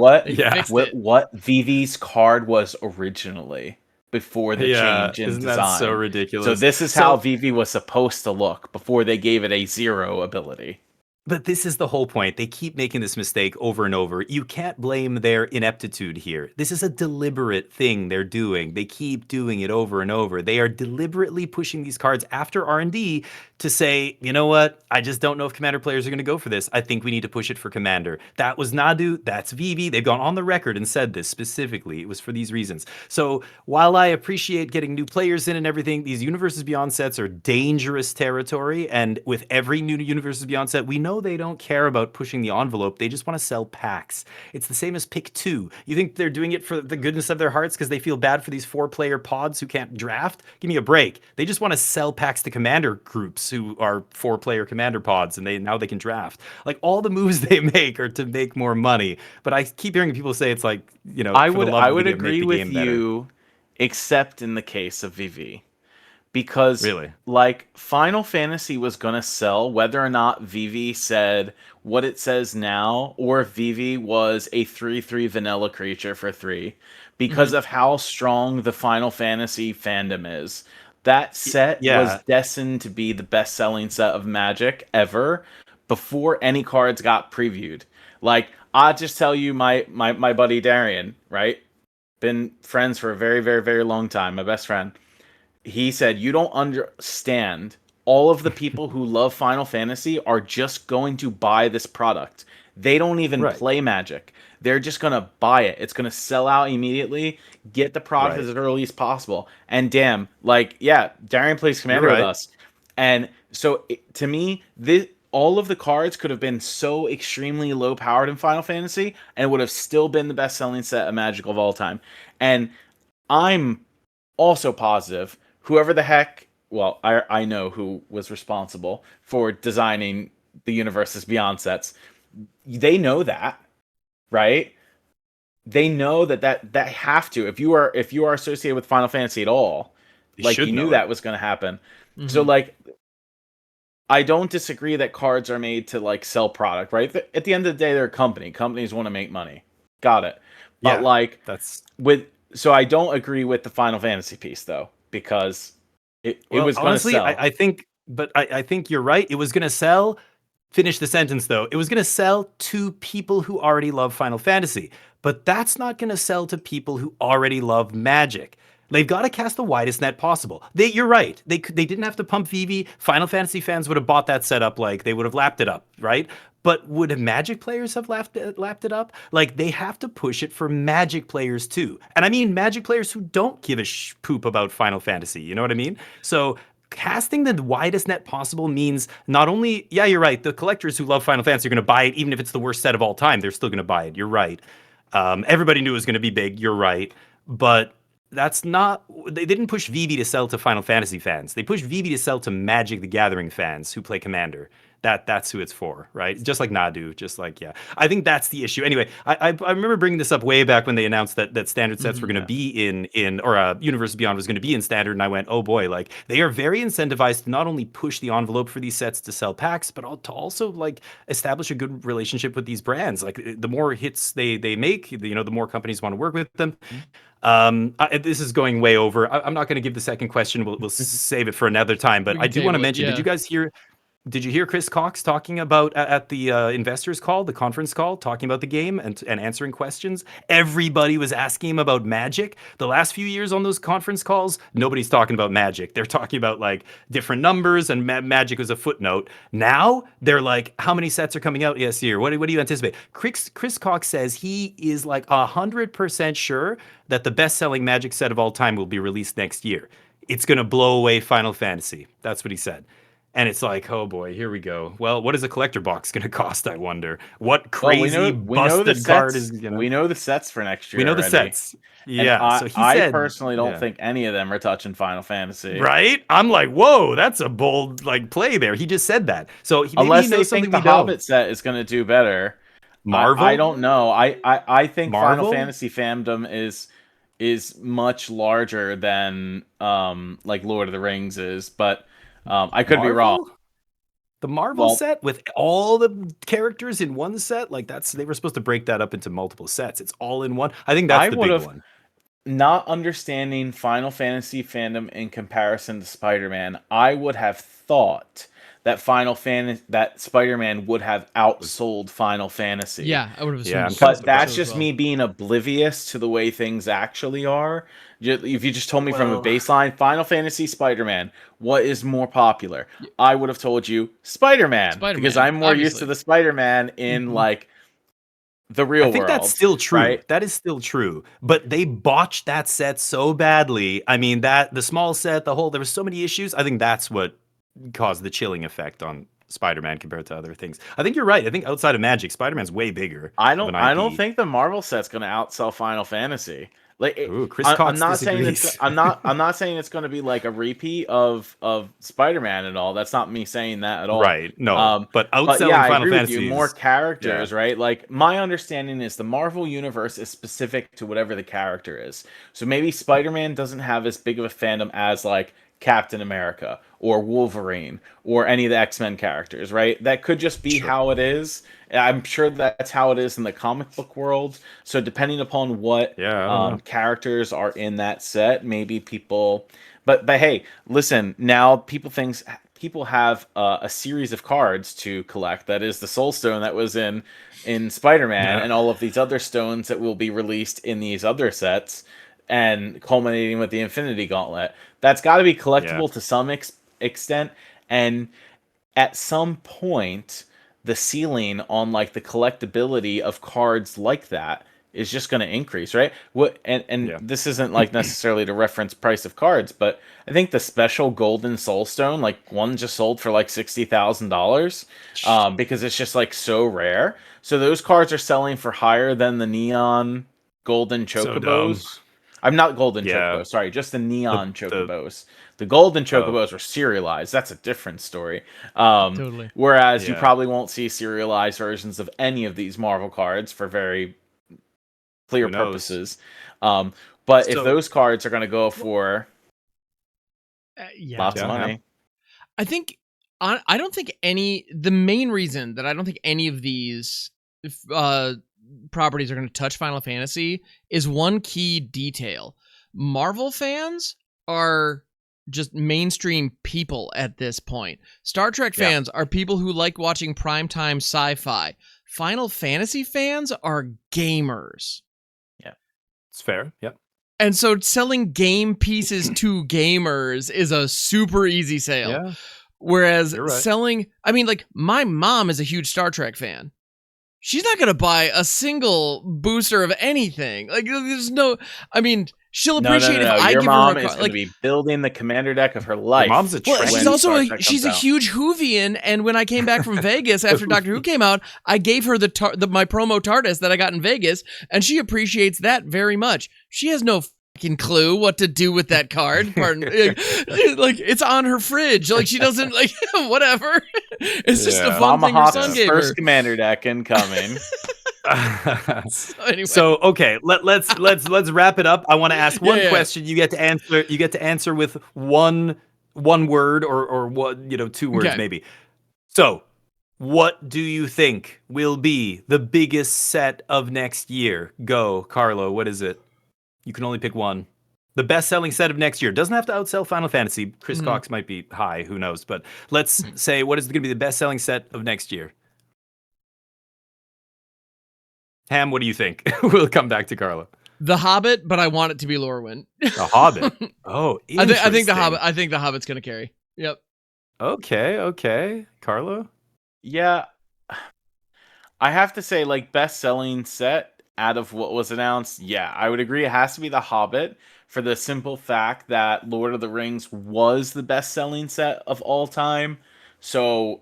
what Vivi's card was originally before the change in design. That so ridiculous? So this is how Vivi was supposed to look before they gave it a 0 ability. But this is the whole point. They keep making this mistake over and over. You can't blame their ineptitude here. This is a deliberate thing they're doing. They keep doing it over and over. They are deliberately pushing these cards after R&D to say, you know what? I just don't know if Commander players are going to go for this. I think we need to push it for Commander. That was Nadu. That's Vivi. They've gone on the record and said this specifically. It was for these reasons. So while I appreciate getting new players in and everything, these Universes Beyond sets are dangerous territory. And with every new Universes Beyond set, we know they don't care about pushing the envelope. They just want to sell packs. It's the same as Pick 2. You think they're doing it for the goodness of their hearts because they feel bad for these 4-player pods who can't draft? Give me a break. They just want to sell packs to Commander groups who are 4-player Commander pods, and now they can draft. Like, all the moves they make are to make more money. But I keep hearing people say it's like, I would agree with you, except in the case of VV. Because, really, like, Final Fantasy was going to sell whether or not Vivi said what it says now, or if Vivi was a 3/3 vanilla creature for 3, because of how strong the Final Fantasy fandom is. That set was destined to be the best-selling set of Magic ever before any cards got previewed. Like, I'll just tell you, my buddy Darian, right? Been friends for a very, very, very long time, my best friend. He said, you don't understand. All of the people who love Final Fantasy are just going to buy this product. They don't even play Magic. They're just going to buy it. It's going to sell out immediately. Get the product as early as possible. And damn, like, Darian plays Commander with us. And so, to me, all of the cards could have been so extremely low-powered in Final Fantasy, and it would have still been the best-selling set of Magic of all time. And I'm also positive whoever the heck, well, I know who was responsible for designing the Universes Beyond sets. They know that, right? They know that have to. If you are associated with Final Fantasy at all, like, you knew that was going to happen. Mm-hmm. So, like, I don't disagree that cards are made to, like, sell product, right? At the end of the day, they're a company. Companies want to make money. Got it. But, like, that's with So I don't agree with the Final Fantasy piece though, because it was going to honestly, sell. I think, but I think you're right. It was going to sell. Finish the sentence though. It was going to sell to people who already love Final Fantasy, but that's not going to sell to people who already love Magic. They've got to cast the widest net possible. You're right. They didn't have to pump Vivi. Final Fantasy fans would have bought that setup, like they would have lapped it up, right? But would Magic players have lapped it up? Like they have to push it for Magic players too, and I mean Magic players who don't give a poop about Final Fantasy. You know what I mean? So casting the widest net possible means not only, yeah, you're right, the collectors who love Final Fantasy are going to buy it, even if it's the worst set of all time, they're still going to buy it. You're right. Everybody knew it was going to be big. You're right. But that's not, they didn't push Vivi to sell to Final Fantasy fans. They pushed Vivi to sell to Magic the Gathering fans who play Commander. That's who it's for, right? Just like Nadu, just like, yeah. I think that's the issue. Anyway, I remember bringing this up way back when they announced that standard sets were going to be in or Universe Beyond was going to be in standard, and I went, oh boy, like they are very incentivized to not only push the envelope for these sets to sell packs, but to also like establish a good relationship with these brands. Like the more hits they make, the more companies want to work with them. This is going way over. I'm not going to give the second question. We'll save it for another time. But I do want to mention, did you guys hear? Did you hear Chris Cox talking about at the investors call, the conference call, talking about the game and answering questions? Everybody was asking him about Magic. The last few years on those conference calls, nobody's talking about Magic. They're talking about like different numbers, and Magic was a footnote. Now they're like, how many sets are coming out this year? What do you anticipate? Chris Cox says he is like 100% sure that the best-selling Magic set of all time will be released next year. It's going to blow away Final Fantasy. That's what he said. And it's like, oh boy, here we go. Well, what is a collector box going to cost? I wonder. What crazy busted card is going to? We know the sets for next year. We know already. The sets. Yeah. And so he said, I personally don't think any of them are touching Final Fantasy. Right? I'm like, whoa, that's a bold like play there. He just said that. So unless they think the Hobbit set is going to do better, Marvel. I don't know. I think Marvel? Final Fantasy fandom is much larger than like Lord of the Rings is, but. I could be wrong. The Marvel set with all the characters in one set, like they were supposed to break that up into multiple sets. It's all in one. I think that's the big one. Not understanding Final Fantasy fandom in comparison to Spider-Man, I would have thought that that Spider-Man would have outsold Final Fantasy. Yeah, I would have assumed. But that's just me being oblivious to the way things actually are. If you just told me from a baseline, Final Fantasy, Spider-Man, what is more popular? I would have told you Spider-Man because I'm more used to the Spider-Man in like the real world. I think that's still true. Right? That is still true. But they botched that set so badly. I mean, the small set, there were so many issues. I think that's what caused the chilling effect on Spider-Man compared to other things. I think you're right. I think outside of Magic, Spider-Man's way bigger. I don't think the Marvel set's going to outsell Final Fantasy. Like, Chris Cox I'm not disagrees. saying I'm not saying it's going to be like a repeat of Spider-Man at all. That's not me saying that at all. Right. No. But outselling Final Fantasy, more characters, right? Like my understanding is the Marvel universe is specific to whatever the character is. So maybe Spider-Man doesn't have as big of a fandom as like Captain America or Wolverine or any of the X-Men characters, right? That could just be how it is. I'm sure that's how it is in the comic book world. So depending upon what characters are in that set, maybe people. But hey, listen. Now people have a series of cards to collect. That is the Soul Stone that was in Spider-Man, and all of these other stones that will be released in these other sets, and culminating with the Infinity Gauntlet. That's got to be collectible to some extent, and at some point, the ceiling on like the collectability of cards like that is just going to increase, right? This isn't like necessarily to reference price of cards, but I think the special Golden Soul Stone, like one just sold for like $60,000, because it's just like so rare. So those cards are selling for higher than the neon golden chocobos. I'm not golden chocobos, sorry, just the neon chocobos. The golden chocobos were serialized. That's a different story. Totally. Whereas you probably won't see serialized versions of any of these Marvel cards for very clear purposes. But if those cards are going to go for lots of money. I think, I don't think the main reason that I don't think any of these properties are going to touch Final Fantasy is one key detail. Marvel fans are just mainstream people at this point. Star Trek fans are people who like watching primetime sci-fi. Final Fantasy fans are gamers. Yeah, it's fair. Yep. And so selling game pieces to gamers is a super easy sale. Yeah. Whereas You're right. selling, I mean, like, my mom is a huge Star Trek fan. She's not going to buy a single booster of anything. Like, there's no, I mean, she'll appreciate if I Your give mom her a is car. going to be building the commander deck of her life. Your mom's a Well, she's also she's a out. huge Whovian, and when I came back from Vegas after Doctor Who came out, I gave her my promo TARDIS that I got in Vegas, and she appreciates that very much. She has no fucking clue what to do with that card. Pardon, like it's on her fridge. Like she doesn't like whatever. It's just a fun thing her son gave first her. commander deck incoming. So okay, let's wrap it up. I want to ask one question. You get to answer. You get to answer with one word or what, 2 words maybe. So, what do you think will be the biggest set of next year? Go, Carlo. What is it? You can only pick one. The best-selling set of next year doesn't have to outsell Final Fantasy. Chris Cox might be high. Who knows? But let's say what is going to be the best-selling set of next year? Ham, what do you think? We'll come back to Carlo. The Hobbit, but I want it to be Lorwyn. The Hobbit. Oh, interesting. I think the Hobbit. I think the Hobbit's going to carry. Yep. Okay. Carlo? Yeah. I have to say, like, best-selling set out of what was announced, I would agree it has to be The Hobbit for the simple fact that Lord of the Rings was the best-selling set of all time. So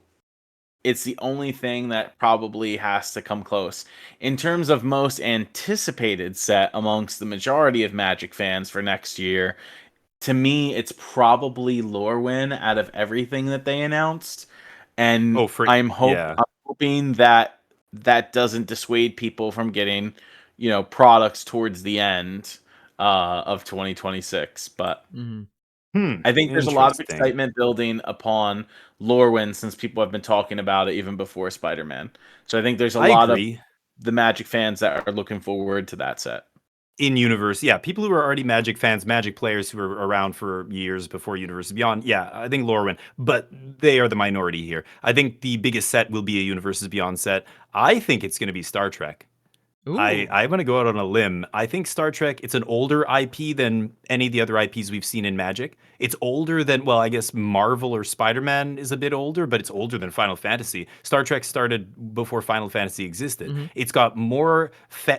it's the only thing that probably has to come close. In terms of most anticipated set amongst the majority of Magic fans for next year, to me, it's probably Lorwyn out of everything that they announced. And I'm hoping that doesn't dissuade people from getting, products towards the end of 2026. But I think there's a lot of excitement building upon Lorwyn since people have been talking about it even before Spider-Man. So I think there's a lot of the Magic fans that are looking forward to that set. In Universe, people who are already Magic fans, Magic players who were around for years before Universe Beyond, I think Lorwyn, but they are the minority here. I think the biggest set will be a Universes Beyond set. I think it's going to be Star Trek. I'm going to go out on a limb. I think Star Trek, it's an older IP than any of the other IPs we've seen in Magic. It's older than, I guess Marvel or Spider-Man is a bit older, but it's older than Final Fantasy. Star Trek started before Final Fantasy existed. It's got more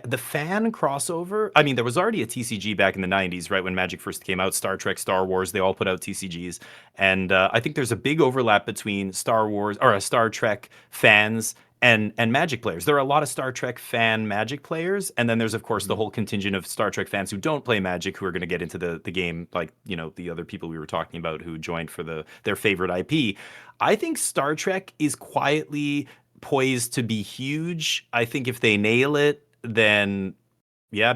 the fan crossover. I mean, there was already a TCG back in the 90s, right, when Magic first came out. Star Trek, Star Wars, they all put out TCGs. And I think there's a big overlap between Star Trek fans and Magic players. There are a lot of Star Trek fan Magic players, and then there's, of course, the whole contingent of Star Trek fans who don't play Magic who are going to get into the game, like, the other people we were talking about who joined for their favorite IP. I think Star Trek is quietly poised to be huge. I think if they nail it, then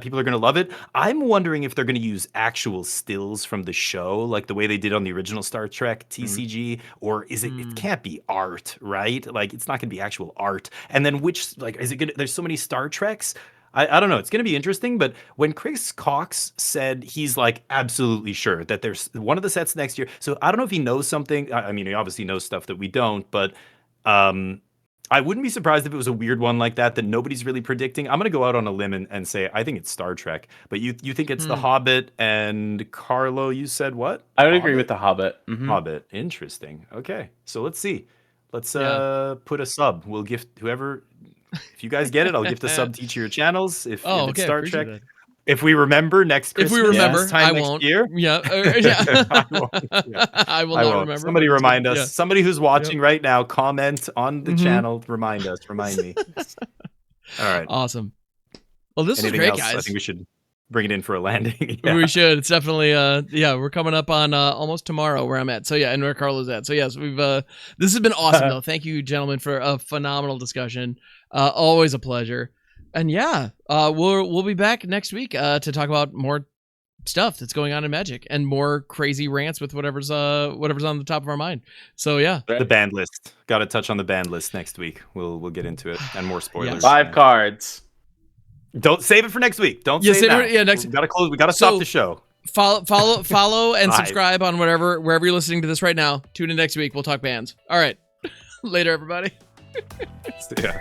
people are going to love it. I'm wondering if they're going to use actual stills from the show, like the way they did on the original Star Trek TCG, or is it? It can't be art, right? Like it's not going to be actual art. And then is it going to? There's so many Star Treks. I don't know. It's going to be interesting. But when Chris Cox said he's like absolutely sure that there's one of the sets next year, so I don't know if he knows something. I mean, he obviously knows stuff that we don't, but. I wouldn't be surprised if it was a weird one like that nobody's really predicting. I'm going to go out on a limb and say I think it's Star Trek. But you think it's The Hobbit, and Carlo, you said what? I would agree with The Hobbit. Hobbit. Interesting. Okay. So let's see. Let's put a sub. We'll gift whoever. If you guys get it, I'll gift a sub to each of your channels. If it's Star Trek. That. If we remember next Christmas, I won't. Year. Yeah. I won't. I will not remember. Somebody remind us. Yeah. Somebody who's watching right now, comment on the channel. Remind me. All right. Awesome. Well, this Anything was great, else? guys. I think we should bring it in for a landing. We should. It's definitely we're coming up on almost tomorrow where I'm at. So and where Carlo's at. So yes, we've this has been awesome though. Thank you, gentlemen, for a phenomenal discussion. Always a pleasure. And we'll be back next week to talk about more stuff that's going on in Magic and more crazy rants with whatever's on the top of our mind. So the banned list. Got to touch on the banned list next week. We'll get into it and more spoilers. 5 cards. Don't save it for next week. Don't say it now. Yeah, next. We gotta close. We gotta stop the show. Follow, and subscribe on wherever you're listening to this right now. Tune in next week. We'll talk bands. All right, later, everybody. See ya.